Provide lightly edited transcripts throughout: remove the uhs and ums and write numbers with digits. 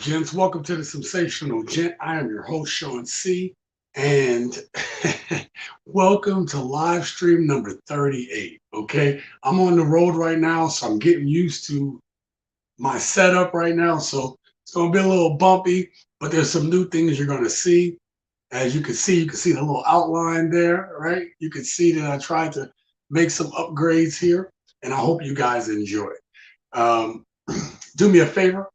Gents? Welcome to the Simsational Gent. I am your host, Sean C. And welcome to live stream number 38. Okay, I'm on the road right now, so I'm getting used to my setup right now. So it's going to be a little bumpy, but there's some new things you're going to see. As you can see the little outline there, right? You can see that I tried to make some upgrades here, and I hope you guys enjoy. Um, do me a favor.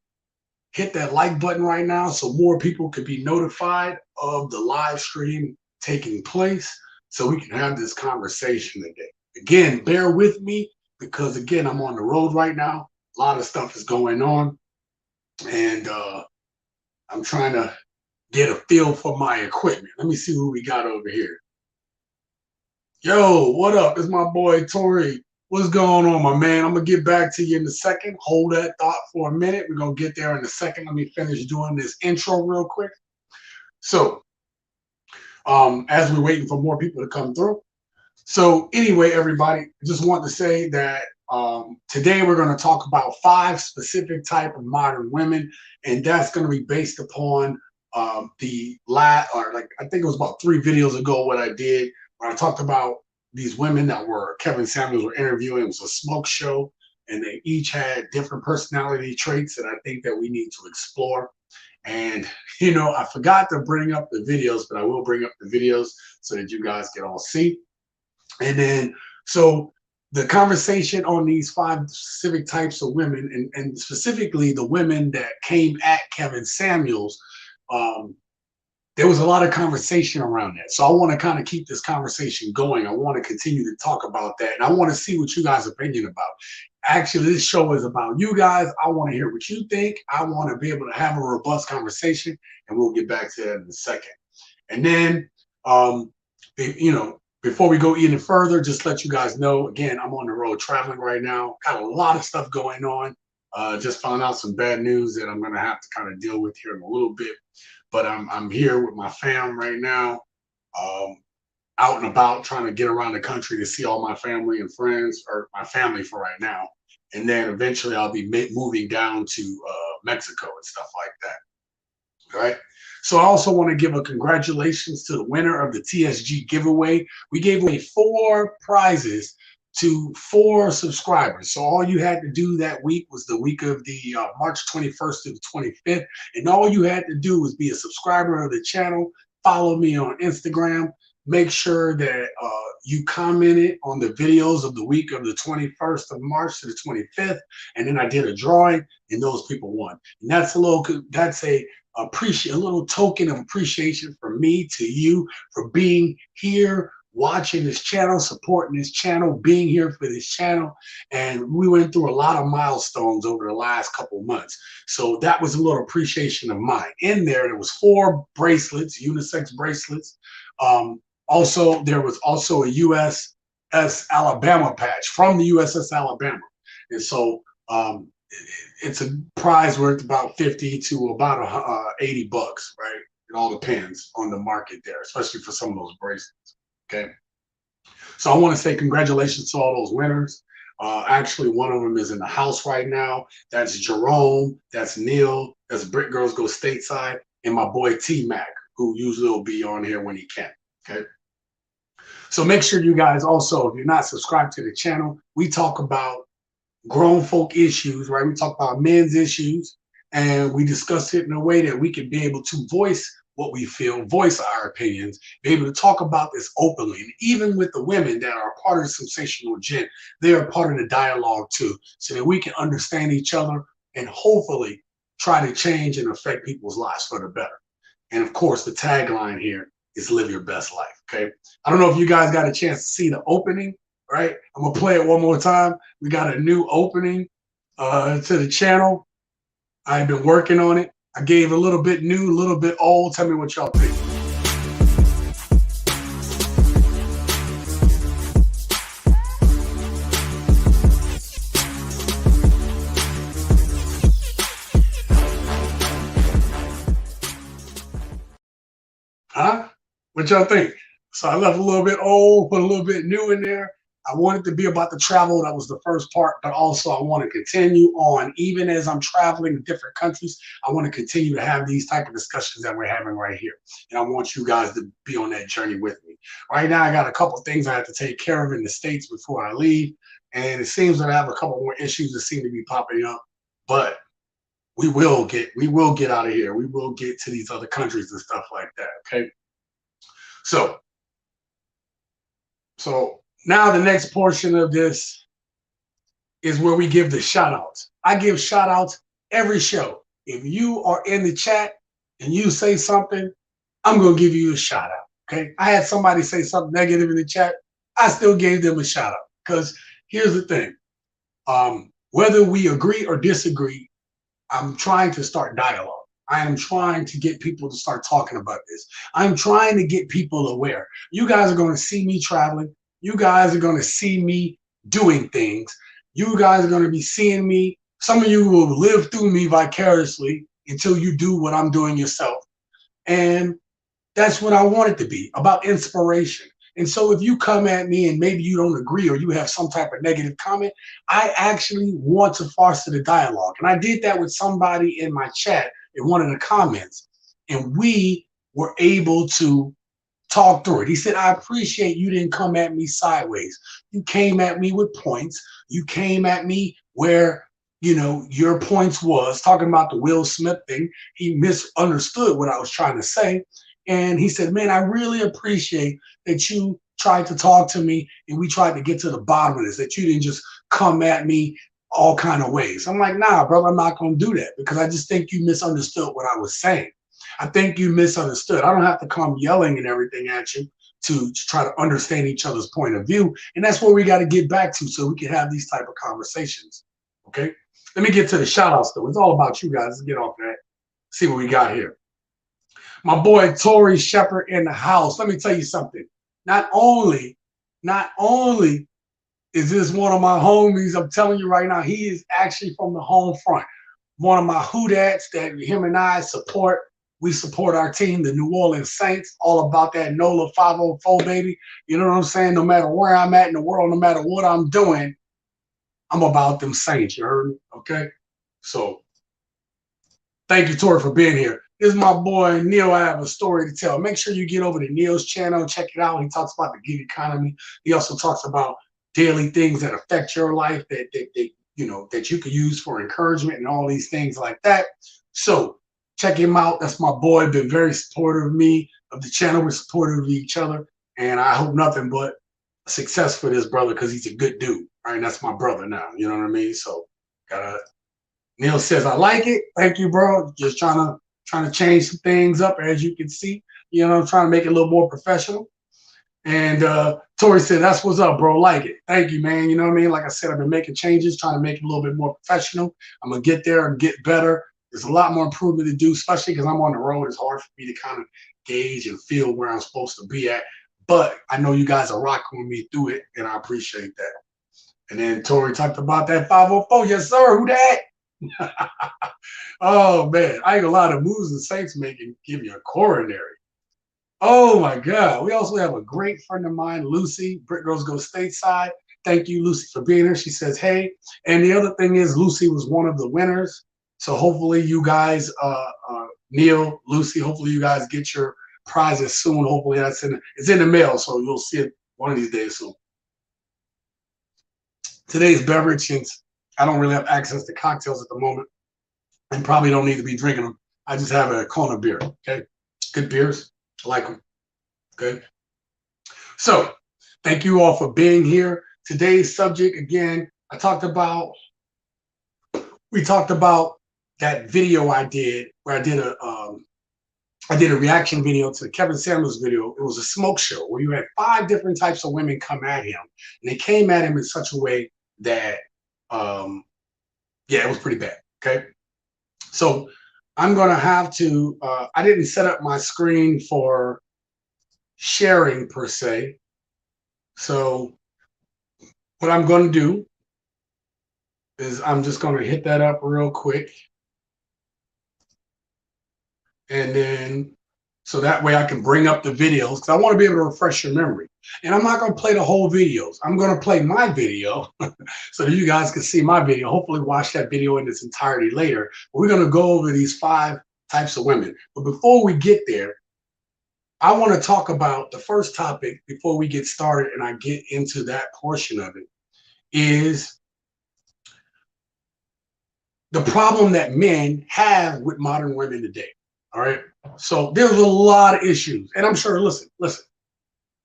Hit that like button right now so more people can be notified of the live stream taking place so we can have this conversation today. Again, bear with me because, again, I'm on the road right now. A lot of stuff is going on, and I'm trying to get a feel for my equipment. Let me see who we got over here. Yo, what up? It's my boy, Tori. What's going on, my man? I'm going to get back to you in a second. Hold that thought for a minute. We're going to get there in a second. Let me finish doing this intro real quick. So, as we're waiting for more people to come through. So, anyway, everybody, I just want to say that today we're going to talk about 5 specific type of modern women, and that's going to be based upon I think it was about 3 videos ago what I did where I talked about these women that Kevin Samuels were interviewing. It was a smoke show, and they each had different personality traits that I think that we need to explore. And, I forgot to bring up the videos, but I will bring up the videos so that you guys can all see. And then, so the conversation on these 5 specific types of women, and specifically the women that came at Kevin Samuels, there was a lot of conversation around that. So I want to kind of keep this conversation going. I want to continue to talk about that. And I want to see what you guys' opinion about. Actually, this show is about you guys. I want to hear what you think. I want to be able to have a robust conversation, and we'll get back to that in a second. And then, before we go any further, just let you guys know, again, I'm on the road traveling right now. Got a lot of stuff going on. Just found out some bad news that I'm going to have to kind of deal with here in a little bit. But I'm here with my fam right now, out and about trying to get around the country to see all my family and friends, or my family for right now. And then eventually I'll be moving down to Mexico and stuff like that. All right. So I also want to give a congratulations to the winner of the TSG giveaway. We gave away 4 prizes to 4 subscribers. So all you had to do that week was the week of the March 21st to the 25th. And all you had to do was be a subscriber of the channel, follow me on Instagram, make sure that you commented on the videos of the week of the 21st of March to the 25th. And then I did a drawing, and those people won. And that's a little token of appreciation from me to you for being here, watching this channel, supporting this channel, being here for this channel. And we went through a lot of milestones over the last couple months. So that was a little appreciation of mine. In there was 4 bracelets, unisex bracelets. Also, there was also a USS Alabama patch from the USS Alabama. And so it's a prize worth about 50 to about 80 bucks, right? It all depends on the market there, especially for some of those bracelets. Okay, so I want to say congratulations to all those winners. Actually, one of them is in the house right now. That's Jerome, that's Neil, that's Brick Girls Go Stateside, and my boy T-Mac, who usually will be on here when he can. Okay, so make sure you guys also, if you're not subscribed to the channel, we talk about grown folk issues, right? We talk about men's issues, and we discuss it in a way that we can be able to voice what we feel, voice our opinions, be able to talk about this openly. And even with the women that are part of the Simsational Gent, they are part of the dialogue too, so that we can understand each other and hopefully try to change and affect people's lives for the better. And of course, the tagline here is live your best life, okay? I don't know if you guys got a chance to see the opening, right? I'm gonna play it one more time. We got a new opening to the channel. I've been working on it. I gave a little bit new, a little bit old. Tell me what y'all think. Huh? What y'all think? So I left a little bit old, put a little bit new in there. I want it to be about the travel. That was the first part, but also I want to continue on, even as I'm traveling to different countries. I want to continue to have these type of discussions that we're having right here, and I want you guys to be on that journey with me. Right now, I got a couple things I have to take care of in the States before I leave, and it seems that I have a couple more issues that seem to be popping up, but we will get out of here. We will get to these other countries and stuff like that. Okay. So so now the next portion of this is where we give the shout outs. I give shout outs every show. If you are in the chat and you say something, I'm going to give you a shout out. Okay. I had somebody say something negative in the chat. I still gave them a shout out because here's the thing. Whether we agree or disagree, I'm trying to start dialogue. I am trying to get people to start talking about this. I'm trying to get people aware. You guys are going to see me traveling. You guys are going to see me doing things. You guys are going to be seeing me. Some of you will live through me vicariously until you do what I'm doing yourself. And that's what I want it to be, about inspiration. And so if you come at me and maybe you don't agree or you have some type of negative comment, I actually want to foster the dialogue. And I did that with somebody in my chat in one of the comments. And we were able to talk through it. He said, I appreciate you didn't come at me sideways. You came at me with points. You came at me where, your points was talking about the Will Smith thing. He misunderstood what I was trying to say. And he said, man, I really appreciate that you tried to talk to me and we tried to get to the bottom of this, that you didn't just come at me all kind of ways. I'm like, nah, brother, I'm not going to do that because I just think you misunderstood what I was saying. I think you misunderstood. I don't have to come yelling and everything at you to try to understand each other's point of view. And that's where we got to get back to so we can have these type of conversations. Okay. Let me get to the shout outs though. It's all about you guys. Let's get off that. See what we got here. My boy Tori Shepard in the house. Let me tell you something. Not only is this one of my homies, I'm telling you right now, he is actually from the home front. One of my Hoodats that him and I support. We support our team, the New Orleans Saints, all about that NOLA 504, baby. You know what I'm saying? No matter where I'm at in the world, no matter what I'm doing, I'm about them Saints. You heard me? Okay? So thank you, Tori, for being here. This is my boy Neil. I have a story to tell. Make sure you get over to Neil's channel and check it out. He talks about the gig economy. He also talks about daily things that affect your life that you can use for encouragement and all these things like that. So check him out. That's my boy. Been very supportive of me, of the channel. We're supportive of each other. And I hope nothing but success for this brother because he's a good dude. Right? And that's my brother now. You know what I mean? So Neil says, I like it. Thank you, bro. Just trying to change some things up, as you can see. Trying to make it a little more professional. And Tori said, that's what's up, bro. Like it. Thank you, man. You know what I mean? Like I said, I've been making changes, trying to make it a little bit more professional. I'm going to get there and get better. There's a lot more improvement to do, especially because I'm on the road. It's hard for me to kind of gauge and feel where I'm supposed to be at. But I know you guys are rocking with me through it, and I appreciate that. And then Tori talked about that 504. Yes, sir. Who that? Oh, man. I ain't gonna lie. The moves the Saints make and give you a coronary. Oh, my God. We also have a great friend of mine, Lucy. Brick Girls Go Stateside. Thank you, Lucy, for being here. She says, hey. And the other thing is, Lucy was one of the winners. So hopefully you guys, Neil, Lucy, hopefully you guys get your prizes soon. Hopefully it's in the mail, so you'll see it one of these days soon. Today's beverage, since I don't really have access to cocktails at the moment and probably don't need to be drinking them, I just have a Kona beer, okay? Good beers. I like them. Good. So thank you all for being here. Today's subject, again, we talked about that video I did where I did a reaction video to the Kevin Samuels video. It was a smoke show where you had 5 different types of women come at him, and they came at him in such a way that, it was pretty bad. Okay, so I'm gonna have to. I didn't set up my screen for sharing per se, so what I'm gonna do is I'm just gonna hit that up real quick. And then, so that way I can bring up the videos because I want to be able to refresh your memory. And I'm not going to play the whole videos. I'm going to play my video so that you guys can see my video. Hopefully watch that video in its entirety later. We're going to go over these 5 types of women. But before we get there, I want to talk about the first topic before we get started and I get into that portion of it is the problem that men have with modern women today. All right. So there's a lot of issues. And I'm sure, listen,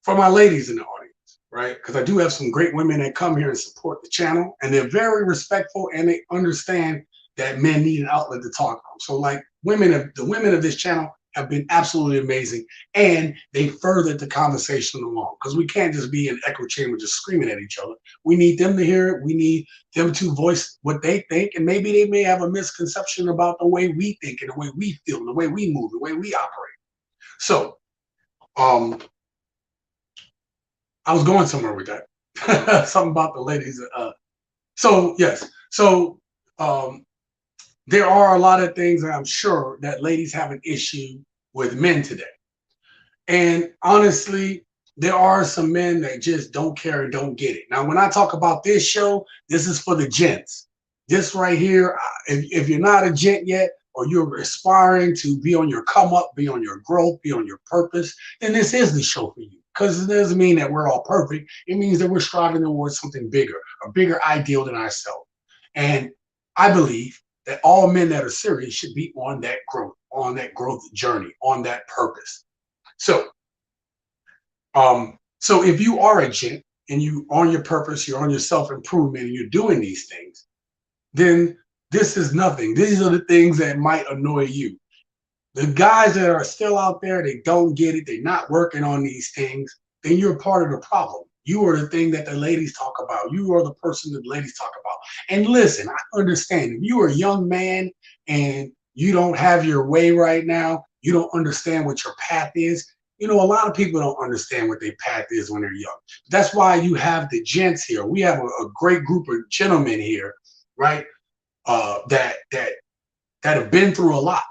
for my ladies in the audience, right? Because I do have some great women that come here and support the channel, and they're very respectful and they understand that men need an outlet to talk from. So like the women of this channel have been absolutely amazing, and they furthered the conversation along, because we can't just be in an echo chamber just screaming at each other. We need them to hear it. We need them to voice what they think, and maybe they may have a misconception about the way we think and the way we feel and the way we move, the way we operate. So I was going somewhere with that. Something about the ladies. So yes. So there are a lot of things that I'm sure that ladies have an issue with men today. And honestly, there are some men that just don't care and don't get it. Now, when I talk about this show, this is for the gents. This right here, if you're not a gent yet, or you're aspiring to be on your come up, be on your growth, be on your purpose, then this is the show for you. Because it doesn't mean that we're all perfect. It means that we're striving towards something bigger, a bigger ideal than ourselves. And I believe that all men that are serious should be on that growth journey, on that purpose. So if you are a gent and you on your purpose, you're on your self-improvement and you're doing these things, then this is nothing. These are the things that might annoy you. The guys that are still out there, they don't get it, they're not working on these things, then you're part of the problem. You are the thing that the ladies talk about. You are the person that the ladies talk about. And listen, I understand if you are a young man and you don't have your way right now, you don't understand what your path is. You know, a lot of people don't understand what their path is when they're young. That's why you have the gents here. We have a great group of gentlemen here, right? That have been through a lot.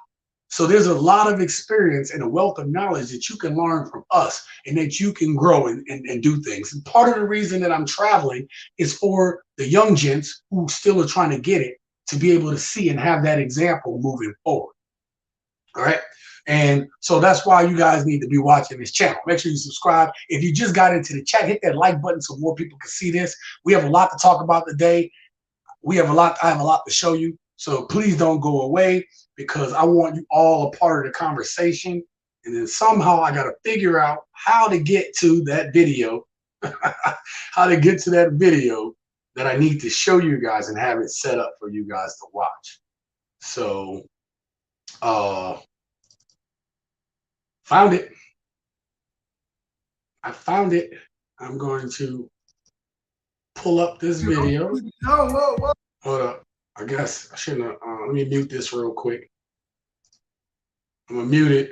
So there's a lot of experience and a wealth of knowledge that you can learn from us and that you can grow and do things. And part of the reason that I'm traveling is for the young gents who still are trying to get it to be able to see and have that example moving forward. All right. And so that's why you guys need to be watching this channel. Make sure you subscribe. If you just got into the chat, hit that like button so more people can see this. We have a lot to talk about today. I have a lot to show you. So please don't go away, because I want you all a part of the conversation. And then somehow I got to figure out how to get to that video, how to get to that video that I need to show you guys and have it set up for you guys to watch. So, found it. I found it. I'm going to pull up this video. Hold up. I guess I shouldn't have. Let me mute this real quick. I'm going to mute it.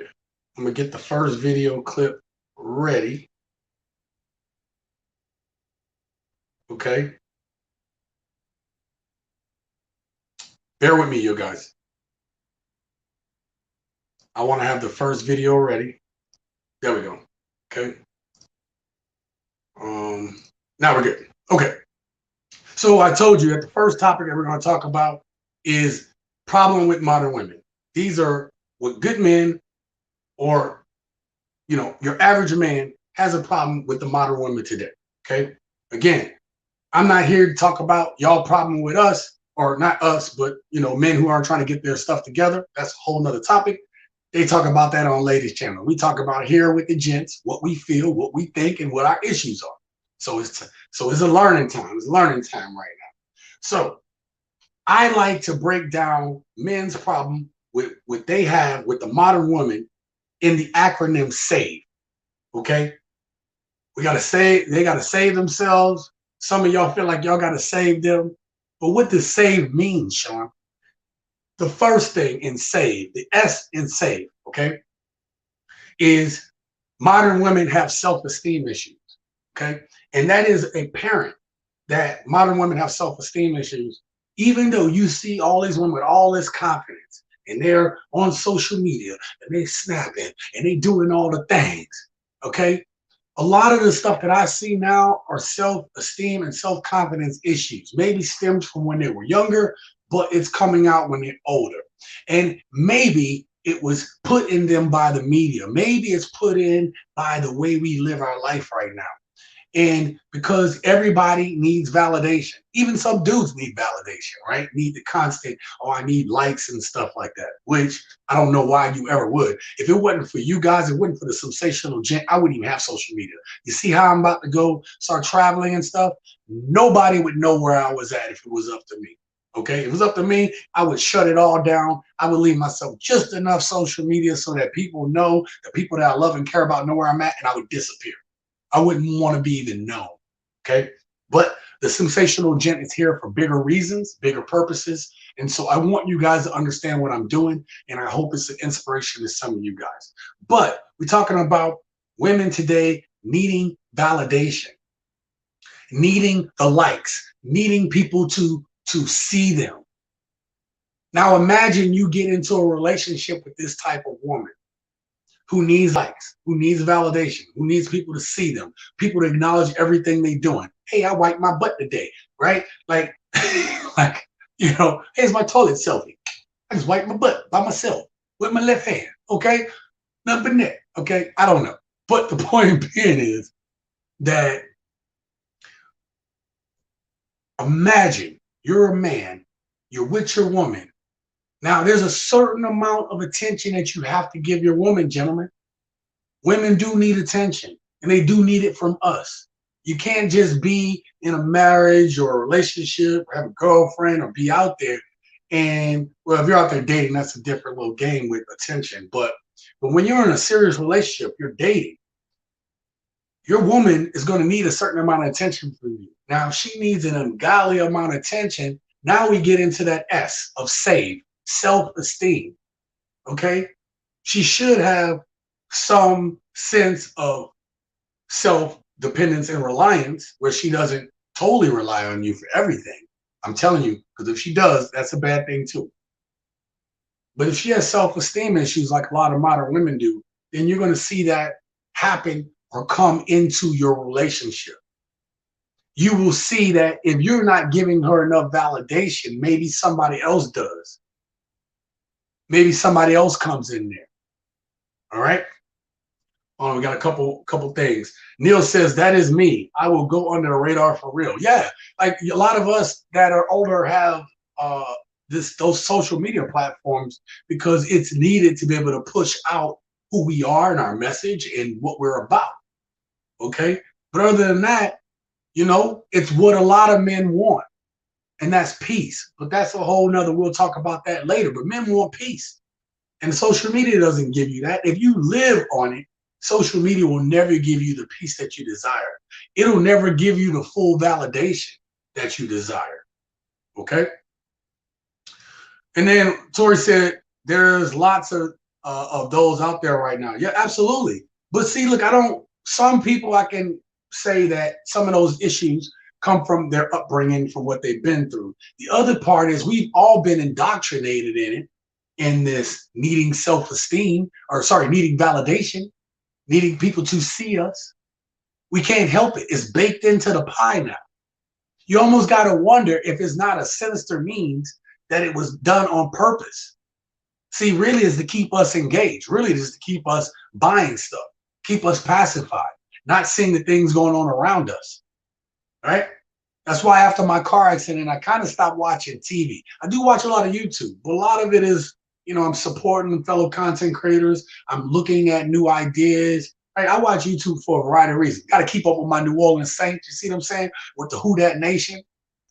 I'm going to get the first video clip ready. Okay. Bear with me, you guys. I want to have the first video ready. There we go. Okay. Now we're good. Okay. So I told you that the first topic that we're going to talk about is problem with modern women. These are what good men, or, you know, your average man has a problem with the modern woman today. Okay. Again, I'm not here to talk about y'all problem with us, or not us, but, you know, men who aren't trying to get their stuff together. That's a whole nother topic. They talk about that on Ladies Channel. We talk about here with the gents, what we feel, what we think, and what our issues are. So it's a learning time. It's learning time right now. So I like to break down men's problem with what they have with the modern woman in the acronym SAVE. Okay? We gotta save, they gotta save themselves. Some of y'all feel like y'all gotta save them. But what does SAVE mean, Sean? The first thing in SAVE, the S in SAVE, okay, is modern women have self-esteem issues, okay? And that is apparent that modern women have self-esteem issues, even though you see all these women with all this confidence and they're on social media and they snapping and they doing all the things, okay? A lot of the stuff that I see now are self-esteem and self-confidence issues. Maybe stems from when they were younger, but it's coming out when they're older. And maybe it was put in them by the media. Maybe it's put in by the way we live our life right now. And because everybody needs validation, even some dudes need validation, right? Need the constant, oh, I need likes and stuff like that, which I don't know why you ever would. If it wasn't for you guys, it wasn't for the Sensational Gent, I wouldn't even have social media. You see how I'm about to go start traveling and stuff? Nobody would know where I was at if it was up to me. Okay, if it was up to me, I would shut it all down. I would leave myself just enough social media so that people know, the people that I love and care about know where I'm at, and I would disappear. I wouldn't want to be even known. Okay. But the Sensational Gent is here for bigger reasons, bigger purposes. And so I want you guys to understand what I'm doing. And I hope it's an inspiration to some of you guys. But we're talking about women today needing validation, needing the likes, needing people to see them. Now imagine you get into a relationship with this type of woman who needs likes, who needs validation, who needs people to see them, people to acknowledge everything they're doing. Hey, I wiped my butt today, right? Like, like, here's my toilet selfie. I just wiped my butt by myself with my left hand. Okay, nothing but that. Okay, I don't know, but the point being is that imagine you're a man, you're with your woman. Now, there's a certain amount of attention that you have to give your woman, gentlemen. Women do need attention, and they do need it from us. You can't just be in a marriage or a relationship or have a girlfriend or be out there. And, well, if you're out there dating, that's a different little game with attention. But when you're in a serious relationship, you're dating, your woman is going to need a certain amount of attention from you. Now, if she needs an ungodly amount of attention, now we get into that S of save, self-esteem. Okay? She should have some sense of self-dependence and reliance where she doesn't totally rely on you for everything. I'm telling you, because if she does, that's a bad thing too. But if she has self-esteem issues like a lot of modern women do, then you're going to see that happen or come into your relationship. You will see that if you're not giving her enough validation, maybe somebody else does. Maybe somebody else comes in there. All right. Oh, we got a couple things. Neil says, that is me. I will go under the radar for real. Yeah, like a lot of us that are older have those social media platforms because it's needed to be able to push out who we are and our message and what we're about. Okay, but other than that, it's what a lot of men want, and that's peace. But that's a whole nother. We'll talk about that later. But men want peace, and social media doesn't give you that. If you live on it, social media will never give you the peace that you desire. It'll never give you the full validation that you desire. Okay. And then Tori said there's lots of those out there right now. Yeah, absolutely. But see, look, some people I can say that some of those issues come from their upbringing, from what they've been through. The other part is we've all been indoctrinated in this needing self-esteem, or sorry, needing validation, needing people to see us. We can't help it. It's baked into the pie now. You almost got to wonder if it's not a sinister means that it was done on purpose. See, really is to keep us engaged. Really is to keep us buying stuff, keep us pacified, not seeing the things going on around us, right? That's why after my car accident, I kind of stopped watching TV. I do watch a lot of YouTube, but a lot of it is, I'm supporting fellow content creators. I'm looking at new ideas. Right? I watch YouTube for a variety of reasons. Got to keep up with my New Orleans Saints. You see what I'm saying? With the Who Dat Nation.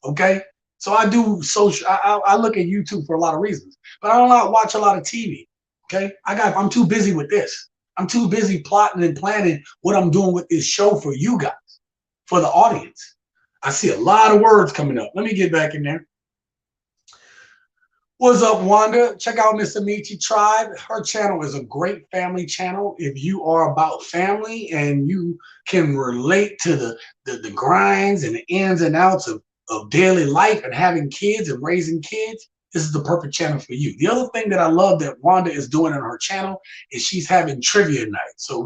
Okay. So I do social. I look at YouTube for a lot of reasons, but I don't watch a lot of TV. Okay. I'm too busy with this. I'm too busy plotting and planning what I'm doing with this show for you guys, for the audience. I see a lot of words coming up. Let me get back in there. What's up, Wanda? Check out Miss Amici Tribe. Her channel is a great family channel. If you are about family and you can relate to the grinds and the ins and outs of daily life and having kids and raising kids, this is the perfect channel for you. The other thing that I love that Wanda is doing on her channel is she's having trivia night. So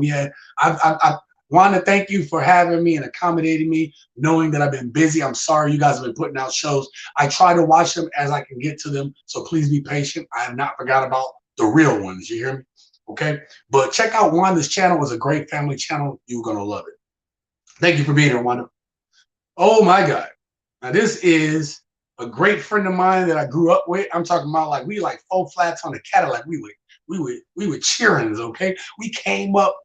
Wanda, thank you for having me and accommodating me, knowing that I've been busy. I'm sorry you guys have been putting out shows. I try to watch them as I can get to them, so please be patient. I have not forgot about the real ones. You hear me? Okay? But check out Wanda's channel. It's a great family channel. You're going to love it. Thank you for being here, Wanda. Oh, my God. Now, this is a great friend of mine that I grew up with. I'm talking about like we like four flats on a Cadillac. We were cheerings, okay? We came up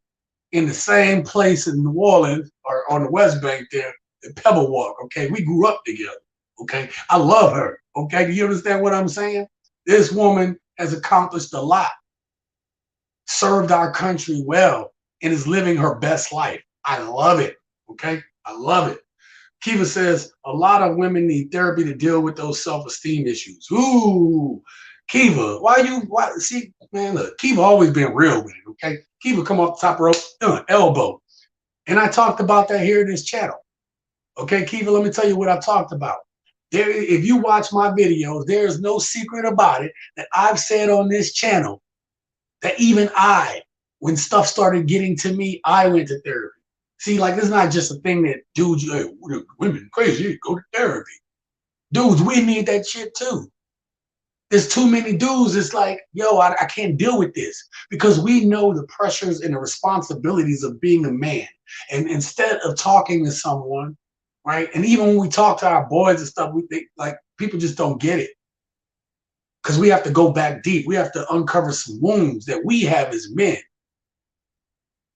in the same place in New Orleans or on the West Bank there, at Pebble Walk, okay? We grew up together, okay? I love her, okay? Do you understand what I'm saying? This woman has accomplished a lot, served our country well, and is living her best life. I love it, okay? I love it. Kiva says a lot of women need therapy to deal with those self-esteem issues. Ooh, Kiva, why see, man, look, Kiva always been real with it, okay? Kiva come off the top rope, elbow. And I talked about that here in this channel. Okay, Kiva, let me tell you what I talked about. There, if you watch my videos, there is no secret about it that I've said on this channel that even I, when stuff started getting to me, I went to therapy. See, like, it's not just a thing that dudes, hey, women crazy, go to therapy. Dudes, we need that shit too. There's too many dudes. It's like, yo, I can't deal with this because we know the pressures and the responsibilities of being a man. And instead of talking to someone, right? And even when we talk to our boys and stuff, like people just don't get it because we have to go back deep. We have to uncover some wounds that we have as men.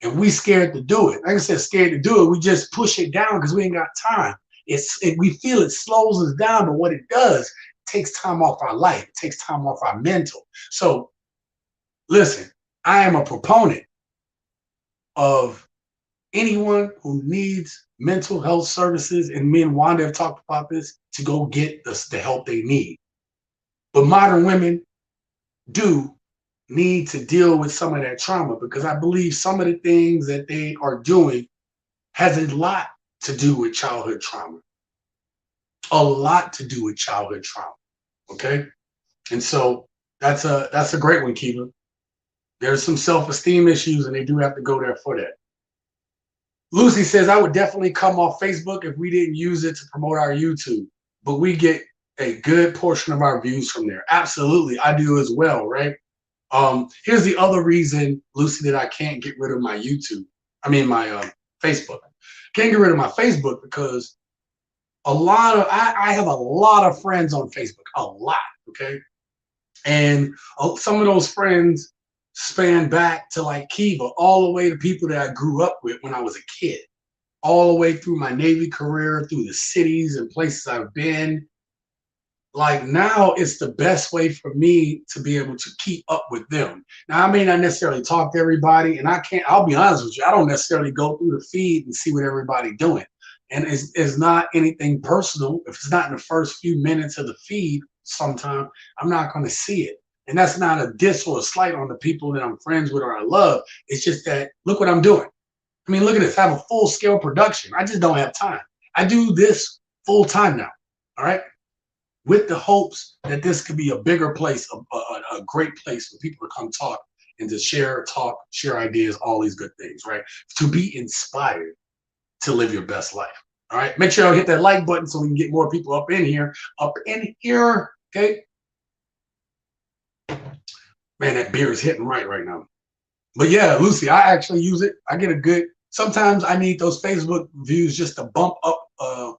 And we scared to do it. Like I said, scared to do it. We just push it down because we ain't got time. We feel it slows us down, but what it does, it takes time off our life. It takes time off our mental. So listen, I am a proponent of anyone who needs mental health services, and me and Wanda have talked about this, to go get the help they need. But modern women do need to deal with some of that trauma because I believe some of the things that they are doing has a lot to do with childhood trauma. A lot to do with childhood trauma. Okay? And so that's a great one, Kiva. There's some self-esteem issues and they do have to go there for that. Lucy says, I would definitely come off Facebook if we didn't use it to promote our YouTube, but we get a good portion of our views from there. Absolutely, I do as well, right? Here's the other reason, Lucy, that I can't get rid of my YouTube. I mean, my Facebook. Can't get rid of my Facebook because I have a lot of friends on Facebook, a lot, okay? And some of those friends span back to like Kiva, all the way to people that I grew up with when I was a kid, all the way through my Navy career, through the cities and places I've been. Like now it's the best way for me to be able to keep up with them. Now I may not necessarily talk to everybody, and I'll be honest with you, I don't necessarily go through the feed and see what everybody's doing. And it's not anything personal. If it's not in the first few minutes of the feed, sometime I'm not going to see it. And that's not a diss or a slight on the people that I'm friends with or I love. It's just that look what I'm doing. I mean, look at this. I have a full scale production. I just don't have time. I do this full time now. All right. With the hopes that this could be a bigger place, a great place for people to come talk and to share, talk, share ideas, all these good things, right? To be inspired to live your best life. All right. Make sure you hit that like button so we can get more people up in here. Okay. Man, that beer is hitting right now. But yeah, Lucy, I actually use it. I get a good. Sometimes I need those Facebook views just to bump up a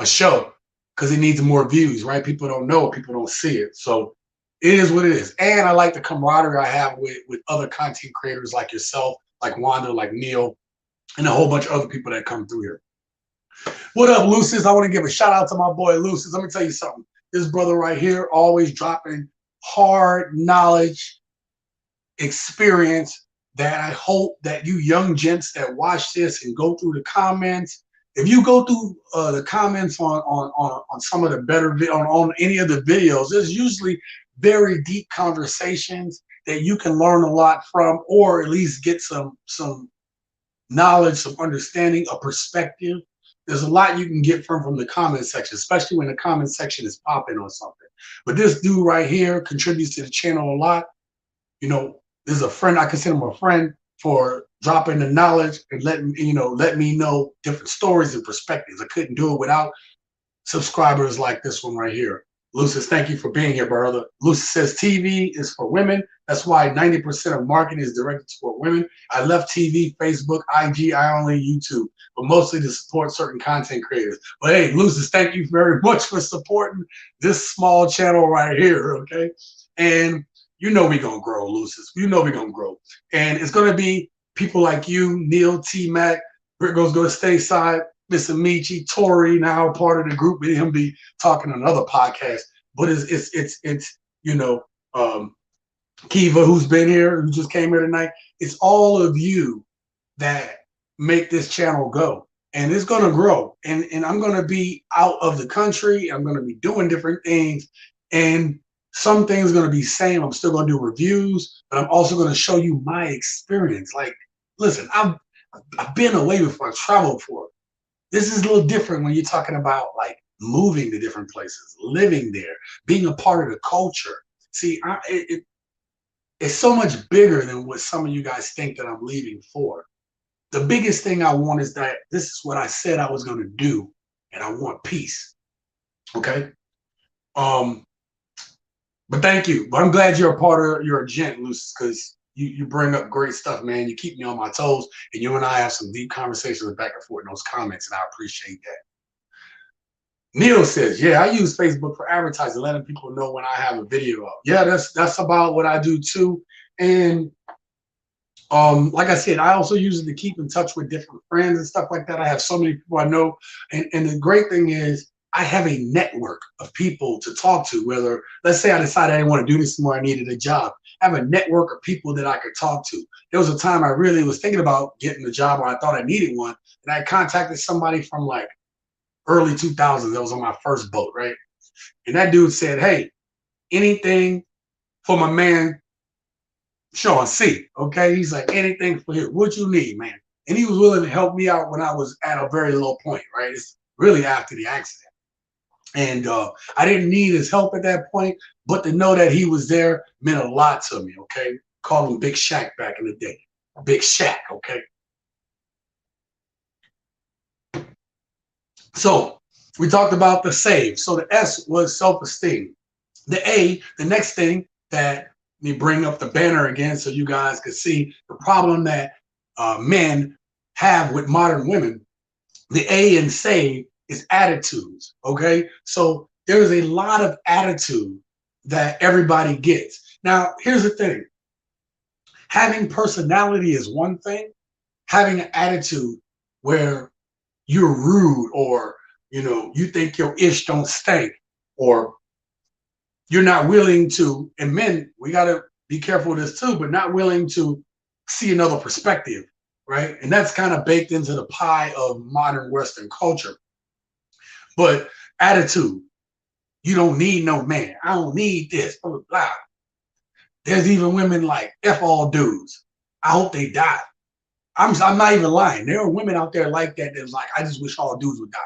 show because it needs more views, right? People don't know, people don't see it. So it is what it is. And I like the camaraderie I have with other content creators like yourself, like Wanda, like Neil, and a whole bunch of other people that come through here. What up, Lucis? I want to give a shout out to my boy Lucis. Let me tell you something. This brother right here always dropping hard knowledge, experience that I hope that you young gents that watch this and go through the comments. If you go through the comments on some of the better on any of the videos, there's usually very deep conversations that you can learn a lot from, or at least get some knowledge, some understanding, a perspective. There's a lot you can get from the comment section, especially when the comment section is popping on something. But this dude right here contributes to the channel a lot. You know, This is a friend. I consider him a friend for dropping the knowledge and let me know different stories and perspectives. I couldn't do it without subscribers like this one right here. Lucis, thank you for being here, brother. Lucis says TV is for women. That's why 90% of marketing is directed toward women. I left TV, Facebook, IG, I only YouTube, but mostly to support certain content creators. But hey, Lucis, thank you very much for supporting this small channel right here, okay? And you know we're going to grow, Lucis. You know we're going to grow. And it's going to be people like you, Neil, T-Mac, Britt Goes Stay Side, Mr. Michi, Tori, now part of the group, and him be talking on other podcasts. But it's Kiva, who's been here, who just came here tonight. It's all of you that make this channel go. And it's gonna grow. And I'm gonna be out of the country. I'm gonna be doing different things. And some things are gonna be same. I'm still gonna do reviews, but I'm also gonna show you my experience. Like, listen, I've been away before, I've traveled for it. This is a little different when you're talking about like moving to different places, living there, being a part of the culture. See, it's so much bigger than what some of you guys think that I'm leaving for. The biggest thing I want is that this is what I said I was going to do, and I want peace. Okay. But thank you. But I'm glad you're a gent, Lucis, because you bring up great stuff, man. You keep me on my toes, and you and I have some deep conversations back and forth in those comments, and I appreciate that. Neil says, yeah, I use Facebook for advertising, letting people know when I have a video up. Yeah, that's about what I do too. And like I said, I also use it to keep in touch with different friends and stuff like that. I have so many people I know. And the great thing is I have a network of people to talk to, whether, let's say I decided I didn't want to do this anymore, I needed a job. I have a network of people that I could talk to. There was a time I really was thinking about getting a job, or I thought I needed one. And I contacted somebody from like early 2000s that was on my first boat, right? And that dude said, hey, anything for my man Sean C. Okay, he's like, anything for him. What you need, man? And he was willing to help me out when I was at a very low point, right? It's really after the accident. And I didn't need his help at that point, but to know that he was there meant a lot to me, okay? Called him Big Shaq back in the day. Big Shaq, okay? So we talked about the save. So the S was self-esteem. The A, the next thing that me bring up the banner again so you guys can see the problem that men have with modern women. The A in save is attitudes, okay? So there's a lot of attitude that everybody gets. Now, here's the thing. Having personality is one thing. Having an attitude where you're rude, or you think your ish don't stink, or you're not willing to, and men, we got to be careful with this too, but not willing to see another perspective, right? And that's kind of baked into the pie of modern Western culture. But attitude, you don't need no man. I don't need this, blah, blah, blah. There's even women like F all dudes. I hope they die. I'm not even lying. There are women out there like that that's like, I just wish all dudes would die.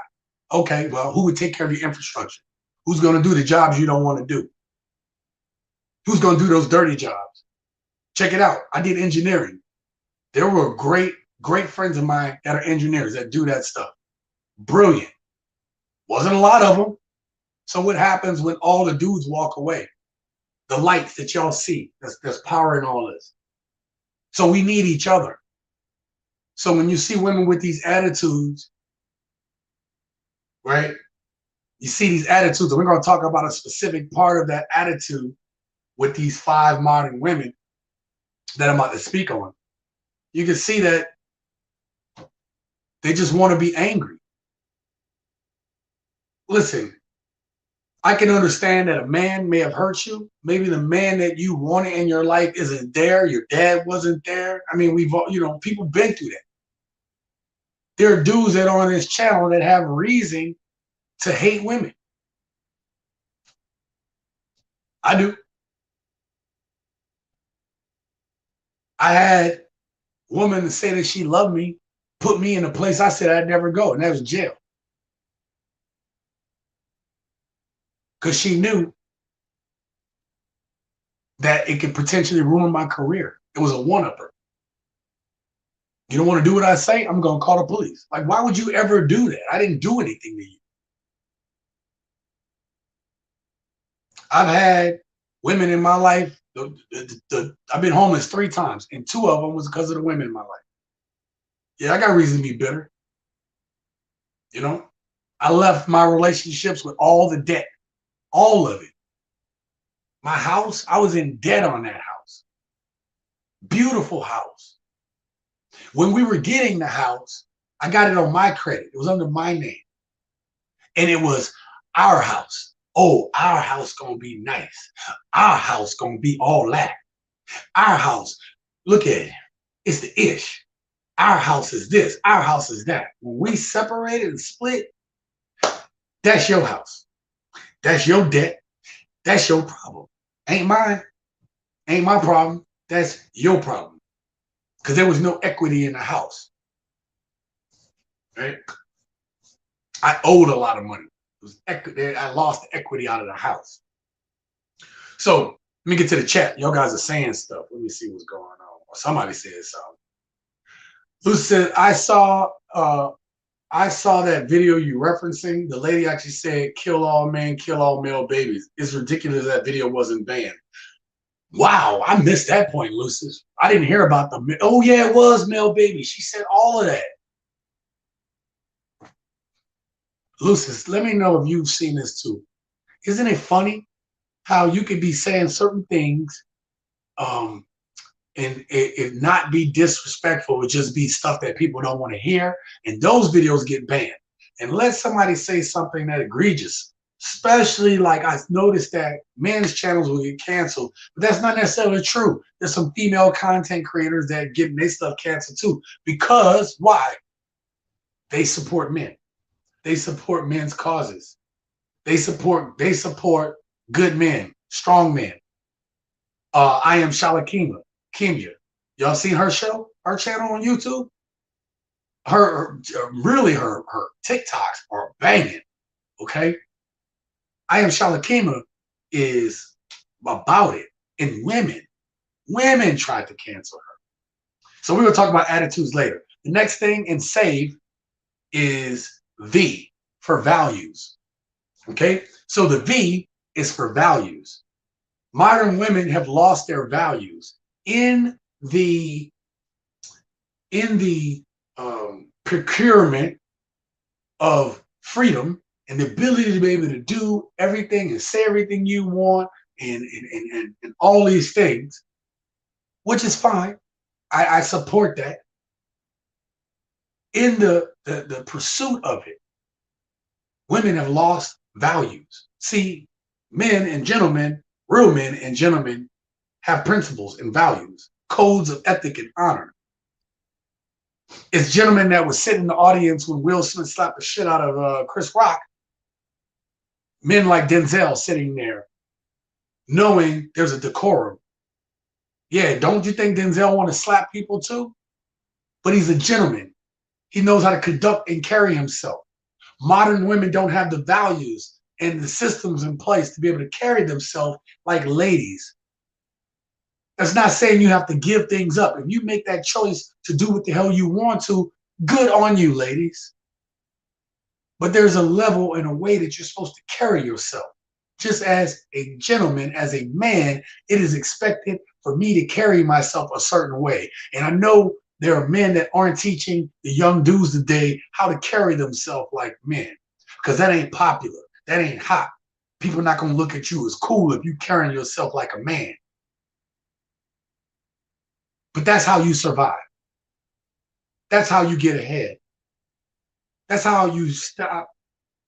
Okay, well, who would take care of your infrastructure? Who's going to do the jobs you don't want to do? Who's going to do those dirty jobs? Check it out. I did engineering. There were great friends of mine that are engineers that do that stuff. Brilliant. Wasn't a lot of them. So what happens when all the dudes walk away? The lights that y'all see, that's powering all this. So we need each other. So when you see women with these attitudes, right? You see these attitudes, and we're going to talk about a specific part of that attitude with these 5 modern women that I'm about to speak on. You can see that they just want to be angry. Listen, I can understand that a man may have hurt you. Maybe the man that you wanted in your life isn't there. Your dad wasn't there. I mean, people been through that. There are dudes that are on this channel that have reason to hate women. I do. I had a woman say that she loved me, put me in a place I said I'd never go, and that was jail. Because she knew that it could potentially ruin my career. It was a one-upper. You don't want to do what I say? I'm going to call the police. Like, why would you ever do that? I didn't do anything to you. I've had women in my life. I've been homeless 3 times, and 2 of them was because of the women in my life. Yeah, I got reason to be bitter. You know, I left my relationships with all the debt, all of it. My house, I was in debt on that house. Beautiful house. When we were getting the house, I got it on my credit. It was under my name. And it was our house. Oh, our house gonna be nice. Our house gonna be all that. Our house, look at it. It's the ish. Our house is this. Our house is that. When we separated and split, that's your house. That's your debt. That's your problem. Ain't mine. Ain't my problem. That's your problem. Because there was no equity in the house. Right? I owed a lot of money. It was I lost the equity out of the house. So let me get to the chat. Y'all guys are saying stuff. Let me see what's going on. Or somebody said something. Who said, I saw that video you referencing. The lady actually said, kill all men, kill all male babies. It's ridiculous that video wasn't banned. Wow, I missed that point, Lucis. I didn't hear about the, oh yeah, it was male babies. She said all of that. Lucis, let me know if you've seen this too. Isn't it funny how you could be saying certain things and it not be disrespectful, it just be stuff that people don't want to hear, and those videos get banned. And let somebody say something that egregious, especially like I noticed that men's channels will get canceled, but that's not necessarily true. There's some female content creators that get their stuff canceled too. Because why? They support men. They support men's causes. They support good men, strong men. I am Shalakima. Kimya. Y'all seen her show, her channel on YouTube? Her TikToks are banging, okay? I am Shalakima is about it. And women tried to cancel her. So we're gonna talk about attitudes later. The next thing in save is V for values, okay? So the V is for values. Modern women have lost their values in the procurement of freedom and the ability to be able to do everything and say everything you want and all these things, which is fine. I support that. In the pursuit of it, women have lost values. See, men and gentlemen, real men and gentlemen, have principles and values, codes of ethic and honor. It's gentlemen that was sitting in the audience when Will Smith slapped the shit out of Chris Rock. Men like Denzel sitting there, knowing there's a decorum. Yeah, don't you think Denzel want to slap people too? But he's a gentleman. He knows how to conduct and carry himself. Modern women don't have the values and the systems in place to be able to carry themselves like ladies. That's not saying you have to give things up. If you make that choice to do what the hell you want to, good on you, ladies. But there's a level and a way that you're supposed to carry yourself. Just as a gentleman, as a man, it is expected for me to carry myself a certain way. And I know there are men that aren't teaching the young dudes today how to carry themselves like men, because that ain't popular. That ain't hot. People are not going to look at you as cool if you carrying yourself like a man. But that's how you survive. That's how you get ahead. That's how you stop,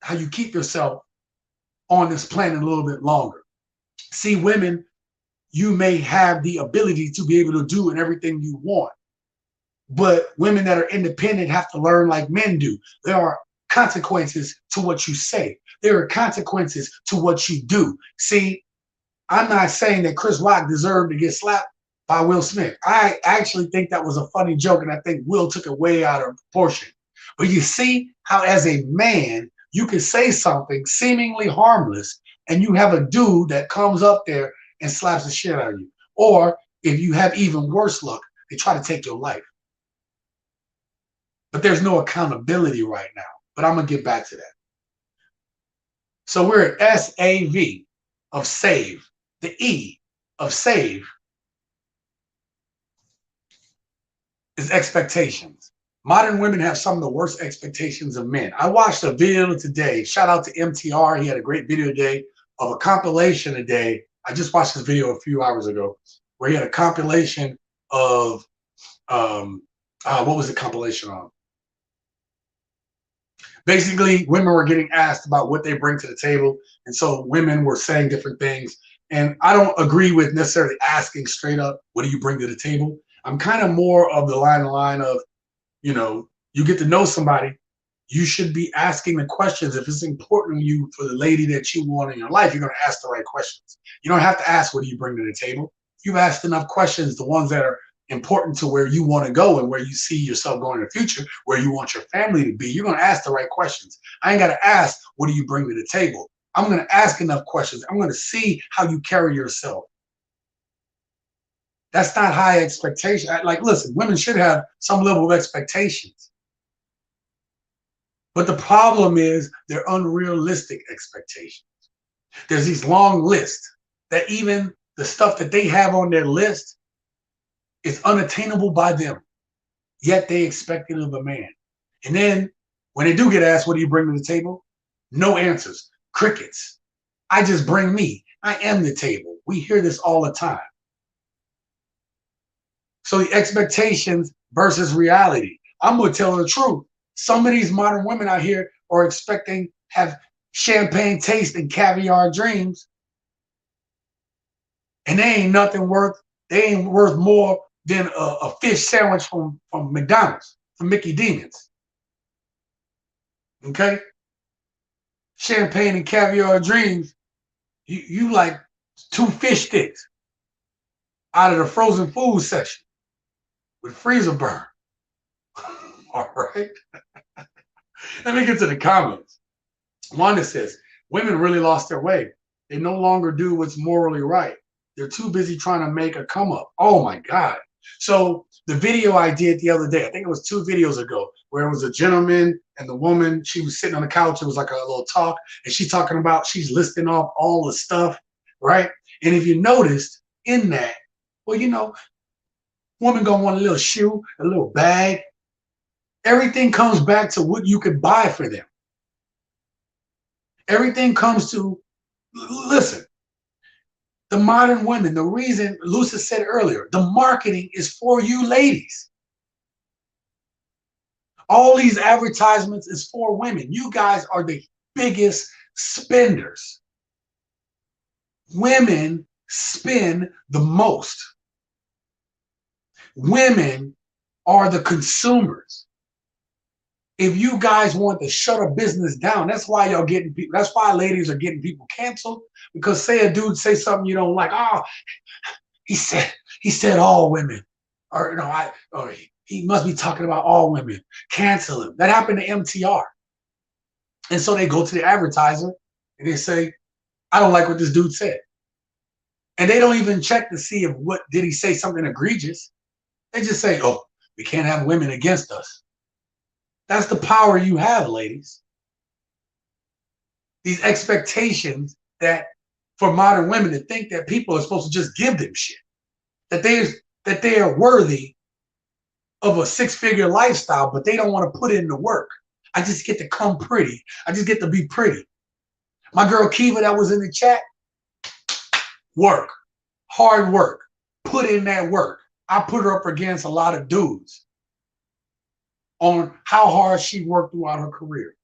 how you keep yourself on this planet a little bit longer. See, women, you may have the ability to be able to do everything you want. But women that are independent have to learn like men do. There are consequences to what you say. There are consequences to what you do. See, I'm not saying that Chris Rock deserved to get slapped by Will Smith. I actually think that was a funny joke, and I think Will took it way out of proportion. But you see how as a man, you can say something seemingly harmless, and you have a dude that comes up there and slaps the shit out of you. Or if you have even worse luck, they try to take your life. But there's no accountability right now. But I'm going to get back to that. So we're at SAV of save. The E of save is expectations. Modern women have some of the worst expectations of men. I watched a video today. Shout out to MTR. He had a great video today of a compilation today. I just watched this video a few hours ago where he had a compilation of, what was the compilation on? Basically, women were getting asked about what they bring to the table. And so women were saying different things. And I don't agree with necessarily asking straight up, what do you bring to the table? I'm kind of more of the line of, you know, you get to know somebody, you should be asking the questions. If it's important to you for the lady that you want in your life, you're going to ask the right questions. You don't have to ask, what do you bring to the table? You've asked enough questions, the ones that are important to where you want to go and where you see yourself going in the future, where you want your family to be. You're going to ask the right questions. I ain't got to ask, what do you bring to the table? I'm going to ask enough questions. I'm going to see how you carry yourself. That's not high expectation. Like, listen, women should have some level of expectations. But the problem is they're unrealistic expectations. There's these long lists that even the stuff that they have on their list is unattainable by them, yet they expect it of a man. And then when they do get asked, what do you bring to the table? No answers, crickets. I just bring me. I am the table. We hear this all the time. So the expectations versus reality. I'm going to tell the truth. Some of these modern women out here are expecting have champagne taste and caviar dreams, and they ain't nothing worth. They ain't worth more than a fish sandwich from McDonald's, from Mickey Demon's. Okay, champagne and caviar dreams. You like 2 fish sticks out of the frozen food section with freezer burn. All right. Let me get to the comments. Wanda says, women really lost their way. They no longer do what's morally right. They're too busy trying to make a come up. Oh my God. So the video I did the other day, I think it was 2 videos ago, where it was a gentleman and the woman, she was sitting on the couch. It was like a little talk. And she's talking about, she's listing off all the stuff, right? And if you noticed in that, well, you know, woman gonna want a little shoe, a little bag. Everything comes back to what you could buy for them. Everything comes to, listen, the modern women, the reason Lucia said earlier, the marketing is for you ladies. All these advertisements is for women. You guys are the biggest spenders. Women spend the most. Women are the consumers. If you guys want to shut a business down, that's why y'all getting people. That's why ladies are getting people canceled. Because say a dude say something you don't like. Oh, he said all women, or he must be talking about all women. Cancel him. That happened to MTR. And so they go to the advertiser and they say, I don't like what this dude said. And they don't even check to see if did he say something egregious. They just say, oh, we can't have women against us. That's the power you have, ladies. These expectations that for modern women to think that people are supposed to just give them shit, that they are worthy of a 6-figure lifestyle, but they don't want to put in the work. I just get to come pretty. I just get to be pretty. My girl Kiva that was in the chat, work, hard work, put in that work. I put her up against a lot of dudes on how hard she worked throughout her career.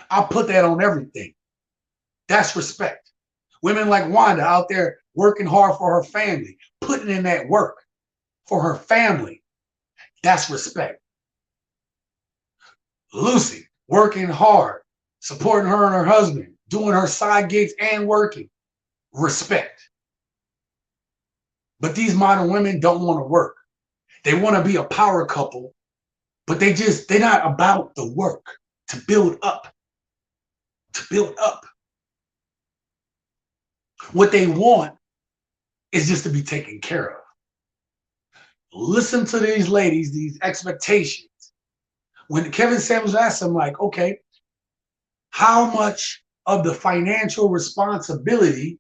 I put that on everything. That's respect. Women like Wanda out there working hard for her family, putting in that work for her family. That's respect. Lucy working hard, supporting her and her husband, doing her side gigs and working. Respect. But these modern women don't want to work. They want to be a power couple, but they're not about the work to build up. To build up. What they want is just to be taken care of. Listen to these ladies, these expectations. When Kevin Samuels asked them, like, okay, how much of the financial responsibility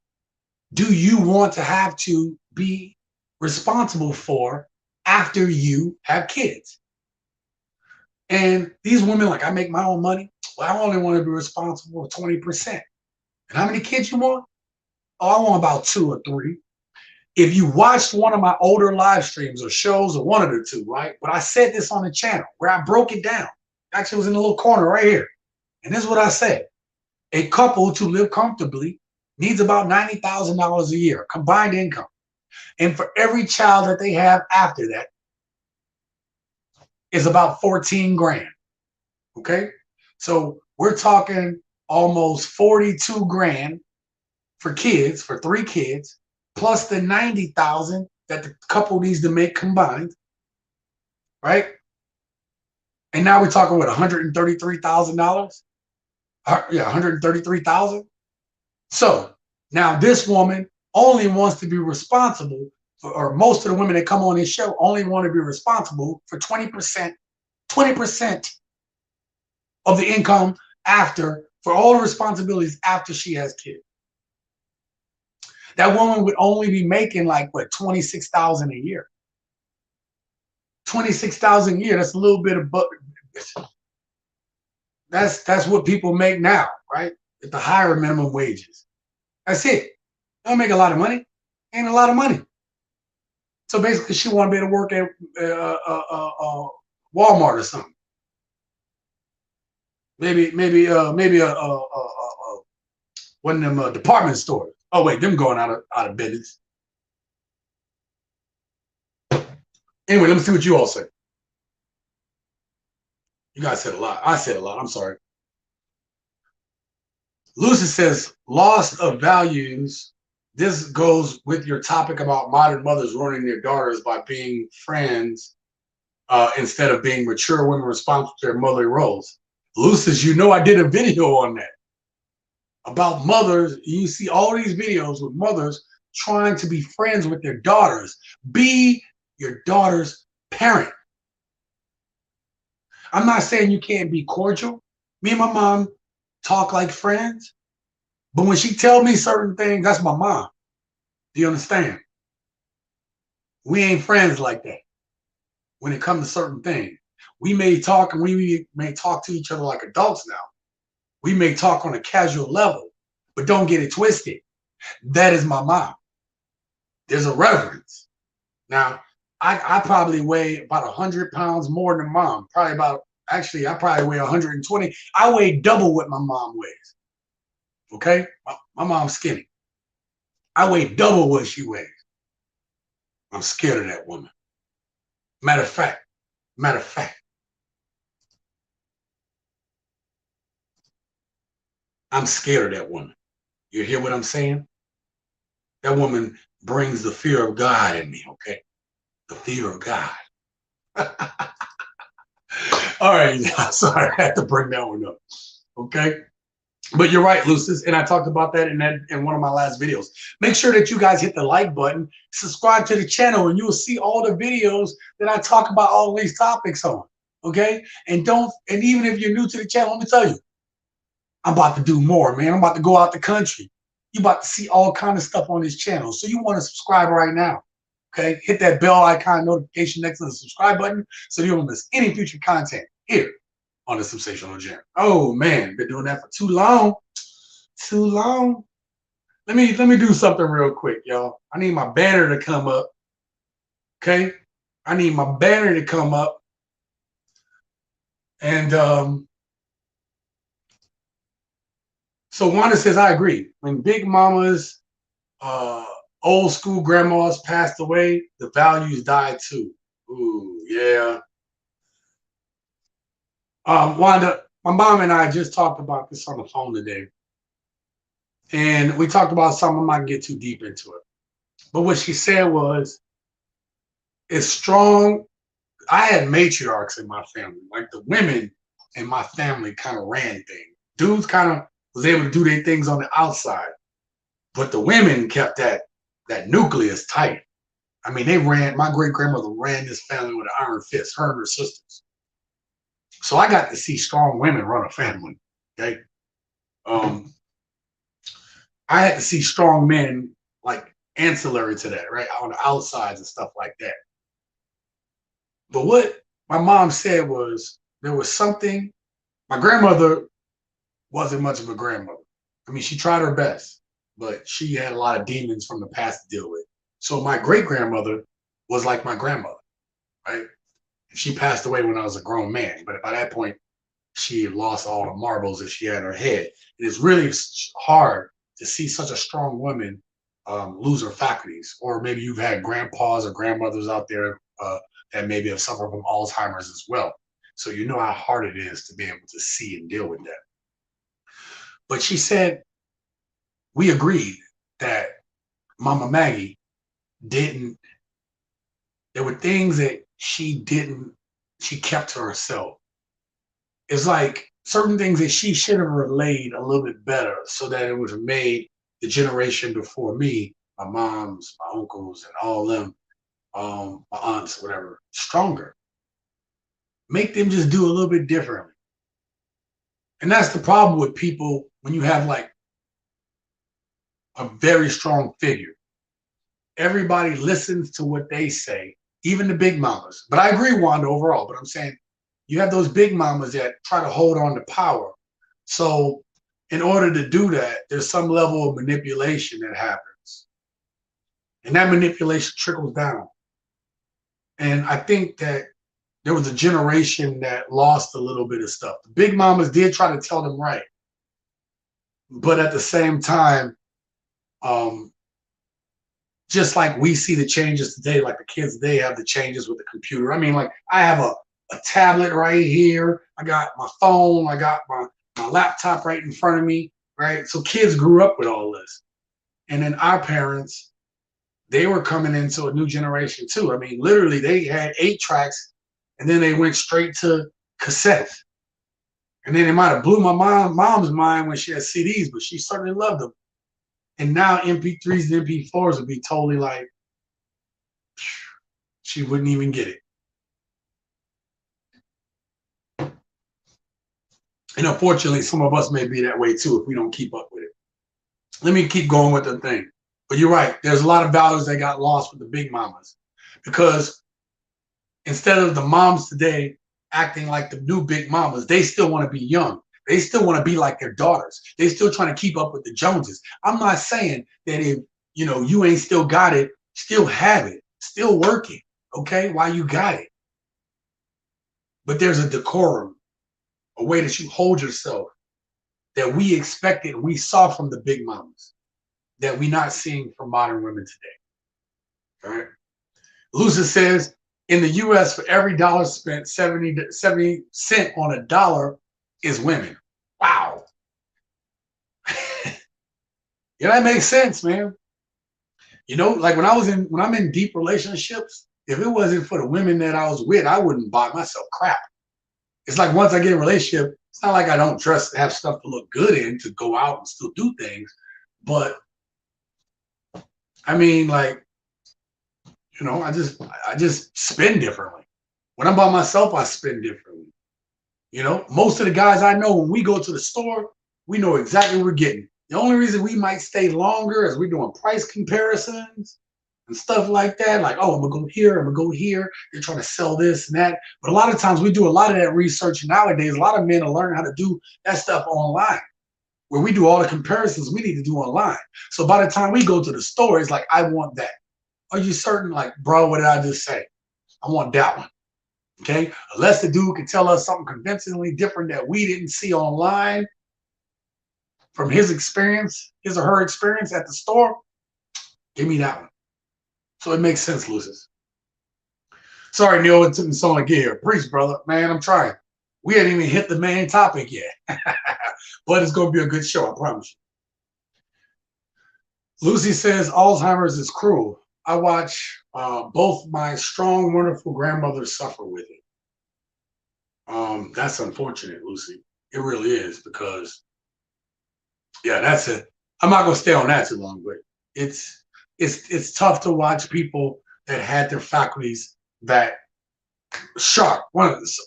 do you want to have to be responsible for after you have kids? And these women, like, I make my own money. Well, I only want to be responsible for 20%. And how many kids you want? Oh, I want about 2 or 3. If you watched one of my older live streams or shows, or one of the two, right? But I said this on the channel where I broke it down. Actually, it was in the little corner right here. And this is what I said. A couple to live comfortably needs about $90,000 a year, combined income. And for every child that they have after that is about 14 grand. Okay? So we're talking almost 42 grand for kids, for 3 kids, plus the 90,000 that the couple needs to make combined, right? And now we're talking what, $133,000? Yeah, 133,000. So now this woman only wants to be responsible for, or most of the women that come on this show only want to be responsible for 20%, 20% of the income after, for all the responsibilities after she has kids. That woman would only be making like what, 26,000 a year. 26,000 a year. That's a little bit of, that's what people make now, right? At the higher minimum wages. That's it. They don't make a lot of money. Ain't a lot of money. So basically, she want to be able to work at Walmart or something. Maybe one of them department stores. Oh wait, them going out of business. Anyway, let me see what you all say. You guys said a lot. I said a lot. I'm sorry. Lucy says, loss of values. This goes with your topic about modern mothers ruining their daughters by being friends instead of being mature women responsible for their motherly roles. Lucy, you know I did a video on that. About mothers. You see all these videos with mothers trying to be friends with their daughters. Be your daughter's parent. I'm not saying you can't be cordial. Me and my mom talk like friends, but when she tells me certain things, that's my mom. Do you understand? We ain't friends like that. When it comes to certain things, we may talk, and we may talk to each other like adults now. We may talk on a casual level, but don't get it twisted. That is my mom. There's a reverence. Now, I probably weigh about 100 pounds more than mom. Actually, I probably weigh 120. I weigh double what my mom weighs. Okay? My mom's skinny. I weigh double what she weighs. I'm scared of that woman. Matter of fact, I'm scared of that woman. You hear what I'm saying? That woman brings the fear of God in me, okay? The fear of God. All right, sorry, I had to bring that one up, okay? But you're right, Lucis, and I talked about that in one of my last videos. Make sure that you guys hit the like button, subscribe to the channel, and you will see all the videos that I talk about all these topics on, okay? And even if you're new to the channel, let me tell you, I'm about to do more, man. I'm about to go out the country. You're about to see all kind of stuff on this channel. So you want to subscribe right now, okay? Hit that bell icon notification next to the subscribe button so you don't miss any future content here on the Simsational Gent. Oh man, been doing that for too long. Too long. Let me do something real quick, y'all. I need my banner to come up. Okay? I need my banner to come up. And so Wanda says, I agree. When big mamas, old school grandmas passed away, the values died too. Ooh, yeah. Wanda, my mom and I just talked about this on the phone today. And we talked about something. I'm not going to get too deep into it. But what she said was, it's strong. I had matriarchs in my family. Like the women in my family kind of ran things. Dudes kind of was able to do their things on the outside. But the women kept that that nucleus tight. I mean, my great grandmother ran this family with an iron fist, her and her sisters. So I got to see strong women run a family. Okay. Um, I had to see strong men like ancillary to that, right? On the outsides and stuff like that. But what my mom said was there was something, my grandmother wasn't much of a grandmother. I mean, she tried her best, but she had a lot of demons from the past to deal with. So my great grandmother was like my grandmother, right? She passed away when I was a grown man, but by that point, she had lost all the marbles that she had in her head. It is really hard to see such a strong woman lose her faculties. Or maybe you've had grandpas or grandmothers out there that maybe have suffered from Alzheimer's as well. So you know how hard it is to be able to see and deal with that. But she said, we agreed that Mama Maggie didn't, there were things that she kept to herself. It's like certain things that she should have relayed a little bit better so that it would have made the generation before me, my moms, my uncles, and all of them, my aunts, whatever, stronger. Make them just do a little bit differently. And that's the problem with people when you have like a very strong figure. Everybody listens to what they say, even the big mamas. But I agree, Wanda, overall. But I'm saying you have those big mamas that try to hold on to power. So in order to do that, there's some level of manipulation that happens. And that manipulation trickles down. And I think that there was a generation that lost a little bit of stuff. The big mamas did try to tell them right. But at the same time, just like we see the changes today, like the kids today have the changes with the computer. I mean, like I have a tablet right here. I got my phone. I got my laptop right in front of me, right? So kids grew up with all this. And then our parents, they were coming into a new generation too. I mean, literally they had 8 tracks and then they went straight to cassettes. And then it might have blew my mom's mind when she had CDs, but she certainly loved them. And now MP3s and MP4s would be totally like, she wouldn't even get it. And unfortunately, some of us may be that way too if we don't keep up with it. Let me keep going with the thing. But you're right. There's a lot of values that got lost with the big mamas because instead of the moms today acting like the new big mamas, they still want to be young. They still want to be like their daughters. They still trying to keep up with the Joneses. I'm not saying that if you ain't still got it, still have it, still working, okay, while you got it. But there's a decorum, a way that you hold yourself that we expected and we saw from the big mamas that we're not seeing from modern women today. All right. Lucy says, in the US, for every dollar spent, 70 cents on a dollar is women. Wow. Yeah, that makes sense, man. Like when I'm in deep relationships, if it wasn't for the women that I was with, I wouldn't buy myself crap. It's like once I get in a relationship, it's not like I don't have stuff to look good in to go out and still do things. But I mean, like, I just spend differently. When I'm by myself, I spend differently. Most of the guys I know, when we go to the store, we know exactly what we're getting. The only reason we might stay longer is we're doing price comparisons and stuff like that. Like, oh, I'm gonna go here, I'm gonna go here. They're trying to sell this and that. But a lot of times we do a lot of that research nowadays. A lot of men are learning how to do that stuff online, where we do all the comparisons we need to do online. So by the time we go to the store, it's like, I want that. Are you certain? Like, bro, what did I just say? I want that one. Okay. Unless the dude can tell us something convincingly different that we didn't see online from his experience, his or her experience at the store, give me that one. So it makes sense, Lucis. Sorry, Neil, it took me so long to get here. Preach, brother. Man, I'm trying. We hadn't even hit the main topic yet. But it's going to be a good show, I promise you. Lucy says Alzheimer's is cruel. I watch both my strong, wonderful grandmothers suffer with it. That's unfortunate, Lucy. It really is because, yeah, that's it. I'm not gonna stay on that too long, but it's it's tough to watch people that had their faculties that sharp.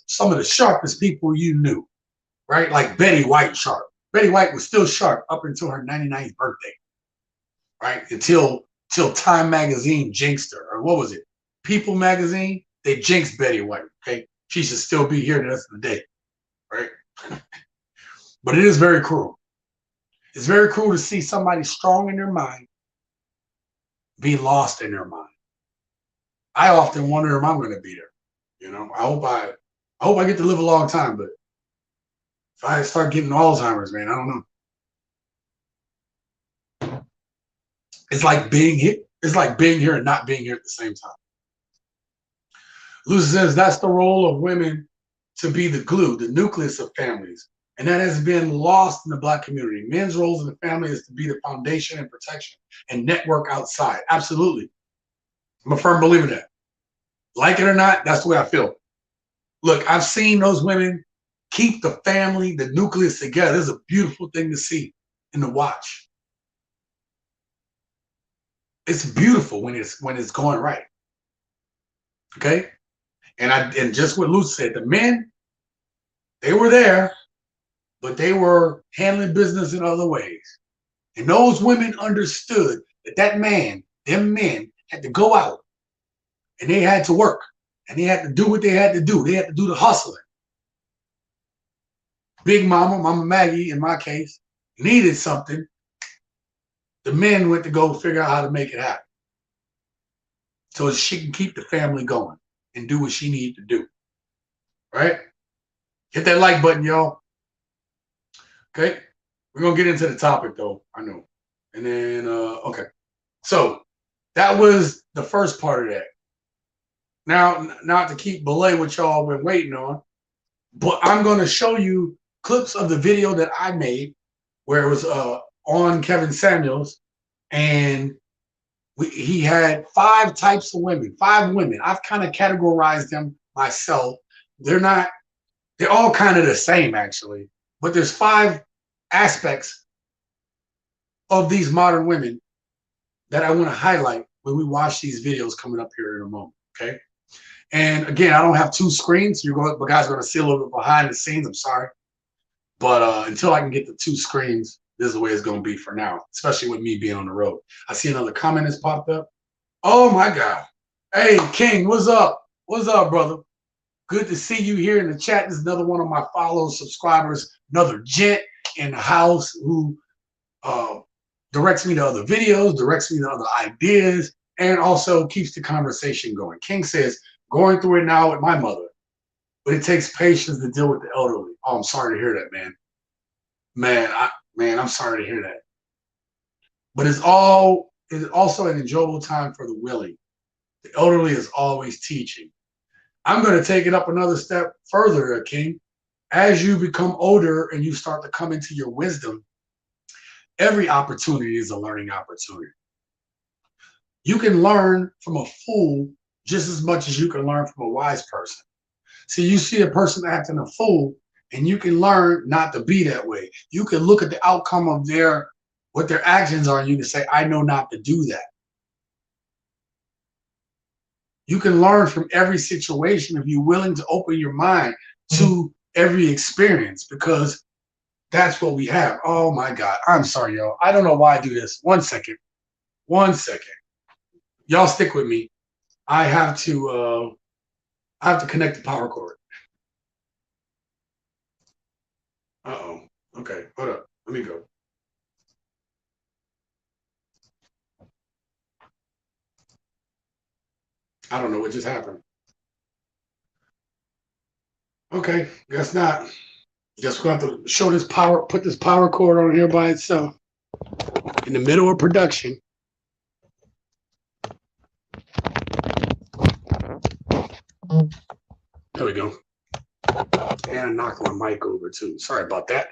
Some of the sharpest people you knew, right? Like Betty White sharp. Betty White was still sharp up until her 99th birthday, right? Until Time Magazine jinxed her, or what was it? People Magazine, they jinxed Betty White. Okay, she should still be here the rest of the day, right? But it is very cruel. It's very cruel to see somebody strong in their mind be lost in their mind. I often wonder if I'm going to be there. You know, I hope I get to live a long time, but if I start getting Alzheimer's, man, I don't know. It's like being here. It's like being here and not being here at the same time. Lucy says that's the role of women, to be the glue, the nucleus of families. And that has been lost in the Black community. Men's roles in the family is to be the foundation and protection and network outside. Absolutely. I'm a firm believer in that. Like it or not, that's the way I feel. Look, I've seen those women keep the family, the nucleus together. It's a beautiful thing to see and to watch. It's beautiful when it's going right. Okay? And just what Lucy said, the men, they were there, but they were handling business in other ways. And those women understood that man, them men, had to go out and they had to work and they had to do what they had to do. They had to do the hustling. Big Mama, Mama Maggie, in my case, needed something. The men went to go figure out how to make it happen so she can keep the family going and do what she needed to do. Right? Hit that like button, y'all. Okay? We're going to get into the topic, though. I know. And then, okay. So that was the first part of that. Now, not to keep belay what y'all been waiting on, but I'm going to show you clips of the video that I made where it was on Kevin Samuels, and he had 5 types of women, 5 women. I've kind of categorized them myself. They're all kind of the same, actually, but there's 5 aspects of these modern women that I want to highlight when we watch these videos coming up here in a moment, okay? And again, I don't have 2 screens. You guys are going to see a little bit behind the scenes. I'm sorry. But until I can get the 2 screens, this is the way it's going to be for now, especially with me being on the road. I see another comment has popped up. Oh, my God. Hey, King, what's up? What's up, brother? Good to see you here in the chat. This is another one of my followers, subscribers, another gent in the house who directs me to other videos, directs me to other ideas, and also keeps the conversation going. King says, going through it now with my mother, but it takes patience to deal with the elderly. Oh, I'm sorry to hear that, man. I'm sorry to hear that. But it's also an enjoyable time for the willing. The elderly is always teaching. I'm going to take it up another step further, King. As you become older and you start to come into your wisdom, every opportunity is a learning opportunity. You can learn from a fool just as much as you can learn from a wise person. So you see a person acting a fool, and you can learn not to be that way. You can look at the outcome of what their actions are, and you can say, I know not to do that. You can learn from every situation if you're willing to open your mind to every experience, because that's what we have. Oh my God. I'm sorry, y'all. I don't know why I do this. 1 second. 1 second. Y'all stick with me. I have to connect the power cord. Uh-oh. Okay. Hold up. Let me go. I don't know what just happened. Okay. Guess not. Guess we're going to have to show this put this power cord on here by itself in the middle of production. There we go. And I knocked my mic over too. Sorry about that.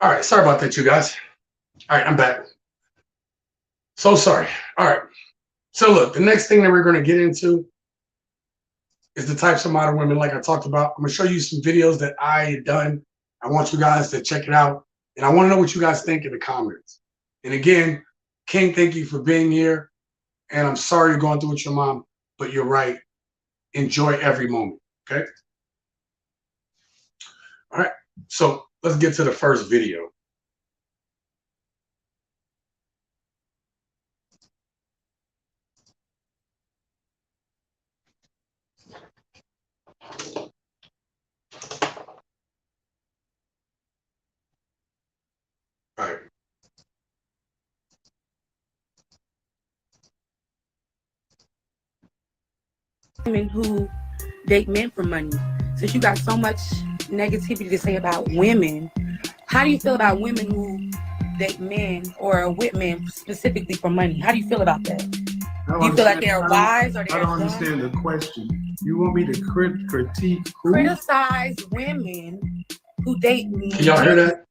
All right. Sorry about that, you guys. All right. I'm back. So sorry. All right. So look, the next thing that we're going to get into is the types of modern women like I talked about. I'm going to show you some videos that I had done. I want you guys to check it out. And I want to know what you guys think in the comments. And again, King, thank you for being here. And I'm sorry you're going through with your mom, but you're right. Enjoy every moment. Okay. All right. So let's get to the first video. All right. Women who date men for money. Since you got so much negativity to say about women, how do you feel about women who date men or are with men specifically for money? How do you feel about that? Do you feel like they're wise or they're dumb? I don't understand the question. You want me to critique who? Criticize women who date men. Can y'all hear that?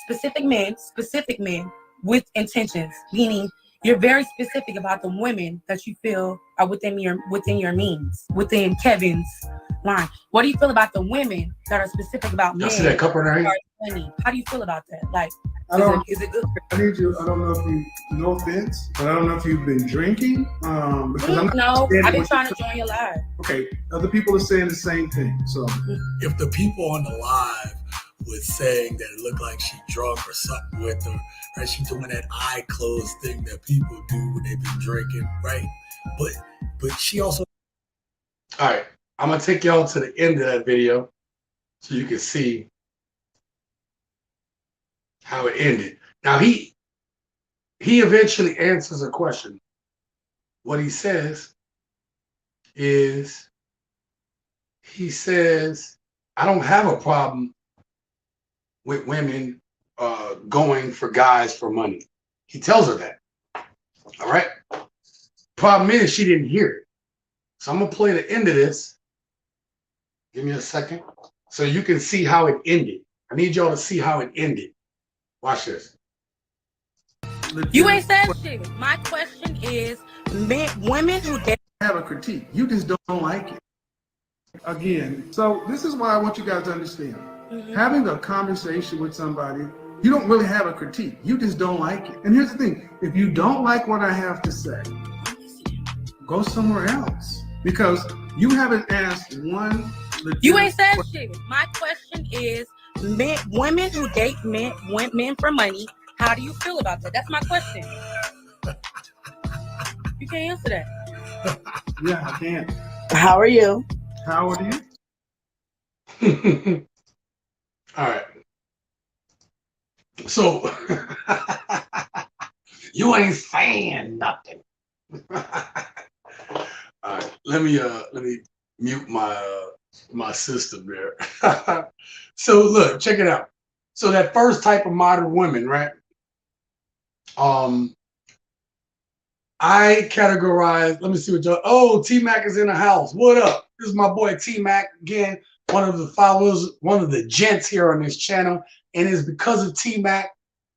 Specific men with intentions, meaning you're very specific about the women that you feel are within your means, within Kevin's line. What do you feel about the women that are specific about men? See that cup right here? How do you feel about that? Like, is it good? I don't know if you, no offense, but I don't know if you've been drinking. Because I've been trying to join your live. Okay, other people are saying the same thing. So if the people on the live was saying that it looked like she drunk or something with her, right? She's doing that eye closed thing that people do when they've been drinking, right? But she also. All right, I'm gonna take y'all to the end of that video so you can see how it ended. Now he eventually answers a question. What he says is, he says, I don't have a problem with women going for guys for money. He tells her that. All right. Problem is she didn't hear it. So I'm gonna play the end of this. Give me a second so you can see how it ended. I need y'all to see how it ended. Watch this. You ain't said shit. My question is, women who have a critique. You just don't like it. Again, so this is why I want you guys to understand. Having a conversation with somebody, you don't really have a critique. You just don't like it. And here's the thing. If you don't like what I have to say, go somewhere else. Because you haven't asked one. You ain't said shit. My question is, women who date men for money, how do you feel about that? That's my question. You can't answer that. Yeah, I can. How are you? How are you? All right. So you ain't saying nothing. All right. Let me mute my system there. So look, check it out. So that first type of modern women, right? I categorize, let me see what y'all, oh, T-Mac is in the house. What up? This is my boy T-Mac again, one of the followers, one of the gents here on this channel. And it's because of T-Mac,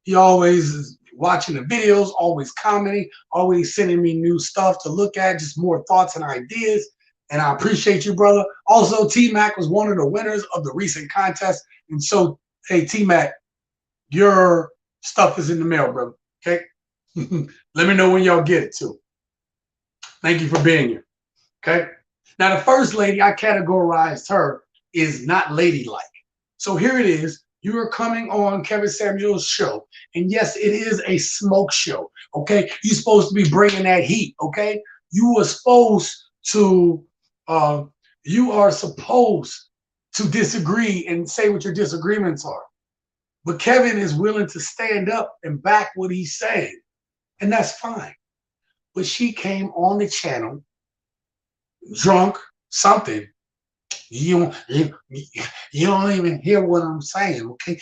he always is watching the videos, always commenting, always sending me new stuff to look at, just more thoughts and ideas. And I appreciate you, brother. Also, T-Mac was one of the winners of the recent contest. And so, hey, T-Mac, your stuff is in the mail, brother. Okay? Let me know when y'all get it too. Thank you for being here. Okay? Now, the first lady, I categorized her is not ladylike. So here it is. You are coming on Kevin Samuel's show. And yes, it is a smoke show. Okay? You're supposed to be bringing that heat. Okay? You are supposed to disagree and say what your disagreements are. But Kevin is willing to stand up and back what he's saying. And that's fine. But she came on the channel, drunk, something. You don't even hear what I'm saying, okay?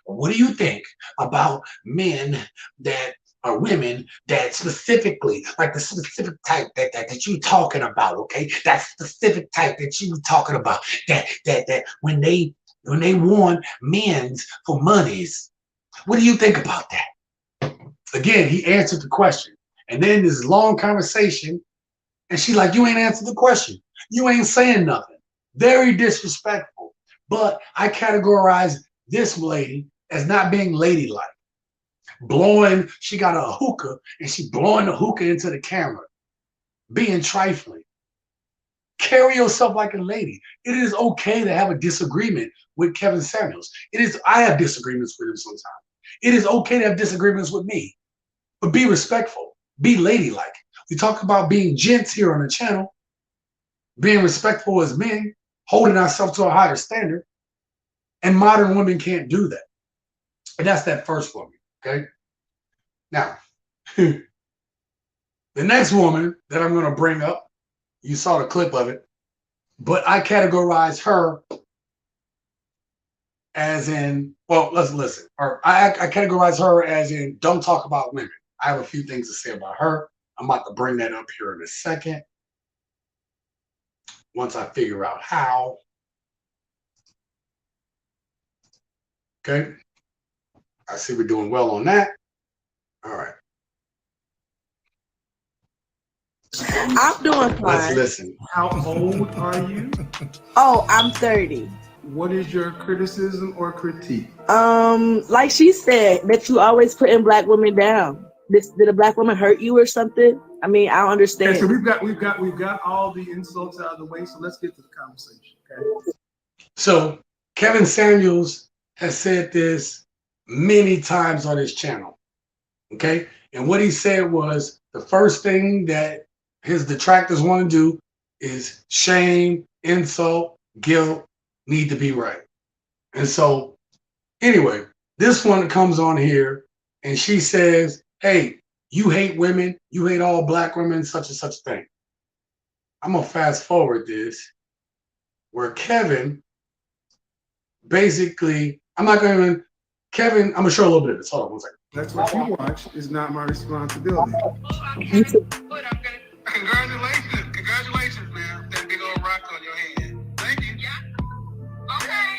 What do you think about men that are women that specifically, like the specific type that you talking about, okay? That specific type that you talking about, that when they want men's for monies, what do you think about that? Again, he answered the question. And then this long conversation, and she like, you ain't answered the question. You ain't saying nothing. Very disrespectful. But I categorize this lady as not being ladylike. blowing, she got a hookah and she blowing the hookah into the camera, being trifling. Carry yourself like a lady. It is okay to have a disagreement with Kevin Samuels. I have disagreements with him sometimes. It is okay to have disagreements with me, but be respectful, be ladylike. We talk about being gents here on the channel, being respectful as men, holding ourselves to a higher standard, and modern women can't do that. And that's that first woman, okay? Now, the next woman that I'm gonna bring up, you saw the clip of it, but I categorize her as in, well, let's listen. Or I categorize her as in, don't talk about women. I have a few things to say about her. I'm about to bring that up here in a second. Once I figure out how. Okay. I see we're doing well on that. All right. I'm doing fine. Let's listen. How old are you? Oh, I'm 30. What is your criticism or critique? Like she said, that you always putting black women down. Did a black woman hurt you or something? I mean, I don't understand. Okay, so we've got all the insults out of the way. So let's get to the conversation. Okay. So Kevin Samuels has said this many times on his channel. Okay, and what he said was the first thing that his detractors want to do is shame, insult, guilt, need to be right. And so, anyway, this one comes on here and she says, hey, you hate women, you hate all black women, such and such thing. I'm gonna fast forward this, where Kevin basically, I'm gonna show a little bit of this. Hold on one second. That's what you watch is not my responsibility. Congratulations, man. That big old rock on your hand. Thank you. Yeah. Okay.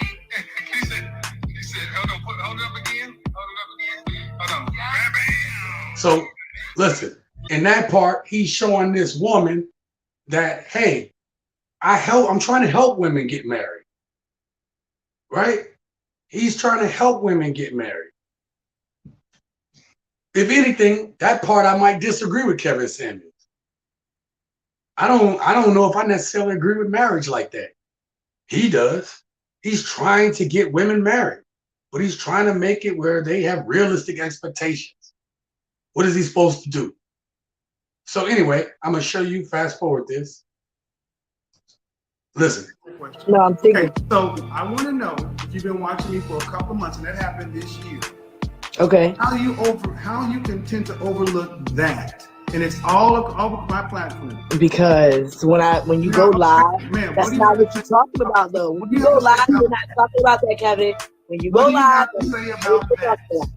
he said, hold it up again. Hold on. Yeah. So listen, in that part, he's showing this woman that, hey, I'm trying to help women get married. Right? He's trying to help women get married. If anything, that part I might disagree with Kevin Samuels. I don't know if I necessarily agree with marriage like that. He does. He's trying to get women married, but he's trying to make it where they have realistic expectations. What is he supposed to do? So anyway, I'm gonna show you, fast forward this. Listen. No, I'm thinking. Okay, so I want to know if you've been watching me for a couple of months, and that happened this year. Okay. How you can tend to overlook that, and it's all over my platform. Because when you go live, man, that's not what you're talking about, though. When you go live, you're not talking about that, Kevin. When you go live,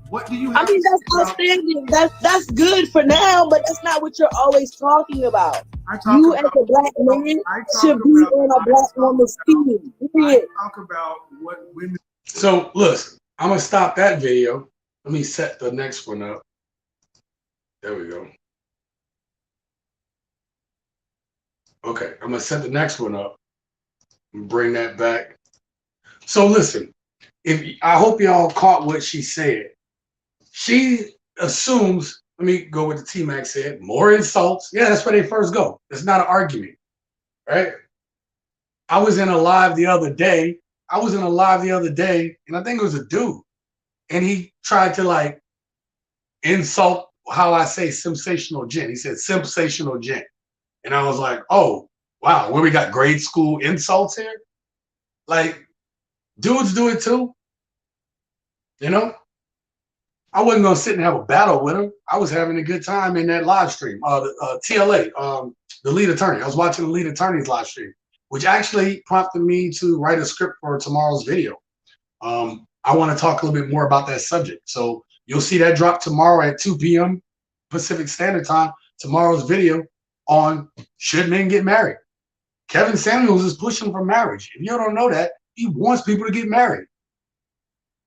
what do you have I mean, that's outstanding. That's good for now, but that's not what you're always talking about. You as a black man should be on a black woman's team. I talk about what women. So listen, I'm gonna stop that video. Let me set the next one up. There we go. Okay, I'm gonna set the next one up and bring that back. So listen, I hope y'all caught what she said. She assumes, let me go with the T-Mac said, more insults. Yeah, that's where they first go. It's not an argument, right? I was in a live the other day, and I think it was a dude. And he tried to like insult how I say Simsational Gent. He said Simsational Gent. And I was like, oh, wow, where we got grade school insults here? Like, dudes do it too. You know? I wasn't gonna sit and have a battle with him. I was having a good time in that live stream. TLA, the lead attorney. I was watching the lead attorney's live stream, which actually prompted me to write a script for tomorrow's video. I want to talk a little bit more about that subject. So you'll see that drop tomorrow at 2 p.m. Pacific Standard Time, tomorrow's video on should men get married. Kevin Samuels is pushing for marriage. If you don't know that, he wants people to get married.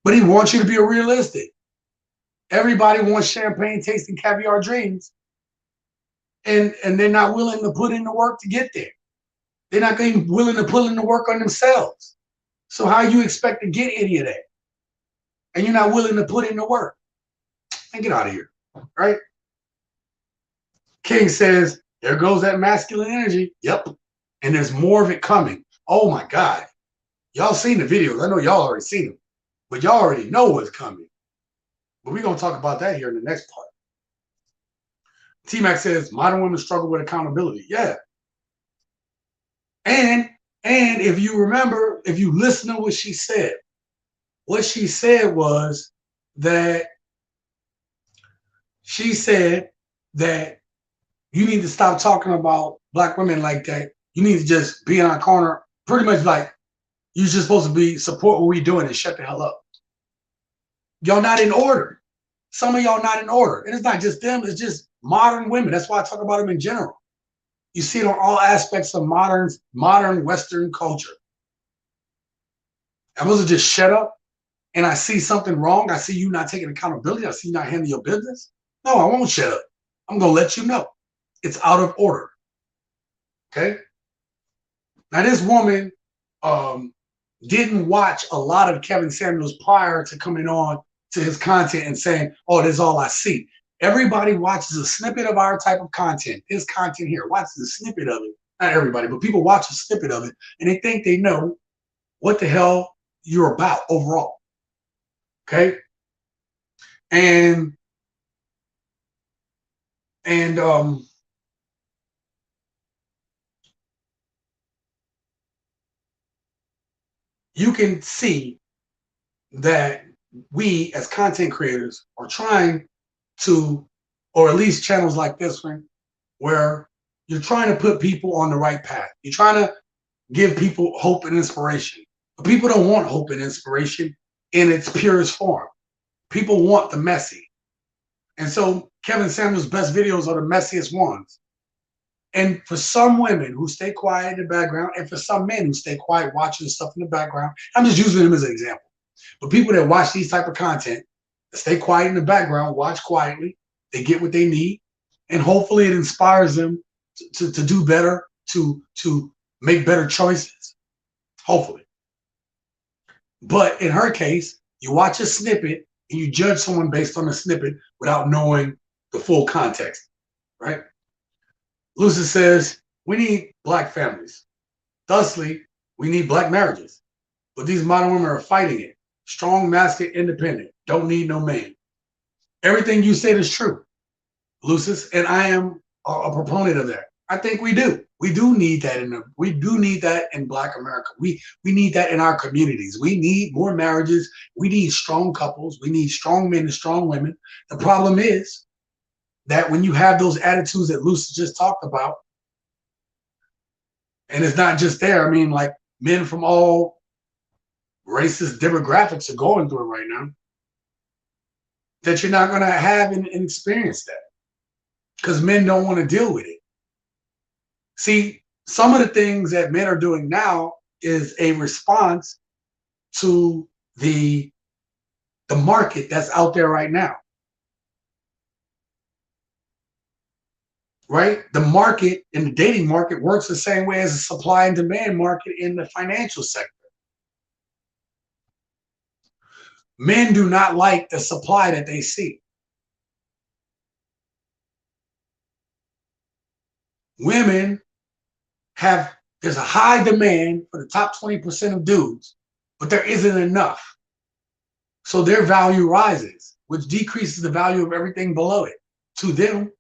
But he wants you to be realistic. Everybody wants champagne tasting caviar dreams. And they're not willing to put in the work to get there. They're not willing to put in the work on themselves. So how you expect to get any of that? And you're not willing to put in the work. and get out of here, right? King says, there goes that masculine energy. Yep. And there's more of it coming. Oh my God. Y'all seen the videos. I know y'all already seen them, but y'all already know what's coming. But we're going to talk about that here in the next part. T-Mac says, modern women struggle with accountability. Yeah. And if you remember, if you listen to what she said was that she said that you need to stop talking about black women like that. You need to just be in our corner, pretty much like you're just supposed to be support what we're doing and shut the hell up. Y'all not in order. Some of y'all not in order. And it's not just them, it's just modern women. That's why I talk about them in general. You see it on all aspects of modern Western culture. I wasn't just shut up and I see something wrong. I see you not taking accountability. I see you not handling your business. No, I won't shut up. I'm going to let you know. It's out of order. Okay? Now, this woman didn't watch a lot of Kevin Samuels prior to coming on to his content and saying, oh, this is all I see. Everybody watches a snippet of our type of content. His content here, watches a snippet of it. Not everybody, but people watch a snippet of it and they think they know what the hell you're about overall. Okay? And you can see that we as content creators are trying to, or at least channels like this one, where you're trying to put people on the right path. You're trying to give people hope and inspiration. But people don't want hope and inspiration in its purest form. People want the messy. And so Kevin Samuels' best videos are the messiest ones. And for some women who stay quiet in the background, and for some men who stay quiet watching stuff in the background, I'm just using them as an example. But people that watch these type of content, stay quiet in the background, watch quietly, they get what they need, and hopefully it inspires them to do better, to make better choices, hopefully. But in her case, you watch a snippet and you judge someone based on the snippet without knowing the full context, right? Lucy says, we need black families. Thusly, we need black marriages. But these modern women are fighting it. Strong, masculine, independent. Don't need no man. Everything you said is true, Lucis, and I am a proponent of that. I think we do. We do need that in Black America. We need that in our communities. We need more marriages. We need strong couples. We need strong men and strong women. The problem is that when you have those attitudes that Lucis just talked about, and it's not just there. I mean, like men from all racist demographics are going through it right now, that you're not going to have and experience that because men don't want to deal with it. See, some of the things that men are doing now is a response to the market that's out there right now. Right? The market in the dating market works the same way as the supply and demand market in the financial sector. Men do not like the supply that they see. Women there's a high demand for the top 20% of dudes, but there isn't enough. So their value rises, which decreases the value of everything below it to them.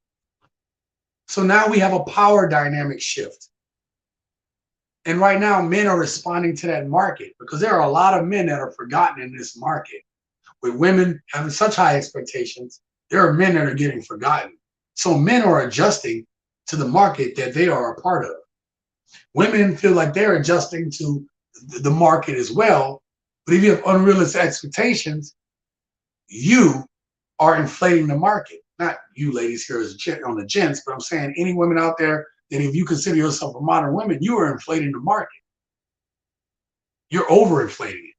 So now we have a power dynamic shift. And right now, men are responding to that market because there are a lot of men that are forgotten in this market. With women having such high expectations, there are men that are getting forgotten. So men are adjusting to the market that they are a part of. Women feel like they're adjusting to the market as well. But if you have unrealistic expectations, you are inflating the market. Not you ladies here as on the gents, but I'm saying any women out there that if you consider yourself a modern woman, you are inflating the market. You're overinflating it.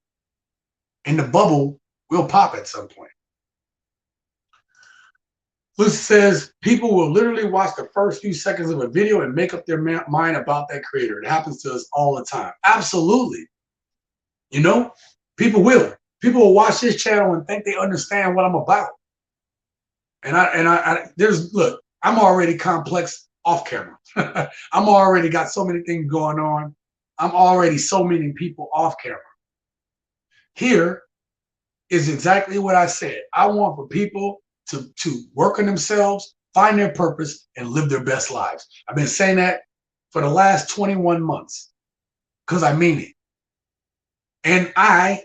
And the bubble will pop at some point. Lucy says, people will literally watch the first few seconds of a video and make up their mind about that creator. It happens to us all the time. Absolutely. You know, people will. People will watch this channel and think they understand what I'm about. Look, I'm already complex off camera. I'm already got so many things going on. I'm already so many people off camera. Here is exactly what I said. I want for people to work on themselves, find their purpose, and live their best lives. I've been saying that for the last 21 months because I mean it. And I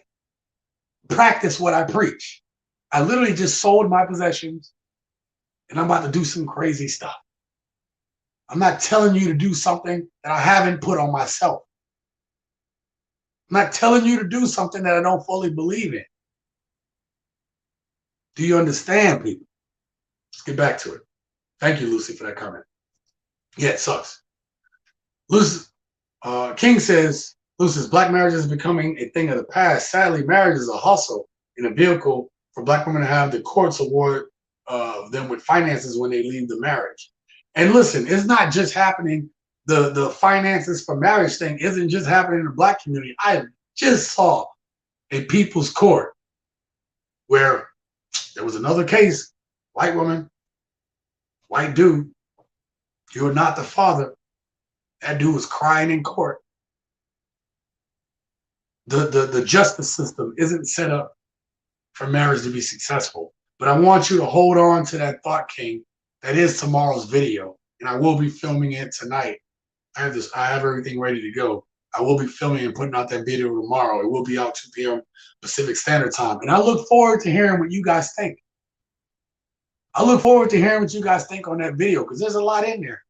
practice what I preach. I literally just sold my possessions and I'm about to do some crazy stuff. I'm not telling you to do something that I haven't put on myself. I'm not telling you to do something that I don't fully believe in. Do you understand, people? Let's get back to it. Thank you, Lucy, for that comment. Yeah, it sucks. Lucy, King says, Lucy's black marriage is becoming a thing of the past. Sadly, marriage is a hustle and a vehicle for black women to have the courts award them with finances when they leave the marriage. And listen, it's not just happening. The finances for marriage thing isn't just happening in the black community. I just saw a people's court where there was another case, white woman, white dude, you're not the father. That dude was crying in court. The justice system isn't set up for marriage to be successful. But I want you to hold on to that thought, King. That is tomorrow's video, and I will be filming it tonight. I have everything ready to go. I will be filming and putting out that video tomorrow. It will be out 2 p.m. Pacific Standard Time. And I look forward to hearing what you guys think. I look forward to hearing what you guys think on that video because there's a lot in there.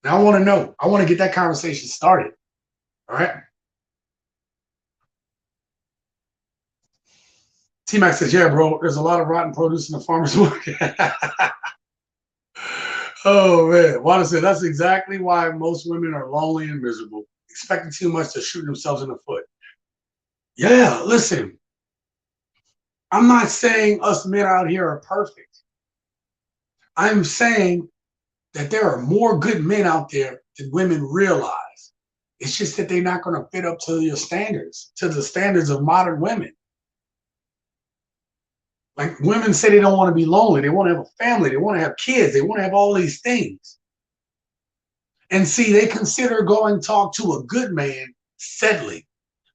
Now I want to know. I want to get that conversation started. All right? T-Mac says, yeah, bro, there's a lot of rotten produce in the farmer's market. Oh, man. Wanda said, that's exactly why most women are lonely and miserable, expecting too much to shoot themselves in the foot. Yeah, listen. I'm not saying us men out here are perfect. I'm saying that there are more good men out there than women realize. It's just that they're not going to fit up to your standards, to the standards of modern women. Like women say they don't want to be lonely. They want to have a family. They want to have kids. They want to have all these things. And see, they consider going to talk to a good man settling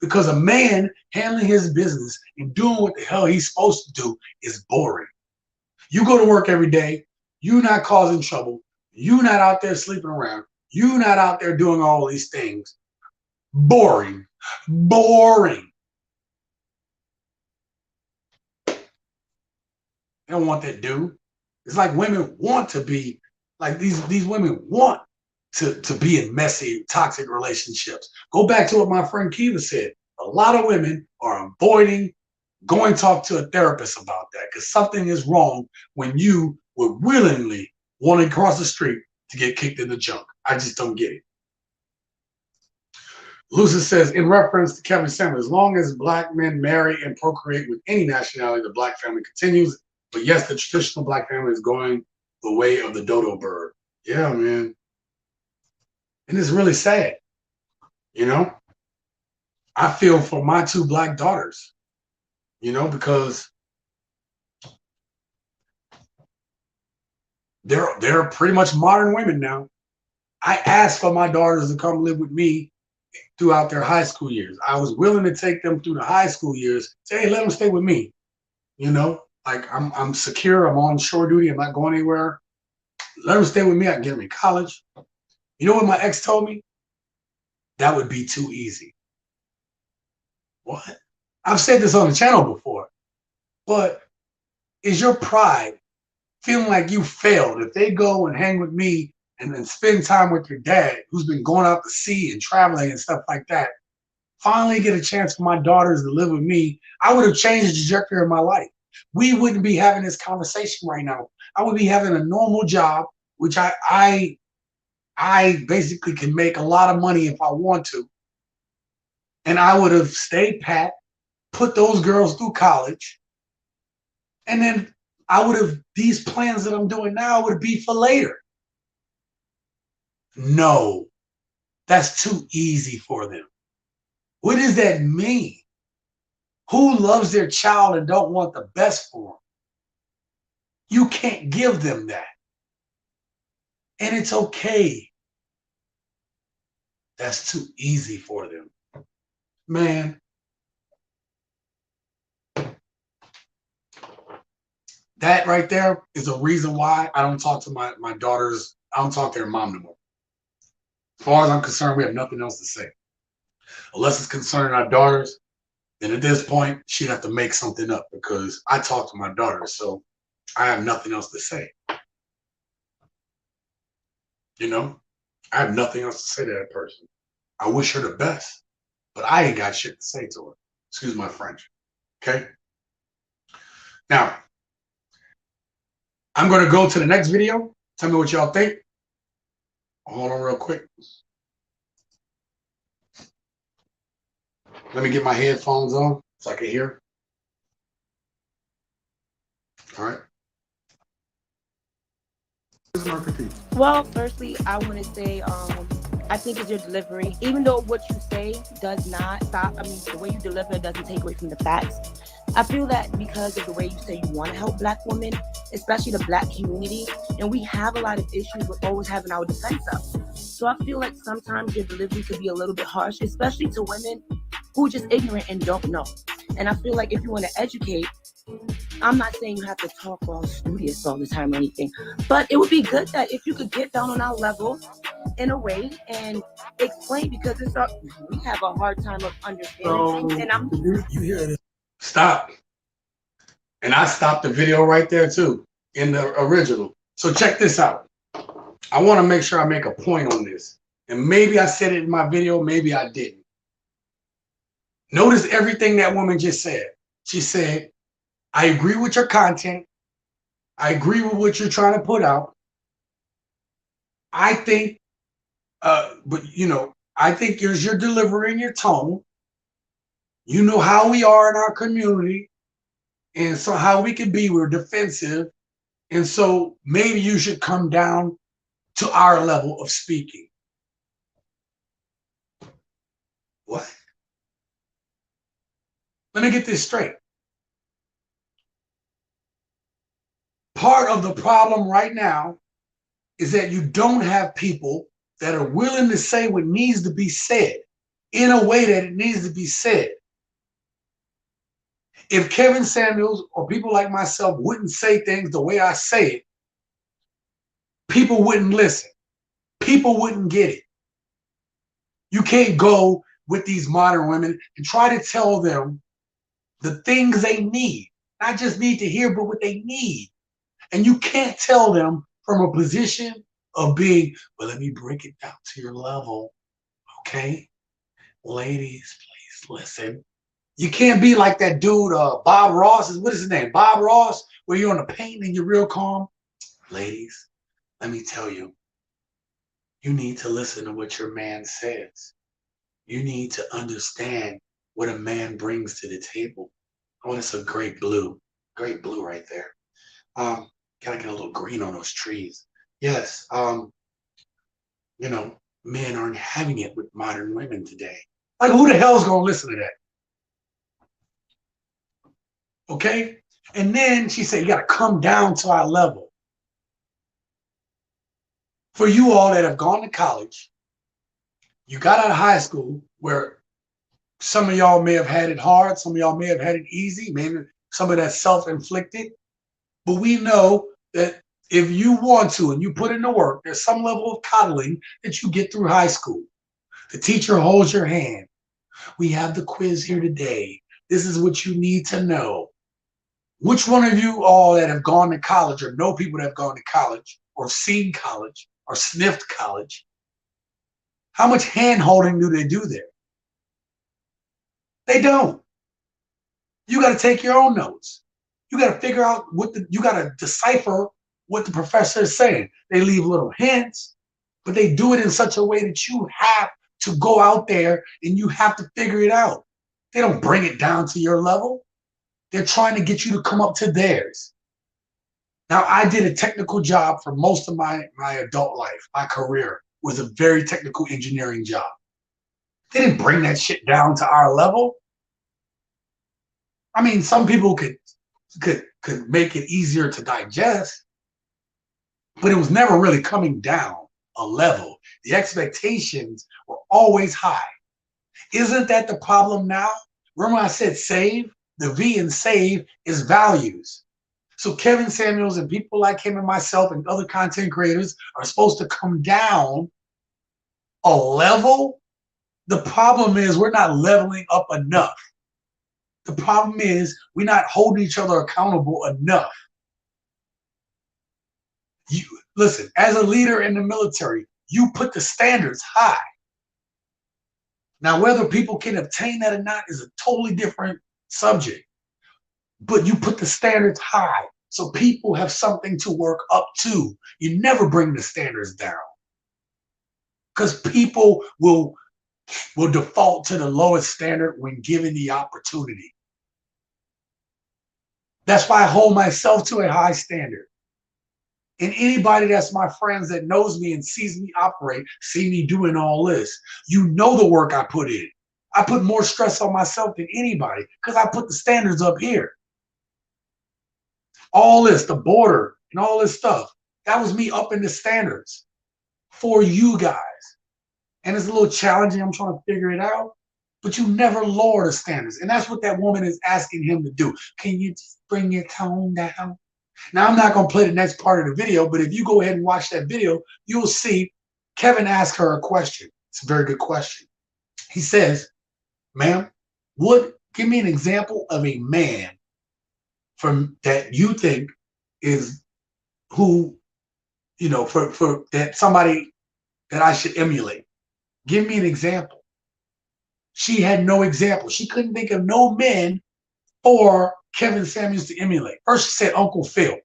because a man handling his business and doing what the hell he's supposed to do is boring. You go to work every day. You're not causing trouble. You're not out there sleeping around. You're not out there doing all these things. Boring. Boring. They don't want that dude. It's like women want to be, like these women want to be in messy, toxic relationships. Go back to what my friend Kiva said. A lot of women are avoiding going to talk to a therapist about that because something is wrong when you would willingly want to cross the street to get kicked in the junk. I just don't get it. Lucy says, in reference to Kevin Samuels, as long as black men marry and procreate with any nationality, the black family continues. But yes, the traditional black family is going the way of the dodo bird. Yeah, man. And it's really sad. You know, I feel for my 2 black daughters, you know, because they're pretty much modern women now. I asked for my daughters to come live with me throughout their high school years. I was willing to take them through the high school years. Say, hey, let them stay with me. You know, like I'm secure. I'm on shore duty. I'm not going anywhere. Let them stay with me. I can get them in college. You know what my ex told me? That would be too easy. What? I've said this on the channel before, but is your pride feeling like you failed if they go and hang with me and then spend time with your dad who's been going out to sea and traveling and stuff like that, finally get a chance for my daughters to live with me? I would have changed the trajectory of my life. We wouldn't be having this conversation right now. I would be having a normal job, which I basically can make a lot of money if I want to. And I would have stayed pat, put those girls through college, and then I would have, these plans that I'm doing now would be for later. No, that's too easy for them. What does that mean? Who loves their child and don't want the best for them? You can't give them that. And it's okay. That's too easy for them. Man, that right there is a reason why I don't talk to my daughters. I don't talk to their mom no more. As far as I'm concerned, we have nothing else to say. Unless it's concerning our daughters, then at this point, she'd have to make something up because I talk to my daughters, so I have nothing else to say. You know, I have nothing else to say to that person. I wish her the best, but I ain't got shit to say to her. Excuse my French. Okay? Now, I'm going to go to the next video. Tell me what y'all think. Hold on real quick. Let me get my headphones on so I can hear. All right. Well, firstly, I want to say, I think it's your delivery. Even though what you say does not stop, I mean, the way you deliver it doesn't take away from the facts. I feel that because of the way you say you want to help Black women, especially the Black community, and we have a lot of issues with always having our defense up. So I feel like sometimes your delivery could be a little bit harsh, especially to women who are just ignorant and don't know. And I feel like if you want to educate, I'm not saying you have to talk all studious all the time or anything, but it would be good that if you could get down on our level in a way and explain, because we have a hard time of understanding things. And you hear this? Stop. And I stopped the video right there too in the original. So check this out. I want to make sure I make a point on this. And maybe I said it in my video, maybe I didn't. Notice everything that woman just said. She said, I agree with your content. I agree with what you're trying to put out. I think, but you know, I think you're delivering your tone. You know how we are in our community. And so how we can be, we're defensive. And so maybe you should come down to our level of speaking. What? Let me get this straight. Part of the problem right now is that you don't have people that are willing to say what needs to be said in a way that it needs to be said. If Kevin Samuels or people like myself wouldn't say things the way I say it, people wouldn't listen. People wouldn't get it. You can't go with these modern women and try to tell them the things they need. Not just need to hear, but what they need. And you can't tell them from a position of being, well, let me break it down to your level. Okay? Ladies, please listen. You can't be like that dude, Bob Ross. What is his name? Bob Ross, where you're on the paint and you're real calm. Ladies, let me tell you, you need to listen to what your man says. You need to understand what a man brings to the table. Oh, that's a great blue right there. Gotta get a little green on those trees. Yes, you know, men aren't having it with modern women today. Like, who the hell's gonna listen to that? Okay? And then she said, you gotta come down to our level. For you all that have gone to college, you got out of high school where some of y'all may have had it hard, some of y'all may have had it easy, maybe some of that self-inflicted. But we know that if you want to and you put in the work, there's some level of coddling that you get through high school. The teacher holds your hand. We have the quiz here today. This is what you need to know. Which one of you all that have gone to college or know people that have gone to college or seen college or sniffed college, how much hand holding do they do there? They don't. You got to take your own notes. You got to figure out you got to decipher what the professor is saying. They leave little hints, but they do it in such a way that you have to go out there and you have to figure it out. They don't bring it down to your level. They're trying to get you to come up to theirs. Now, I did a technical job for most of my adult life. My career was a very technical engineering job. They didn't bring that shit down to our level. I mean, some people could could make it easier to digest, but it was never really coming down a level. The expectations were always high. Isn't that the problem now? Remember I said save? The V in save is values. So Kevin Samuels and people like him and myself and other content creators are supposed to come down a level. The problem is we're not leveling up enough. The problem is we're not holding each other accountable enough. You listen, as a leader in the military, you put the standards high. Now, whether people can obtain that or not is a totally different subject. But you put the standards high so people have something to work up to. You never bring the standards down. Because people will default to the lowest standard when given the opportunity. That's why I hold myself to a high standard. And anybody that's my friends that knows me and sees me operate, see me doing all this, you know the work I put in. I put more stress on myself than anybody because I put the standards up here. All this, the border and all this stuff, that was me upping the standards for you guys. And it's a little challenging. I'm trying to figure it out. But you never lower the standards. And that's what that woman is asking him to do. Can you just bring your tone down? Now, I'm not going to play the next part of the video, but if you go ahead and watch that video, you'll see Kevin asked her a question. It's a very good question. He says, ma'am, give me an example of a man from that you think is who, you know, for that somebody that I should emulate. Give me an example. She had no example. She couldn't think of no men for Kevin Samuels to emulate. First, she said Uncle Phil,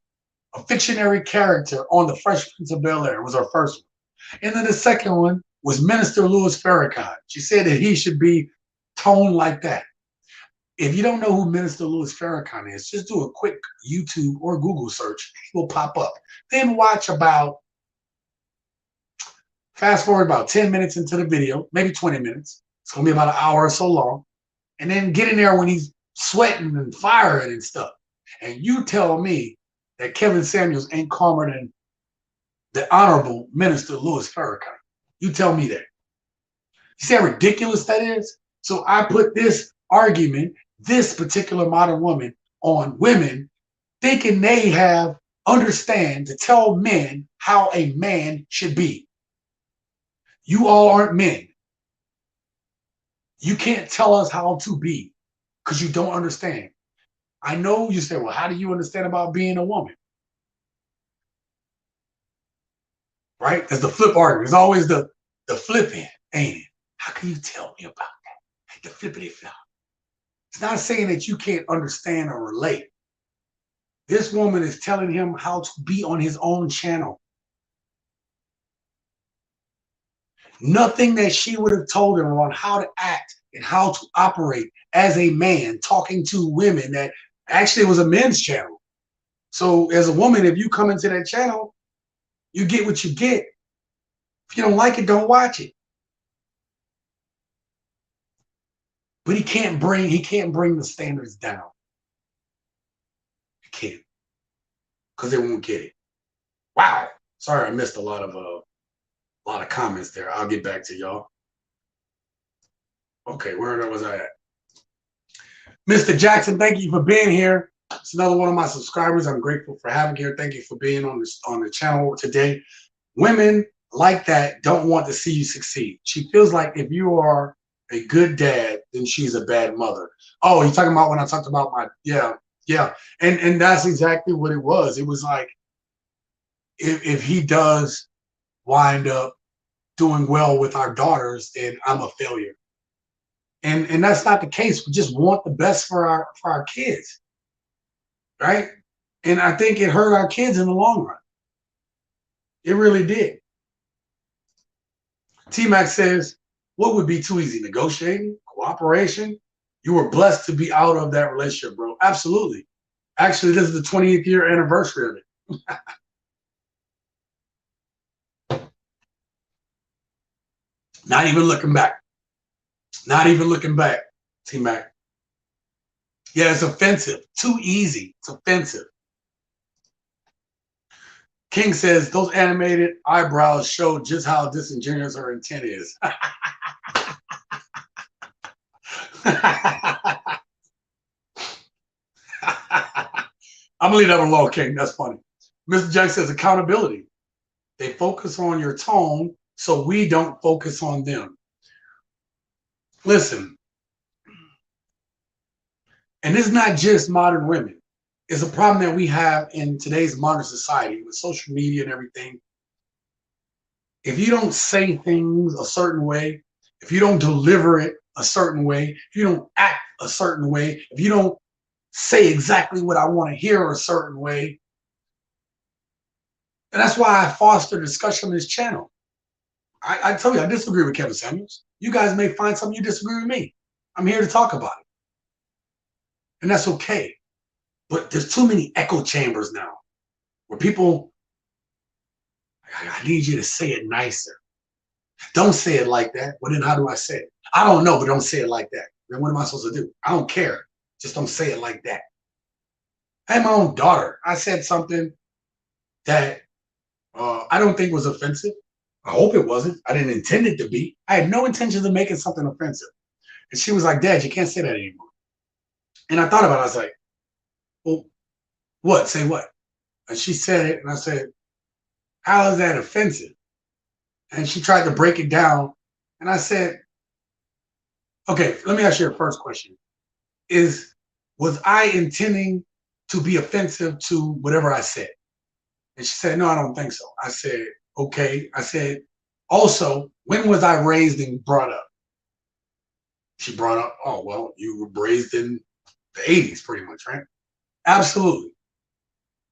a fictionary character on The Fresh Prince of Bel-Air was her first one. And then the second one was Minister Louis Farrakhan. She said that he should be toned like that. If you don't know who Minister Louis Farrakhan is, just do a quick YouTube or Google search. He will pop up. Then watch fast forward about 10 minutes into the video, maybe 20 minutes. It's going to be about an hour or so long. And then get in there when he's sweating and firing and stuff. And you tell me that Kevin Samuels ain't calmer than the Honorable Minister Louis Farrakhan. You tell me that. You see how ridiculous that is? So I put this argument, this particular modern woman, on women, thinking they understand to tell men how a man should be. You all aren't men. You can't tell us how to be because you don't understand. I know you say, well, how do you understand about being a woman? Right? There's the flip argument. There's always the flipping, ain't it? How can you tell me about that? The flippity flop. It's not saying that you can't understand or relate. This woman is telling him how to be on his own channel. Nothing that she would have told him on how to act and how to operate as a man talking to women that actually was a men's channel. So as a woman, if you come into that channel, you get what you get. If you don't like it, don't watch it. But he can't bring the standards down. He can't. Because they won't get it. Wow. Sorry, I missed a lot of comments there. I'll get back to y'all. Okay, where was I at? Mr. Jackson, thank you for being here. It's another one of my subscribers. I'm grateful for having you here. Thank you for being on the channel today. Women like that don't want to see you succeed. She feels like if you are a good dad, then she's a bad mother. Oh, you're talking about when I talked about yeah. And that's exactly what it was. It was like if he does wind up doing well with our daughters, then I'm a failure. And that's not the case. We just want the best for our kids. Right? And I think it hurt our kids in the long run. It really did. T-Mac says, what would be too easy? Negotiating? Cooperation? You were blessed to be out of that relationship, bro. Absolutely. Actually, this is the 20th year anniversary of it. Not even looking back. Not even looking back, T-Mac. Yeah, it's offensive. Too easy. It's offensive. King says those animated eyebrows show just how disingenuous her intent is. I'm gonna leave that alone, King. That's funny. Mr. Jack says accountability. They focus on your tone, so we don't focus on them. Listen, and it's not just modern women. It's a problem that we have in today's modern society with social media and everything. If you don't say things a certain way, if you don't deliver it a certain way, if you don't act a certain way, if you don't say exactly what I want to hear a certain way, and that's why I foster discussion on this channel. I tell you, I disagree with Kevin Samuels. You guys may find something you disagree with me. I'm here to talk about it. And that's okay. But there's too many echo chambers now where people, I need you to say it nicer. Don't say it like that. Well, then how do I say it? I don't know, but don't say it like that. Then what am I supposed to do? I don't care. Just don't say it like that. I had my own daughter. I said something that I don't think was offensive. I hope it wasn't. I didn't intend it to be. I had no intention of making something offensive. And she was like, Dad, you can't say that anymore. And I thought about it. I was like, well, what? Say what? And she said it. And I said, how is that offensive? And she tried to break it down. And I said, okay, let me ask you the first question. Was I intending to be offensive to whatever I said? And she said, no, I don't think so. I said, okay. I said, also, when was I raised and brought up? She brought up, oh, well, you were raised in the 80s pretty much, right? Absolutely.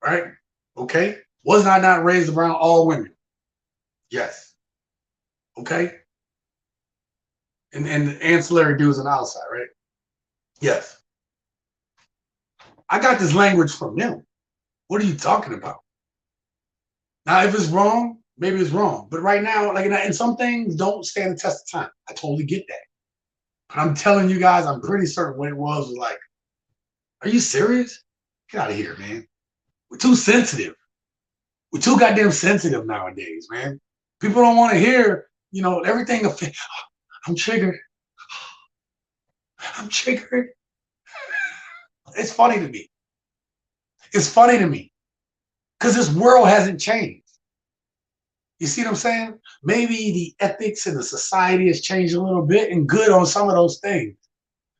Right? Okay. Was I not raised around all women? Yes. Okay. And the ancillary dudes on the outside, right? Yes. I got this language from them. What are you talking about? Now, if it's wrong, maybe it's wrong. But right now, like, and some things don't stand the test of time. I totally get that. But I'm telling you guys, I'm pretty certain what it was like, are you serious? Get out of here, man. We're too sensitive. We're too goddamn sensitive nowadays, man. People don't want to hear, you know, everything. I'm triggered. I'm triggered. It's funny to me. It's funny to me because this world hasn't changed. You see what I'm saying? Maybe the ethics and the society has changed a little bit and good on some of those things.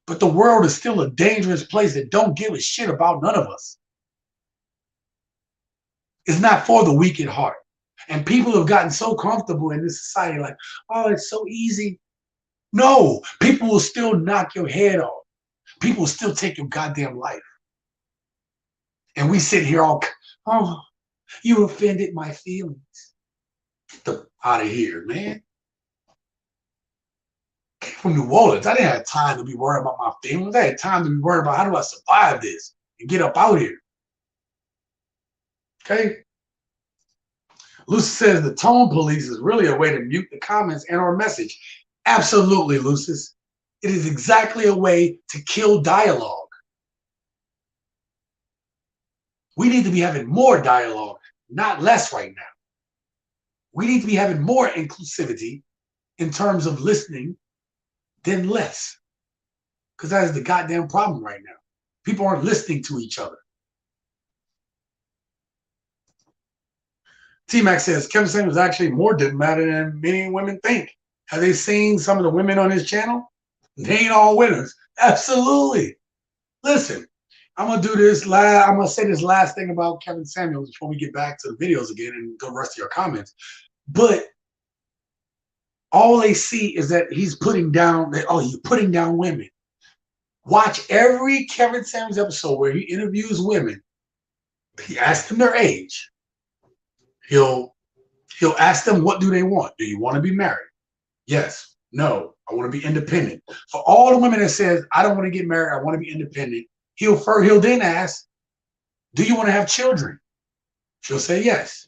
But the world is still a dangerous place that don't give a shit about none of us. It's not for the weak at heart. And people have gotten so comfortable in this society, like, oh, it's so easy. No, people will still knock your head off. People will still take your goddamn life. And we sit here all, oh, you offended my feelings. Get the out of here, man. I came from New Orleans. I didn't have time to be worried about my feelings. I had time to be worried about how do I survive this and get up out here. Okay? Lucy says the tone police is really a way to mute the comments and or message. Absolutely, Lucis. It is exactly a way to kill dialogue. We need to be having more dialogue, not less right now. We need to be having more inclusivity in terms of listening than less. Because that is the goddamn problem right now. People aren't listening to each other. T-Mac says, Kevin Samuels is actually more diplomatic than many women think. Have they seen some of the women on his channel? They ain't all winners. Absolutely. Listen, I'm going to do this I'm going to say this last thing about Kevin Samuels before we get back to the videos again and go rest of your comments. But all they see is that he's putting down, you're putting down women. Watch every Kevin Samuels episode where he interviews women. He asks them their age. He'll ask them, what do they want? Do you want to be married? Yes. No. I want to be independent. For all the women that says, I don't want to get married, I want to be independent, he'll then ask, do you want to have children? She'll say yes.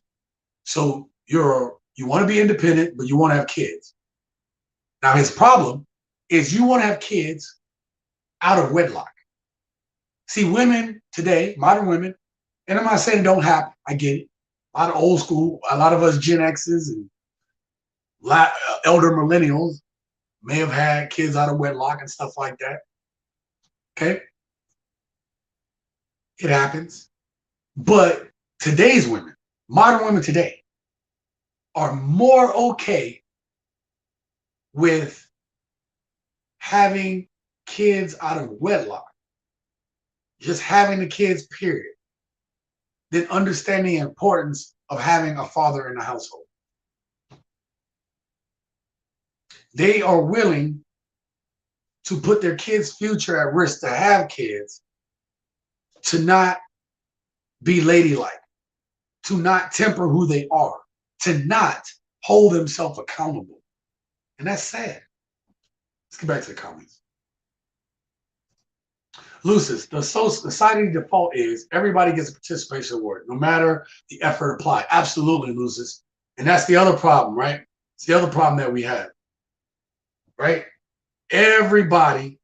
So you want to be independent, but you want to have kids. Now his problem is you want to have kids out of wedlock. See, women today, modern women, and I'm not saying it don't happen, I get it. A lot of old school, a lot of us Gen X's and elder millennials may have had kids out of wedlock and stuff like that. Okay? It happens. But today's women, modern women today, are more okay with having kids out of wedlock, just having the kids, period, than understanding the importance of having a father in the household. They are willing to put their kids' future at risk to have kids, to not be ladylike, to not temper who they are, to not hold themselves accountable. And that's sad. Let's get back to the comments. Lucis, the society default is everybody gets a participation award, no matter the effort applied. Absolutely, Lucis. And that's the other problem, right? It's the other problem that we have, right? Everybody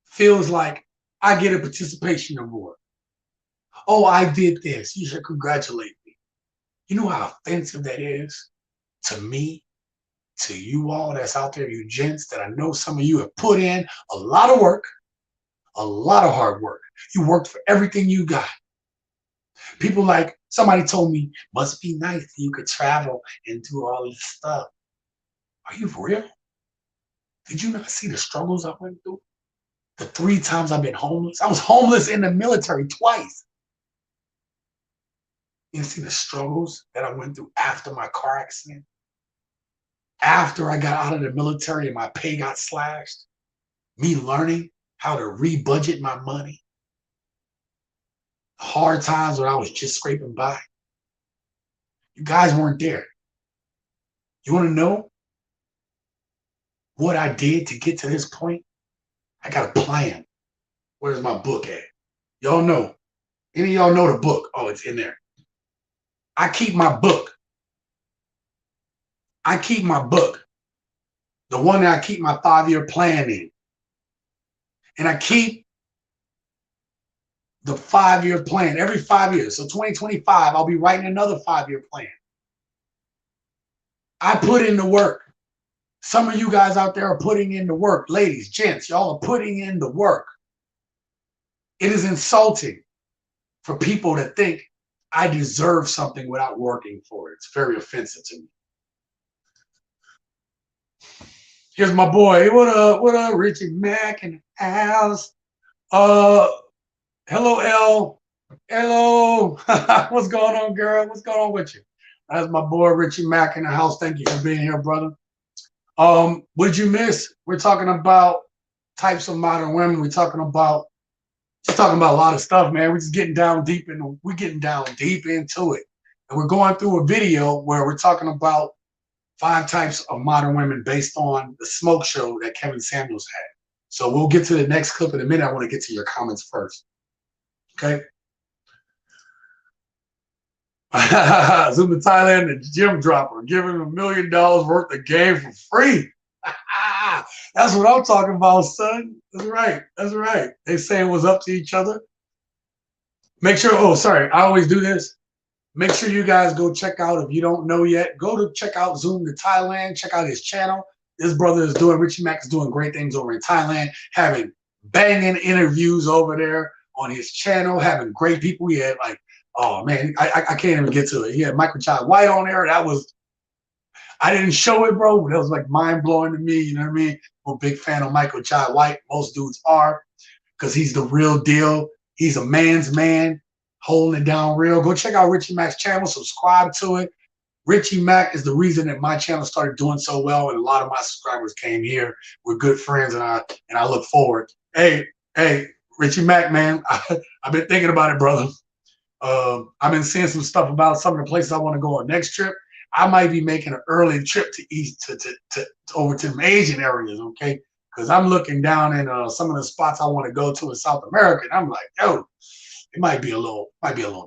feels like I get a participation award. Oh, I did this. You should congratulate me. You know how offensive that is to me, to you all that's out there, you gents, that I know some of you have put in a lot of work, a lot of hard work. You worked for everything you got. People like, somebody told me, must be nice that you could travel and do all this stuff. Are you for real? Did you not see the struggles I went through? The 3 times I've been homeless. I was homeless in the military twice. You see the struggles that I went through after my car accident? After I got out of the military and my pay got slashed? Me learning how to re-budget my money? Hard times when I was just scraping by? You guys weren't there. You want to know what I did to get to this point? I got a plan. Where's my book at? Y'all know. Any of y'all know the book? Oh, it's in there. I keep my book. I keep my book. The one that I keep my 5-year plan in. And I keep the 5-year plan every 5 years. So 2025, I'll be writing another 5-year plan. I put in the work. Some of you guys out there are putting in the work. Ladies, gents, y'all are putting in the work. It is insulting for people to think I deserve something without working for it. It's very offensive to me. Here's my boy. What up, Richie Mack in the house. Hello, L. Hello. What's going on, girl? What's going on with you? That's my boy, Richie Mack in the house. Thank you for being here, brother. What did you miss? We're talking about types of modern women. We're talking about a lot of stuff, man. We're just getting down deep into it. And we're going through a video where we're talking about 5 types of modern women based on the smoke show that Kevin Samuels had. So we'll get to the next clip in a minute. I want to get to your comments first. Okay. Zoom to Thailand, the gym dropper, giving him $1 million worth of game for free. That's what I'm talking about, son. That's right. That's right. They saying what's up to each other. Make sure, oh, sorry, I always do this. Make sure you guys go check out, if you don't know yet, go to check out Zoom to Thailand, check out his channel. This brother is doing, Richie Mack is doing great things over in Thailand, having banging interviews over there on his channel, having great people. He had like, oh man, I can't even get to it. He had Michael Chai White on there. That was, I didn't show it, bro, but it was like mind blowing to me. You know what I mean? I'm a big fan of Michael Chai White. Most dudes are, because he's the real deal. He's a man's man, holding it down real. Go check out Richie Mack's channel, subscribe to it. Richie Mack is the reason that my channel started doing so well, and a lot of my subscribers came here. We're good friends, and I look forward. Hey, Richie Mack, man, I've been thinking about it, brother. I've been seeing some stuff about some of the places I want to go on next trip. I might be making an early trip to east to over to the Asian areas, okay? Because I'm looking down in some of the spots I want to go to in South America, and I'm like, yo, it might be a little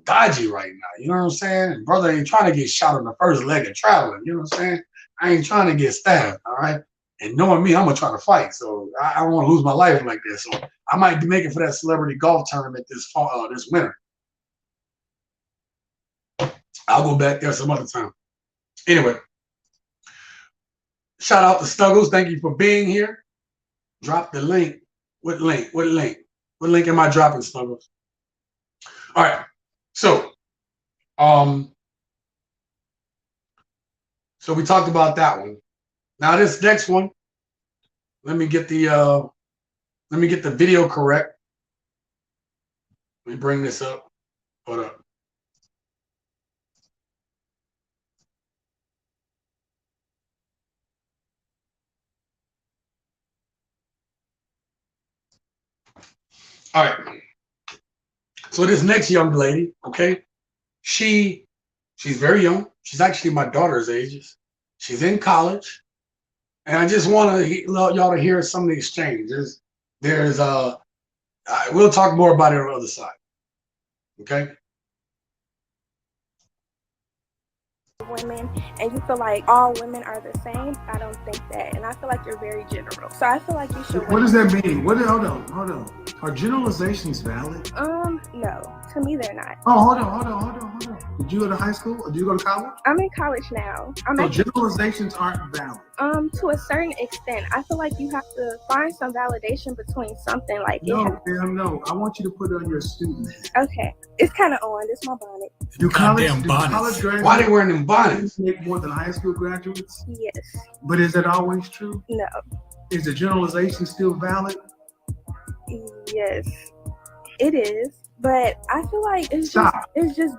dodgy right now. You know what I'm saying? And brother ain't trying to get shot on the first leg of traveling. You know what I'm saying? I ain't trying to get stabbed. All right. And knowing me, I'm gonna try to fight. So I don't want to lose my life like this. So I might be making for that celebrity golf tournament this fall, this winter. I'll go back there some other time. Anyway, shout out to Snuggles. Thank you for being here. Drop the link. What link? What link? What link am I dropping, Snuggles? All right. So we talked about that one. Now this next one, let me get the video correct. Let me bring this up. Hold up. All right. So this next young lady, okay, she's very young. She's actually my daughter's age. She's in college, and I just want y'all to hear some of the exchange. We'll talk more about it on the other side. Okay. Women and you feel like all women are the same. I don't think that, and I feel like you're very general. So I feel like you should. What does that mean? Hold on. Are generalizations valid? No. To me, they're not. Oh, hold on. Did you go to high school or do you go to college? I'm in college now. So generalizations aren't valid? To a certain extent. I feel like you have to find some validation between something like No. I want you to put on your student hat. Okay. It's kind of on. This is my bonnet. Do college graduates? Why they wearing them bonnets? Make more than high school graduates? Yes. But is that always true? No. Is the generalization still valid? Yes. It is. But I feel like it's just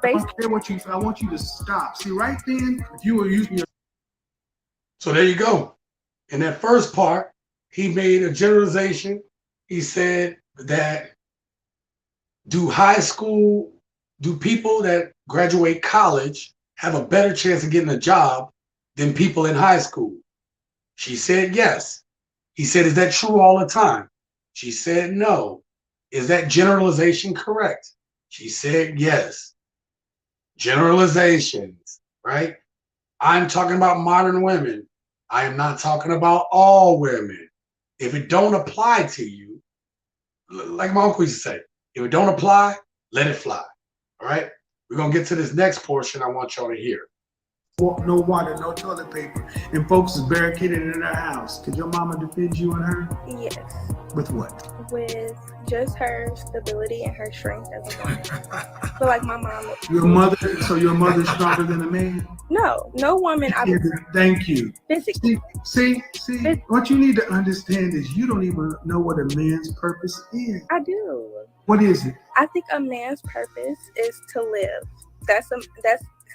based. I don't care what you. I want you to stop. See, right then, if you were using your. So there you go. In that first part, he made a generalization. He said that do people that graduate college have a better chance of getting a job than people in high school? She said yes. He said, is that true all the time? She said no. Is that generalization correct? She said yes. Generalizations, right? I'm talking about modern women. I am not talking about all women. If it don't apply to you, like my uncle used to say, if it don't apply, let it fly. All right? We're going to get to this next portion I want y'all to hear. No water, no toilet paper, and folks is barricaded in their house. Could your mama defend you and her? Yes. With what? With just her stability and her strength as a woman. So like my mom. Your mother's stronger than a man? No woman. Thank you. Physically. See, what you need to understand is you don't even know what a man's purpose is. I do. What is it? I think a man's purpose is to live. That's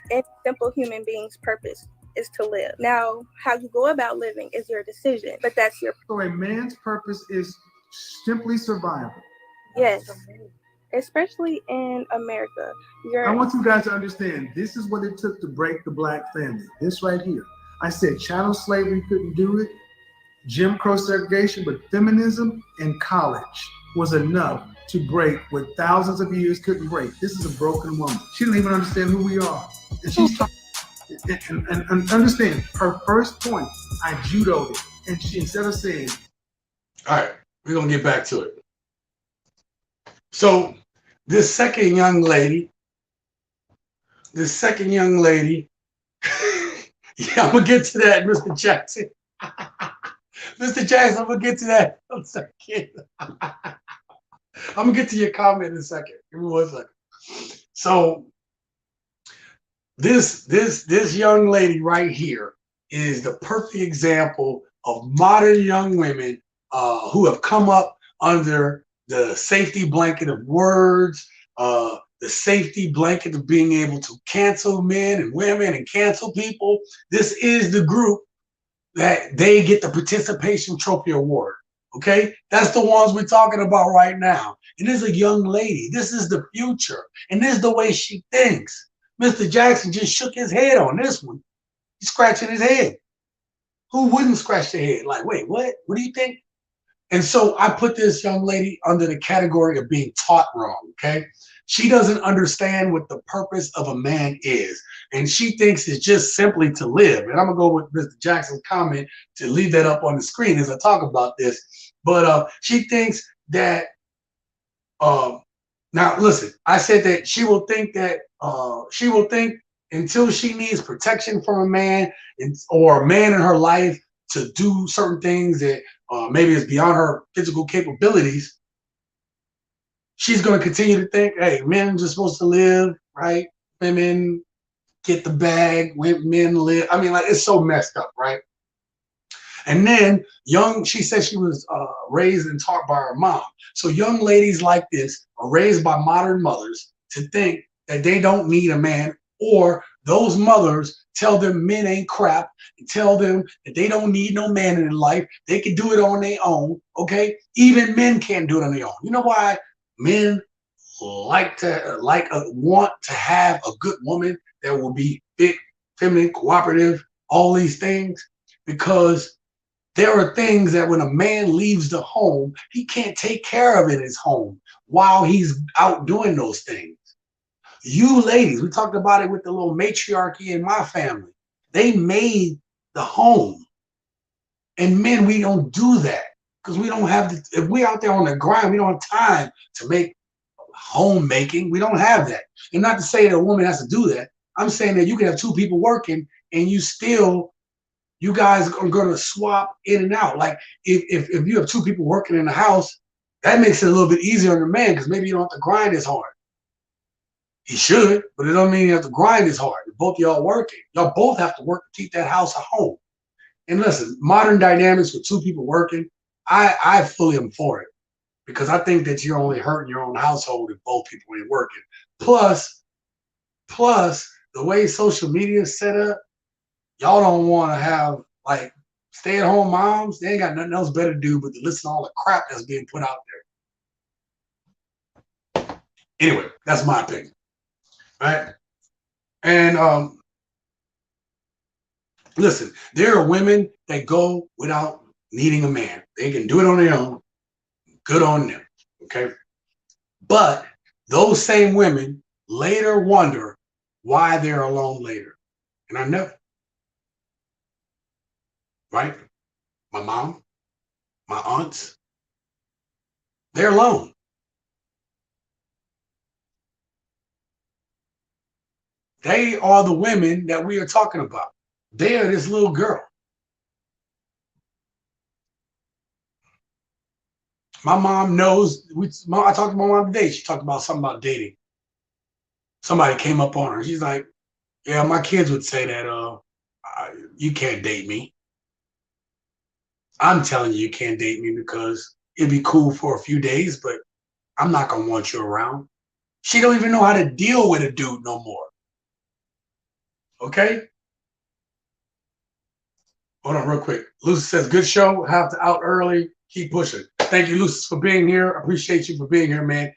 a simple human being's purpose is to live. Now, how you go about living is your decision, but that's your. So a man's purpose is simply survival. Yes, especially in America. I want you guys to understand, this is what it took to break the black family. This right here. I said chattel slavery couldn't do it, Jim Crow segregation, but feminism and college was enough to break what thousands of years couldn't break. This is a broken woman. She didn't even understand who we are. And she's talking, and understand, her first point, I judoed it. And she, instead of saying, all right, we're going to get back to it. So this second young lady, yeah, I'm going to get to that, Mr. Jackson. Mr. Jackson, I'm going to get to that. I'm sorry, kid. I'm going to get to your comment in a second. Give me 1 second. So this young lady right here is the perfect example of modern young women who have come up under the safety blanket of words, the safety blanket of being able to cancel men and women and cancel people. This is the group that they get the participation trophy award. Okay, that's the ones we're talking about right now. And this is a young lady. This is the future, and this is the way she thinks. Mr. Jackson just shook his head on this one. He's scratching his head. Who wouldn't scratch their head? Like, wait, what? What do you think? And so I put this young lady under the category of being taught wrong, okay? She doesn't understand what the purpose of a man is. And she thinks it's just simply to live. And I'm going to go with Mr. Jackson's comment to leave that up on the screen as I talk about this. But she thinks that, now listen, I said that she will think until she needs protection from a man or a man in her life to do certain things that maybe is beyond her physical capabilities, she's going to continue to think, hey, men are just supposed to live, right? Women get the bag, men live. I mean, like, it's so messed up, right? And then she said she was raised and taught by her mom. So young ladies like this are raised by modern mothers to think that they don't need a man, or those mothers tell them men ain't crap and tell them that they don't need no man in their life. They can do it on their own, okay? Even men can't do it on their own. You know why men want to have a good woman that will be fit, feminine, cooperative, all these things? Because there are things that when a man leaves the home, he can't take care of in his home while he's out doing those things. You ladies, we talked about it with the little matriarchy in my family. They made the home. And men, we don't do that because we don't have if we're out there on the grind, we don't have time to make homemaking. We don't have that. And not to say that a woman has to do that. I'm saying that you can have two people working and you guys are going to swap in and out. Like if you have two people working in the house, that makes it a little bit easier on the man because maybe you don't have to grind as hard. He should, but it don't mean you have to grind as hard. Both of y'all working. Y'all both have to work to keep that house a home. And listen, modern dynamics with two people working, I fully am for it because I think that you're only hurting your own household if both people ain't working. Plus, the way social media is set up, y'all don't want to have like stay-at-home moms. They ain't got nothing else better to do but to listen to all the crap that's being put out there. Anyway, that's my opinion, right? And listen, there are women that go without needing a man. They can do it on their own. Good on them, okay? But those same women later wonder why they're alone later. And I know. Right? My mom, my aunts, they're alone. They are the women that we are talking about. They are this little girl. My mom knows. I talked to my mom today. She talked about something about dating. Somebody came up on her. She's like, yeah, my kids would say that you can't date me. I'm telling you can't date me because it'd be cool for a few days, but I'm not going to want you around. She don't even know how to deal with a dude no more. Okay? Hold on real quick. Lucy says, good show. Have to out early. Keep pushing. Thank you, Lucy, for being here. I appreciate you for being here, man.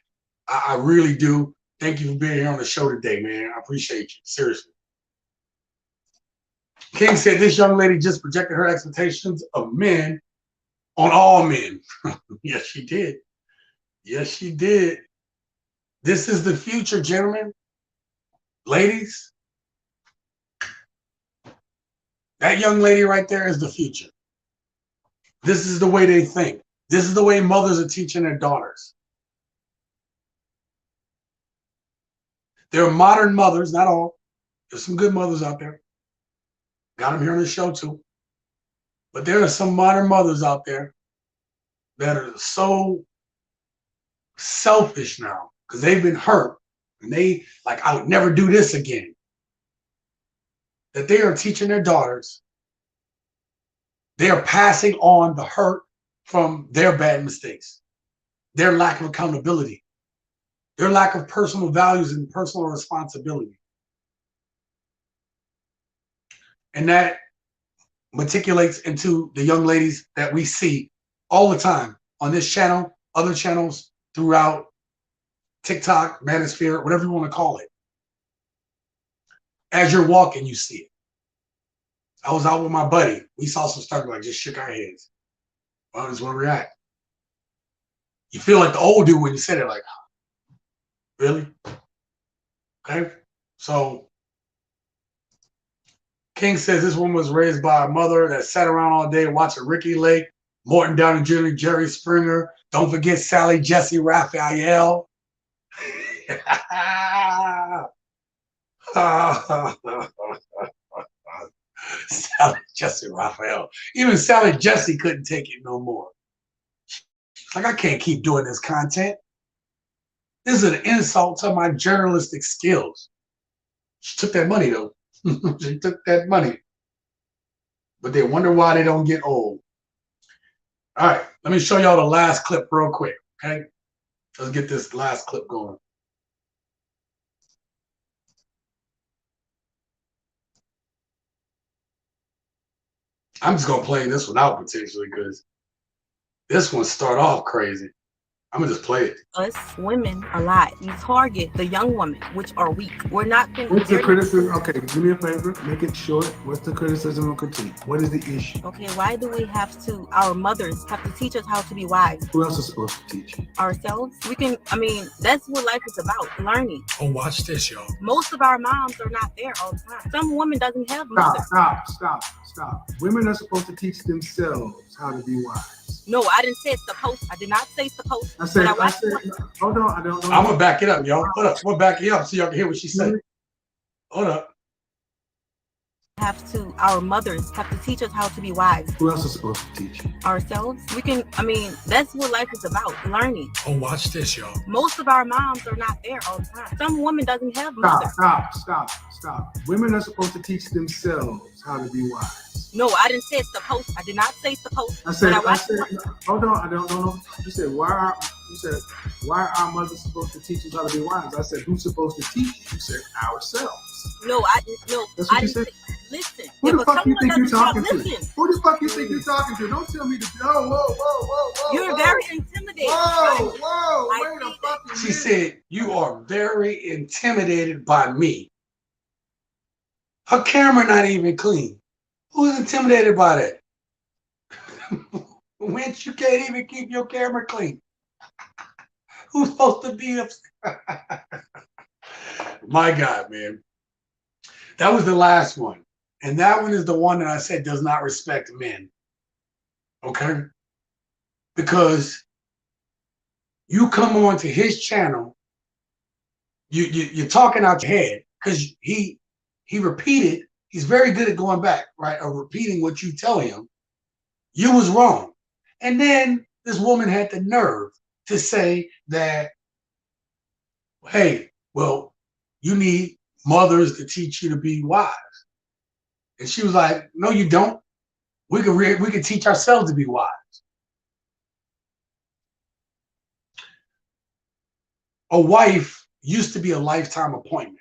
I really do. Thank you for being here on the show today, man. I appreciate you. Seriously. King said this young lady just projected her expectations of men on all men. Yes, she did. Yes, she did. This is the future, gentlemen. Ladies. That young lady right there is the future. This is the way they think. This is the way mothers are teaching their daughters. There are modern mothers, not all. There's some good mothers out there. Got them here on the show too. But there are some modern mothers out there that are so selfish now because they've been hurt and they like, I would never do this again. That they are teaching their daughters. They are passing on the hurt from their bad mistakes, their lack of accountability, their lack of personal values and personal responsibility. And that matriculates into the young ladies that we see all the time on this channel, other channels throughout TikTok, Manosphere, whatever you want to call it. As you're walking, you see it. I was out with my buddy. We saw some stuff, like just shook our heads. Well, that's where we're at. You feel like the old dude when you said it, like, really? Okay. So King says this woman was raised by a mother that sat around all day watching Ricky Lake, Morton Downey Jr., Jerry Springer. Don't forget Sally Jesse Raphael. Sally Jesse Raphael. Even Sally Jesse couldn't take it no more. Like, I can't keep doing this content. This is an insult to my journalistic skills. She took that money, though. She took that money. But they wonder why they don't get old. All right, let me show y'all the last clip real quick, okay? Let's get this last clip going. I'm just going to play this one out potentially because this one start off crazy. I'm gonna just play it. Us women a lot. You target the young women, which are weak. We're not going to. What's the criticism? Okay, do me a favor. Make it short. What's the criticism or critique? What is the issue? Okay, why do we have to? Our mothers have to teach us how to be wives. Who else is supposed to teach? Ourselves. We can. I mean, that's what life is about. Learning. Oh, watch this, y'all. Most of our moms are not there all the time. Some women doesn't have mothers. Stop. Women are supposed to teach themselves how to be wives. No, I didn't say it's supposed. I did not say supposed. I said, hold on. I don't know. I'm gonna back it up, y'all. Hold up. I'm gonna back it up so y'all can hear what she said. Hold up. Our mothers have to teach us how to be wives. Who else is supposed to teach? Ourselves. We can. I mean, that's what life is about. Learning. Oh, watch this, y'all. Most of our moms are not there all the time. Some women doesn't have mothers. Stop. Women are supposed to teach themselves how to be wives. No, I didn't say it's supposed. I did not say supposed. I said hold on. I don't know. You said why are our mothers supposed to teach us how to be wives? I said who's supposed to teach? You said ourselves. No. That's what you said. Listen. Who the fuck you think you're talking to? Who the fuck you think you're talking to? Don't tell me to. Whoa. You're very intimidated. Whoa. Wait a fucking minute. She said you are very intimidated by me. Her camera not even clean. Who's intimidated by that? Winch, you can't even keep your camera clean. Who's supposed to be upset? My God, man. That was the last one. And that one is the one that I said does not respect men. Okay? Because you come on to his channel, you're talking out your head because he repeated. He's very good at going back, right? Or repeating what you tell him. You was wrong. And then this woman had the nerve to say that, hey, well, you need mothers to teach you to be wives. And she was like, no, you don't. We can teach ourselves to be wives. A wife used to be a lifetime appointment.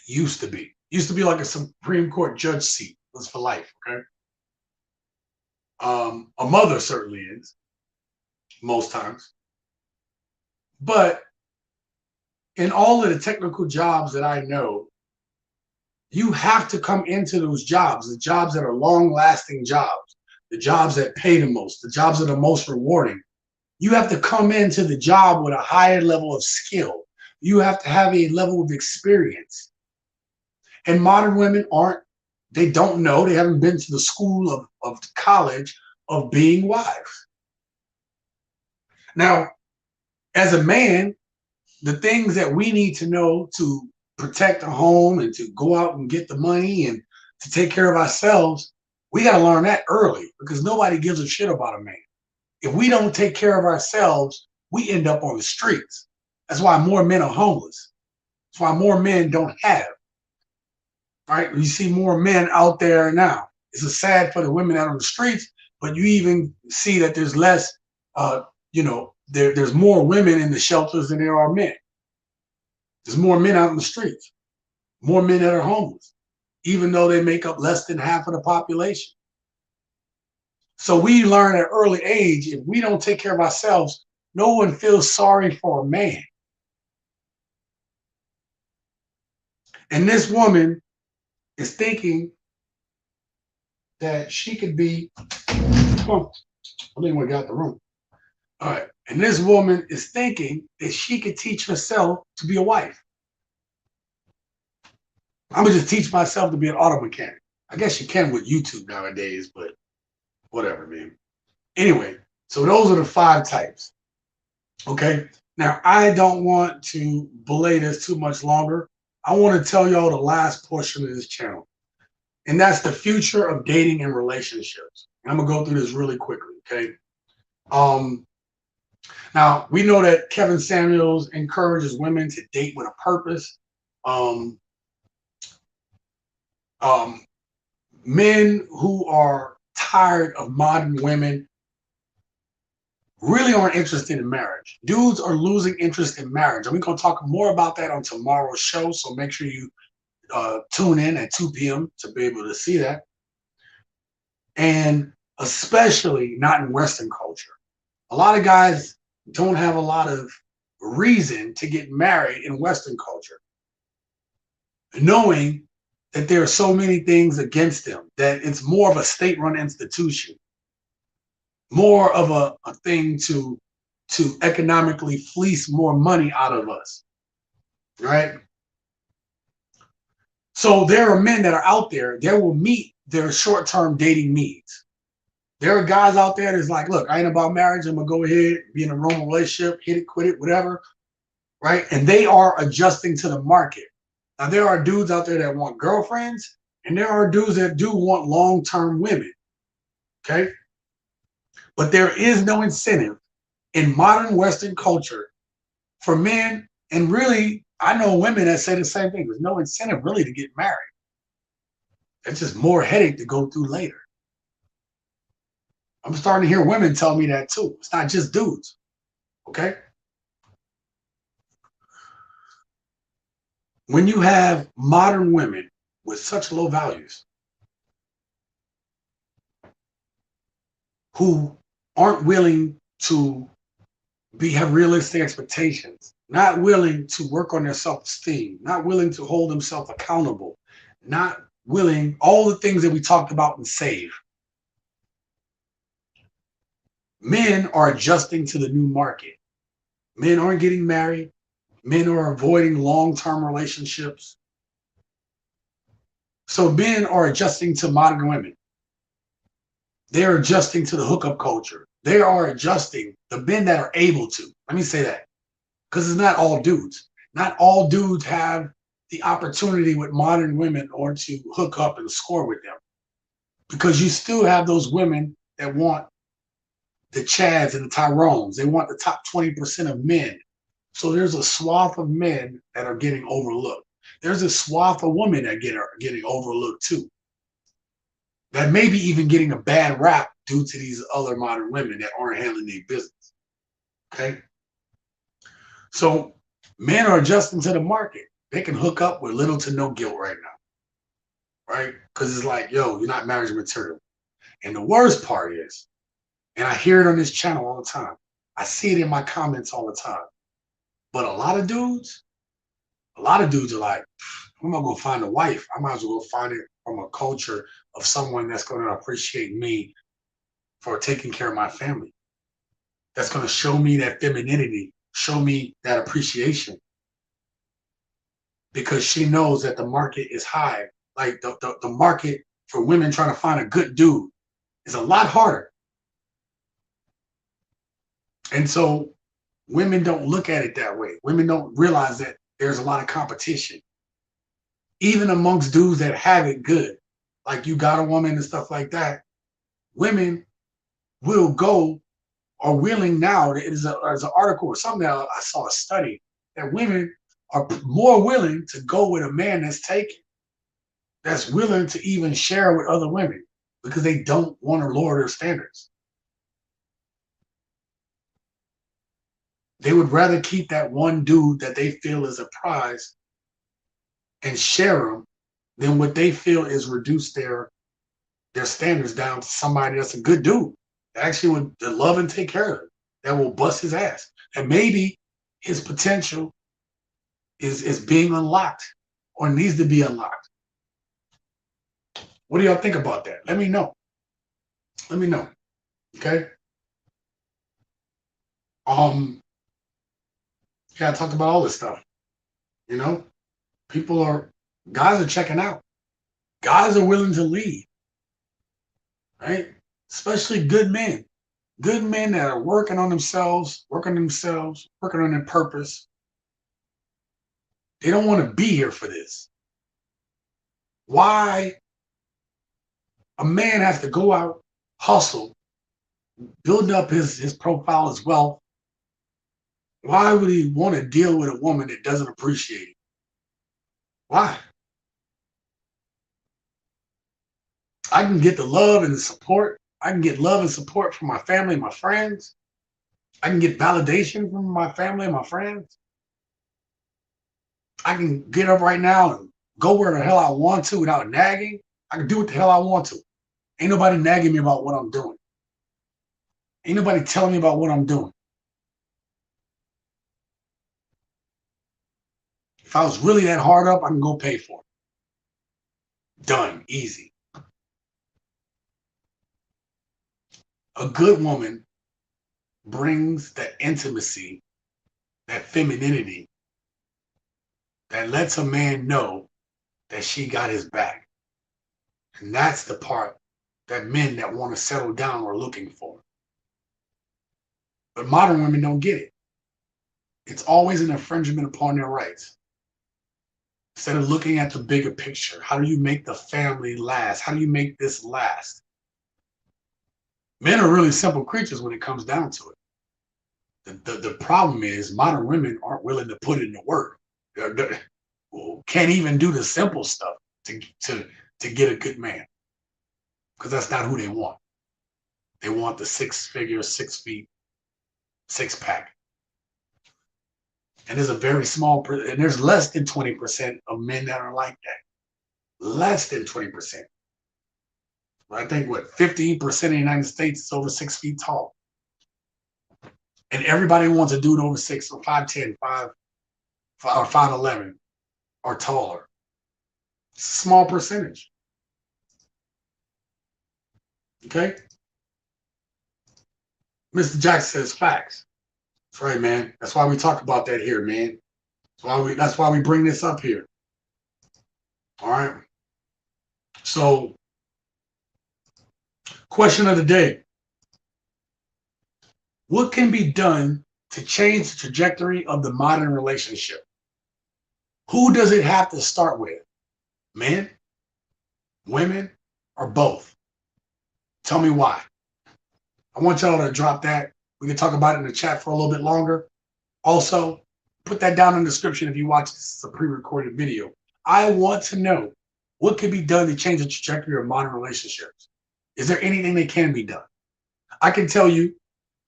Used to be like a Supreme Court judge seat. It was for life, okay? A mother certainly is, most times. But in all of the technical jobs that I know, you have to come into those jobs, the jobs that are long-lasting jobs, the jobs that pay the most, the jobs that are most rewarding. You have to come into the job with a higher level of skill. You have to have a level of experience. And modern women they don't know, they haven't been to the school of college of being wives. Now, as a man, the things that we need to know to protect a home and to go out and get the money and to take care of ourselves, we got to learn that early because nobody gives a shit about a man. If we don't take care of ourselves, we end up on the streets. That's why more men are homeless. That's why more men don't have. Right? You see more men out there now. It's sad for the women out on the streets, but you even see that there's less, there's more women in the shelters than there are men. There's more men out in the streets, more men that are homeless, even though they make up less than half of the population. So we learn at an early age, if we don't take care of ourselves, no one feels sorry for a man. And this woman is thinking that she could be, I think we got the room. All right. And this woman is thinking that she could teach herself to be a wife. I'm going to just teach myself to be an auto mechanic. I guess you can with YouTube nowadays, but whatever, man. Anyway, so those are the 5 types. Okay. Now, I don't want to belay this too much longer. I want to tell y'all the last portion of this channel, and that's the future of dating and relationships. And I'm gonna go through this really quickly, okay? Now we know that Kevin Samuels encourages women to date with a purpose. Um, Men who are tired of modern women really aren't interested in marriage. Dudes are losing interest in marriage. And we're going to talk more about that on tomorrow's show. So make sure you tune in at 2 p.m. to be able to see that. And especially not in Western culture. A lot of guys don't have a lot of reason to get married in Western culture, knowing that there are so many things against them, that it's more of a state-run institution, more of a thing to economically fleece more money out of us, right? So there are men that are out there that will meet their short-term dating needs. There are guys out there that's like, look, I ain't about marriage. I'm gonna go ahead, be in a normal relationship, hit it, quit it, whatever, right? And they are adjusting to the market. Now, there are dudes out there that want girlfriends, and there are dudes that do want long-term women, okay? But there is no incentive in modern Western culture for men, and really, I know women that say the same thing. There's no incentive really to get married. It's just more headache to go through later. I'm starting to hear women tell me that too. It's not just dudes, okay? When you have modern women with such low values who aren't willing to have realistic expectations, not willing to work on their self-esteem, not willing to hold themselves accountable, not willing, all the things that we talked about in Save. Men are adjusting to the new market. Men aren't getting married. Men are avoiding long-term relationships. So men are adjusting to modern women. They're adjusting to the hookup culture. They are adjusting, the men that are able to. Let me say that. Because it's not all dudes. Not all dudes have the opportunity with modern women or to hook up and score with them. Because you still have those women that want the Chads and the Tyrones. They want the top 20% of men. So there's a swath of men that are getting overlooked. There's a swath of women that are getting overlooked too. That may be even getting a bad rap due to these other modern women that aren't handling their business. Okay? So men are adjusting to the market. They can hook up with little to no guilt right now. Right? Because it's like, yo, you're not marriage material. And the worst part is, and I hear it on this channel all the time, I see it in my comments all the time, but a lot of dudes are like, I'm not gonna find a wife. I might as well go find it from a culture of someone that's gonna appreciate me for taking care of my family. That's gonna show me that femininity, show me that appreciation. Because she knows that the market is high. Like the market for women trying to find a good dude is a lot harder. And so women don't look at it that way. Women don't realize that there's a lot of competition. Even amongst dudes that have it good, like you got a woman and stuff like that, women will go, are willing now. There's an article or something that I saw a study that women are more willing to go with a man that's taken, that's willing to even share with other women because they don't want to lower their standards. They would rather keep that one dude that they feel is a prize and share them than what they feel is reduce their standards down to somebody that's a good dude that actually would love and take care of him, that will bust his ass. And maybe his potential is being unlocked or needs to be unlocked. What do y'all think about that? Let me know. Let me know. Okay. Yeah, I talked about all this stuff. You know, guys are checking out. Guys are willing to lead. Right? Especially good men. Good men that are working on themselves, working on their purpose. They don't want to be here for this. Why a man has to go out, hustle, build up his profile, his wealth. Why would he want to deal with a woman that doesn't appreciate it? Why? I can get the love and the support. I can get love and support from my family and my friends. I can get validation from my family and my friends. I can get up right now and go where the hell I want to without nagging. I can do what the hell I want to. Ain't nobody nagging me about what I'm doing. Ain't nobody telling me about what I'm doing. If I was really that hard up, I can go pay for it. Done. Easy. A good woman brings that intimacy, that femininity, that lets a man know that she got his back. And that's the part that men that want to settle down are looking for. But modern women don't get it. It's always an infringement upon their rights. Instead of looking at the bigger picture, how do you make the family last? How do you make this last? Men are really simple creatures when it comes down to it. The problem is modern women aren't willing to put in the work. They can't even do the simple stuff to get a good man, because that's not who they want. They want the 6 figure, 6 feet, 6-pack. And there's a very small, and there's less than 20% of men that are like that. Less than 20%. I think 15% of the United States is over 6 feet tall. And everybody wants a dude over 6 or 5'10", 5 or 5'11" or taller. It's a small percentage. Okay? Mr. Jackson says facts. That's right, man. That's why we talk about that here, man. That's why we bring this up here. All right. So, question of the day. What can be done to change the trajectory of the modern relationship? Who does it have to start with? Men, women, or both? Tell me why. I want y'all to drop that. We can talk about it in the chat for a little bit longer. Also, put that down in the description if you watch this as a pre-recorded video. I want to know what can be done to change the trajectory of modern relationships. Is there anything that can be done? I can tell you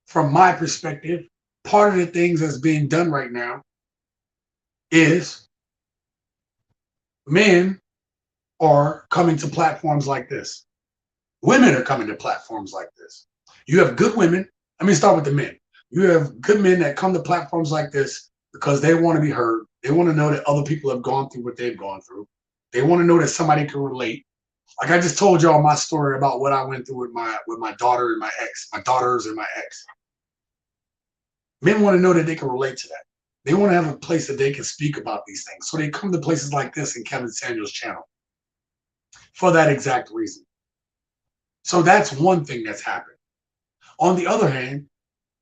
from my perspective, part of the things that's being done right now is men are coming to platforms like this. Women are coming to platforms like this. You have good women. Let me start with the men. You have good men that come to platforms like this because they want to be heard. They want to know that other people have gone through what they've gone through. They want to know that somebody can relate. Like I just told y'all my story about what I went through with my daughter and my ex, my daughters and my ex. Men want to know that they can relate to that. They want to have a place that they can speak about these things. So they come to places like this in Kevin Samuel's channel for that exact reason. So that's one thing that's happened. On the other hand,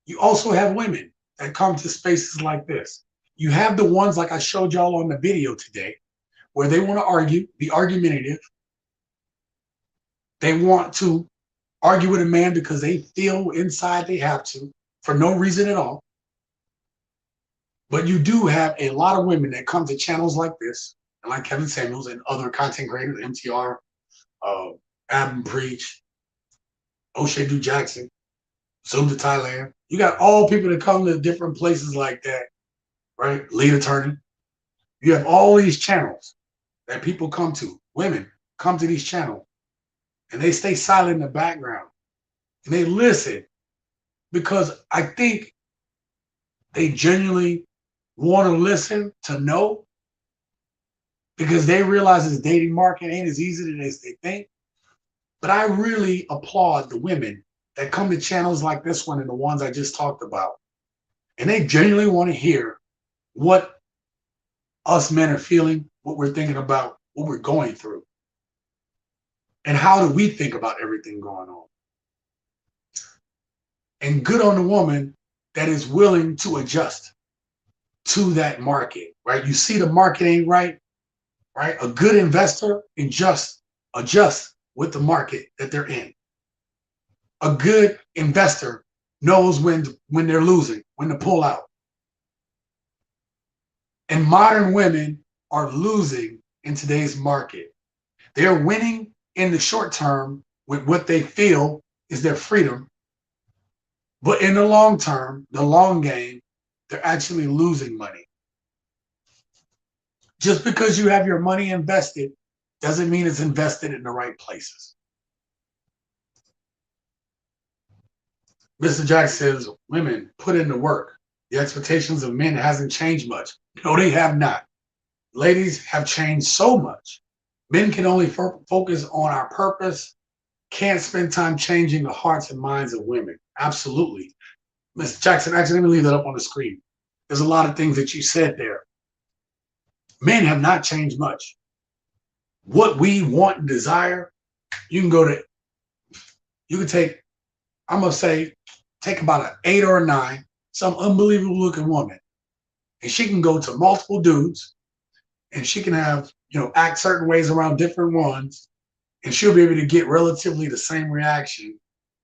you also have women that come to spaces like this. You have the ones like I showed y'all on the video today, where they want to argue, be argumentative. They want to argue with a man because they feel inside they have to, for no reason at all. But you do have a lot of women that come to channels like this, and like Kevin Samuels and other content creators, MTR, Adam Preach, O'Shea Du Jackson, Zoom to Thailand. You got all people that come to different places like that, right? Lead Attorney. You have all these channels that people come to. Women come to these channels, and they stay silent in the background, and they listen because I think they genuinely want to listen to know, because they realize this dating market ain't as easy as they think. But I really applaud the women that come to channels like this one and the ones I just talked about. And they genuinely want to hear what us men are feeling, what we're thinking about, what we're going through. And how do we think about everything going on? And good on the woman that is willing to adjust. to that market, right? You see the market ain't right? A good investor adjusts with the market that they're in. A good investor knows when they're losing, when to pull out. And modern women are losing in today's market. They're winning in the short term with what they feel is their freedom. But in the long term, the long game, they're actually losing money. Just because you have your money invested doesn't mean it's invested in the right places. Mr. Jack says, women put in the work. The expectations of men hasn't changed much. No, they have not. Ladies have changed so much. Men can only focus on our purpose, can't spend time changing the hearts and minds of women. Absolutely. Mr. Jackson, actually, let me leave that up on the screen. There's a lot of things that you said there. Men have not changed much. What we want and desire, you can take, I'm going to say, take about an 8 or a 9, some unbelievable looking woman, and she can go to multiple dudes, and she can have, act certain ways around different ones, and she'll be able to get relatively the same reaction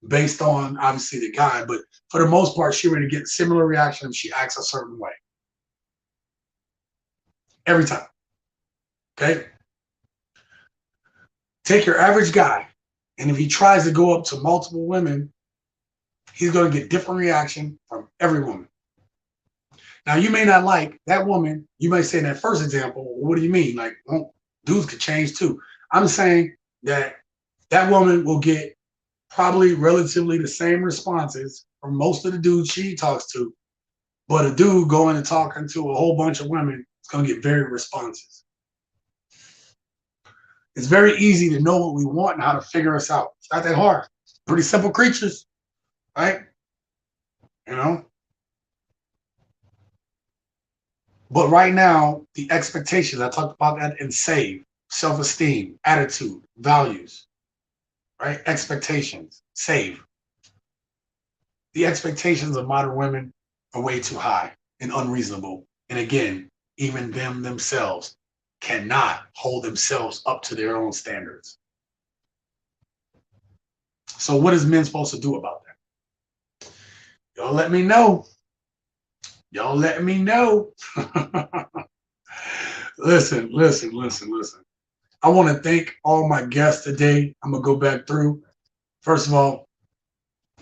based on, obviously, the guy. But for the most part, she'll be able to get similar reaction if she acts a certain way. Every time. Okay? Take your average guy, and if he tries to go up to multiple women, he's going to get different reaction from every woman. Now, you may not like that woman. You may say in that first example, what do you mean? Like, well, dudes could change too. I'm saying that that woman will get probably relatively the same responses from most of the dudes she talks to, but a dude going and talking to a whole bunch of women is going to get very responses. It's very easy to know what we want and how to figure us out. It's not that hard. Pretty simple creatures, right? But right now, the expectations, I talked about that in SAVE, self-esteem, attitude, values, right? Expectations, SAVE. The expectations of modern women are way too high and unreasonable. And again, even them themselves cannot hold themselves up to their own standards. So what is men supposed to do about that? Y'all let me know. Y'all let me know. Listen. I want to thank all my guests today. I'm going to go back through. First of all,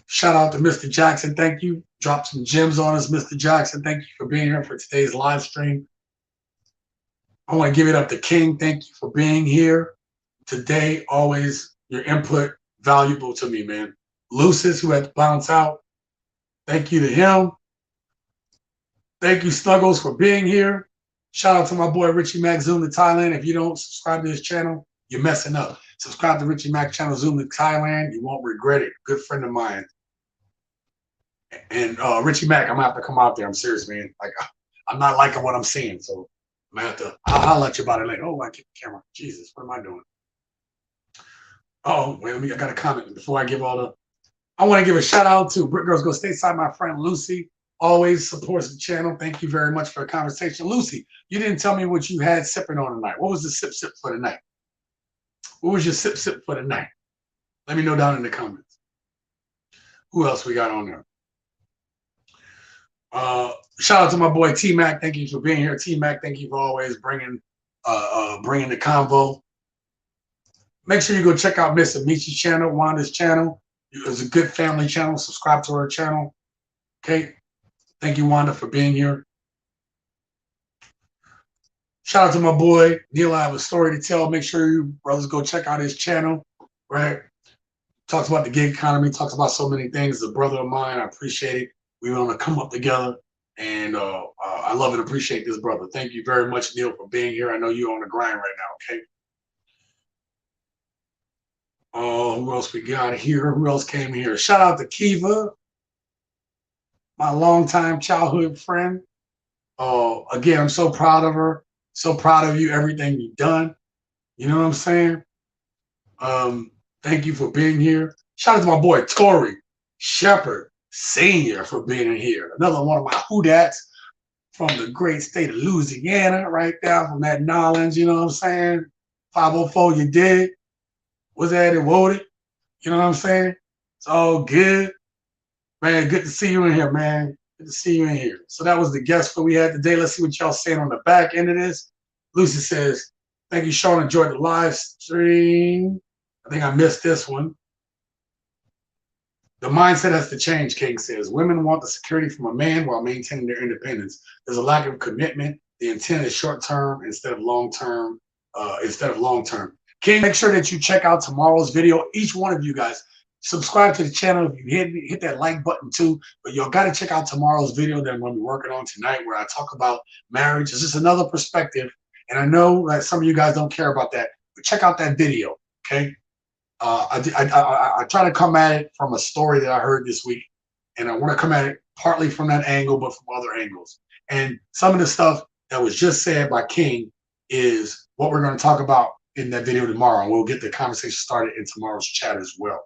shout out to Mr. Jackson. Thank you. Drop some gems on us, Mr. Jackson. Thank you for being here for today's live stream. I want to give it up to King. Thank you for being here today. Always your input valuable to me, man. Lucis, who had to bounce out. Thank you to him. Thank you, Snuggles, for being here. Shout out to my boy Richie Mac Zoom to Thailand. If you don't subscribe to his channel, you're messing up. Subscribe to Richie Mac channel Zoom to Thailand. You won't regret it. Good friend of mine. And Richie Mac, I'm gonna have to come out there. I'm serious, man. Like I'm not liking what I'm seeing, so I'm gonna have to. I'll let you about it later. Oh, I keep the camera. Jesus, what am I doing? Oh, wait, I got a comment before I give all the. I want to give a shout out to Brick Girls Go Stateside. My friend Lucy always supports the channel. Thank you very much for the conversation, Lucy. You didn't tell me what you had sipping on tonight. What was the sip for tonight? What was your sip for tonight? Let me know down in the comments. Who else we got on there? Shout out to my boy T Mac. Thank you for being here, T Mac. Thank you for always bringing the convo. Make sure you go check out Miss Amichi's channel, Wanda's channel. It's a good family channel. Subscribe to her channel. Okay. Thank you, Wanda, for being here. Shout out to my boy Neil. I have a story to tell. Make sure you brothers go check out his channel. Right. Talks about the gig economy. Talks about so many things. A brother of mine. I appreciate it. We want to come up together, and I love and appreciate this brother. Thank you very much, Neil, for being here. I know you're on the grind right now. Okay. Who else we got here? Who else came here? Shout out to Kiva, my longtime childhood friend. Again, I'm so proud of her. So proud of you, everything you've done. You know what I'm saying? Thank you for being here. Shout out to my boy Tori Shepard Senior for being here. Another one of my Who Dats from the great state of Louisiana, right there from that Nolens, you know what I'm saying? 504, you did. Was that it? Wrote it? You know what I'm saying? It's all good. Man, good to see you in here, man. Good to see you in here. So that was the guest that we had today. Let's see what y'all saying on the back end of this. Lucy says, thank you, Sean. Enjoyed the live stream. I think I missed this one. The mindset has to change, King says. Women want the security from a man while maintaining their independence. There's a lack of commitment. The intent is short-term instead of long-term. King, make sure that you check out tomorrow's video. Each one of you guys, subscribe to the channel. If you hit that like button too. But y'all got to check out tomorrow's video that I'm going to be working on tonight, where I talk about marriage. It's just another perspective. And I know that some of you guys don't care about that, but check out that video, okay? I try to come at it from a story that I heard this week, and I want to come at it partly from that angle, but from other angles. And some of the stuff that was just said by King is what we're going to talk about in that video tomorrow, and we'll get the conversation started in tomorrow's chat as well.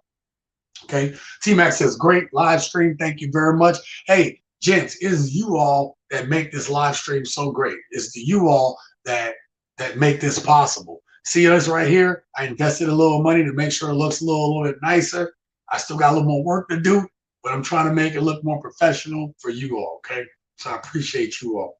Okay, T-Max says, great live stream. Thank you very much. Hey, gents, it's you all that make this live stream so great. It's the you all that make this possible. See this right here? I invested a little money to make sure it looks a little bit nicer. I still got a little more work to do, but I'm trying to make it look more professional for you all, okay? So I appreciate you all.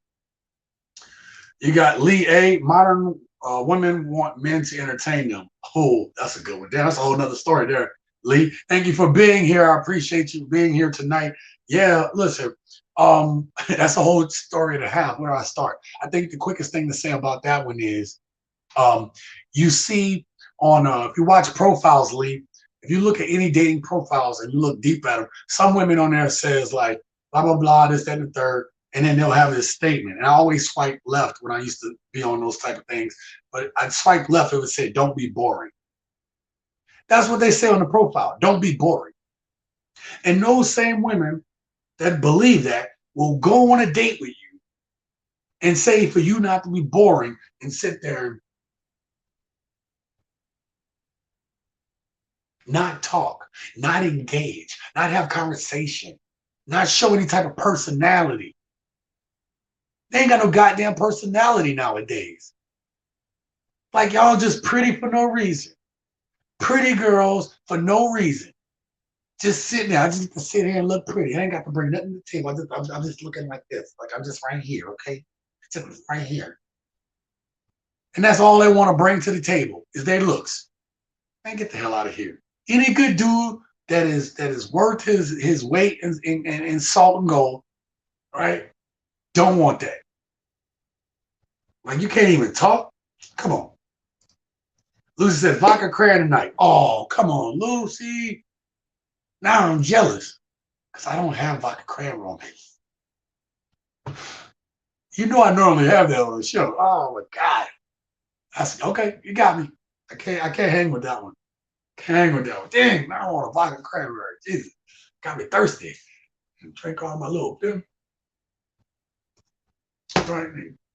You got Lee A. Modern women want men to entertain them. Oh, that's a good one. Damn, that's a whole nother story there, Lee. Thank you for being here. I appreciate you being here tonight. Yeah, listen, that's a whole story and a half. Where do I start? I think the quickest thing to say about that one is, you see on, if you watch profiles, Lee, if you look at any dating profiles and you look deep at them, some women on there says like, blah, blah, blah, this, that, and the third, and then they'll have this statement. And I always swipe left when I used to be on those type of things, but I'd swipe left, it would say, don't be boring. That's what they say on the profile, don't be boring. And those same women that believe that will go on a date with you and say for you not to be boring and sit there and not talk, not engage, not have conversation, not show any type of personality. They ain't got no goddamn personality nowadays. Like y'all just pretty for no reason. Pretty girls for no reason. Just sitting there. I just get to sit here and look pretty. I ain't got to bring nothing to the table. I'm just looking like this. Like I'm just right here, okay? Just right here. And that's all they want to bring to the table is their looks. Man, get the hell out of here. Any good dude that is worth his weight in salt and gold, right? Don't want that. Like you can't even talk. Come on. Lucy said vodka crayon tonight. Oh, come on, Lucy. Now I'm jealous because I don't have vodka crayon on me. You know I normally have that on the show. Oh my God. I said, okay, you got me. I can't hang with that one. Hang with that one. Dang, now I want a vodka cranberry. Jesus, got me thirsty. Drink all my little beer. Right,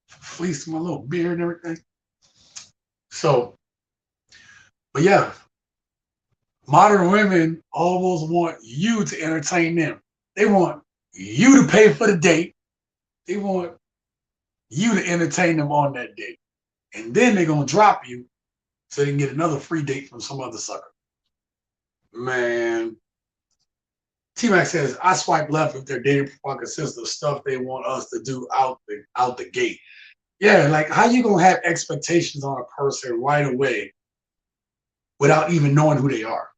fleece my little beer and everything. So, but yeah, modern women almost want you to entertain them. They want you to pay for the date. They want you to entertain them on that date. And then they're going to drop you so they can get another free date from some other sucker. Man. T-Max says, I swipe left if their dating profile consists of stuff they want us to do out the gate. Yeah, like how you going to have expectations on a person right away without even knowing who they are?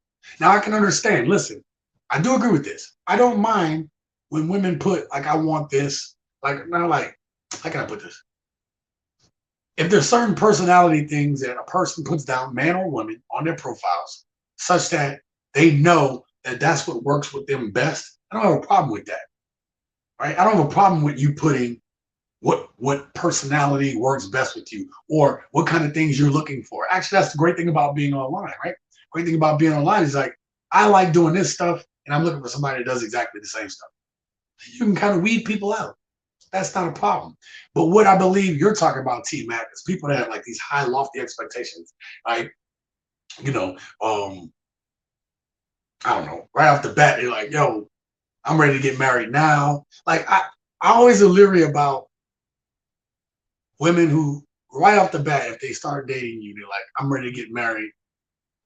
Now, I can understand. Listen, I do agree with this. I don't mind when women put, like, I want this. Like, not like, how can I put this? If there's certain personality things that a person puts down, man or woman, on their profiles, such that they know that that's what works with them best, I don't have a problem with that, right? I don't have a problem with you putting what personality works best with you or what kind of things you're looking for. Actually, that's the great thing about being online, right? Great thing about being online is like, I like doing this stuff and I'm looking for somebody that does exactly the same stuff. You can kind of weed people out. That's not a problem. But what I believe you're talking about, T-Mac, is people that have like these high, lofty expectations. Like, you know, I don't know, right off the bat, they're like, yo, I'm ready to get married now. Like, I always am leery about women who right off the bat, if they start dating you, they're like, I'm ready to get married.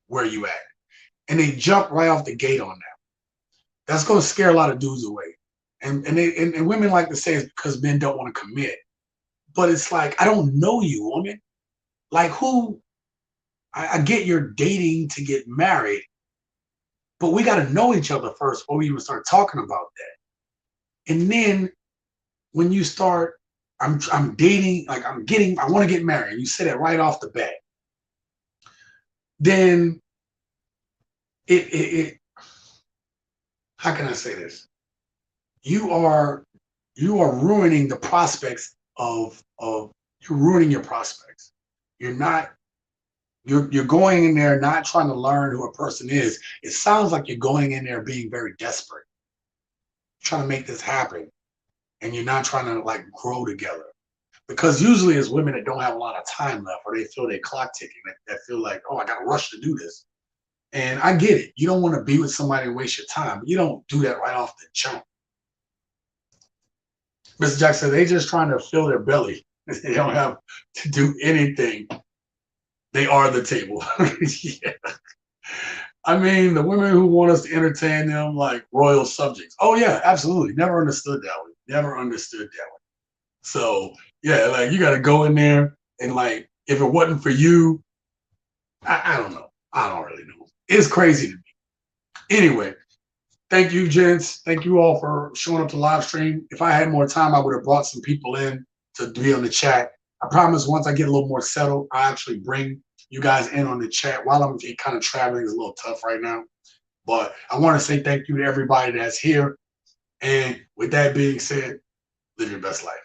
Where you at? And they jump right off the gate on that. That's going to scare a lot of dudes away. And women like to say it's because men don't want to commit. But it's like, I don't know you, woman. Like who, I get you're dating to get married, but we got to know each other first before we even start talking about that. And then when you start, I'm dating, like I want to get married. You say that right off the bat. Then it how can I say this? You are ruining the prospects of you're ruining your prospects. You're not you're going in there not trying to learn who a person is. It sounds like you're going in there being very desperate, trying to make this happen, and you're not trying to like grow together. Because usually it's women that don't have a lot of time left, or they feel their clock ticking, that feel like, oh, I got to rush to do this. And I get it. You don't want to be with somebody and waste your time, but you don't do that right off the jump. Mr. Jackson, they just trying to fill their belly. They don't have to do anything. They are the table. Yeah. I mean, the women who want us to entertain them like royal subjects. Oh yeah, absolutely. Never understood that one. Never understood that one. So yeah, like you got to go in there and like, if it wasn't for you, I don't know. I don't really know. It's crazy to me. Anyway, thank you, gents. Thank you all for showing up to live stream. If I had more time, I would have brought some people in to be on the chat. I promise once I get a little more settled, I actually bring you guys in on the chat. While I'm kind of traveling, it's a little tough right now. But I want to say thank you to everybody that's here. And with that being said, live your best life.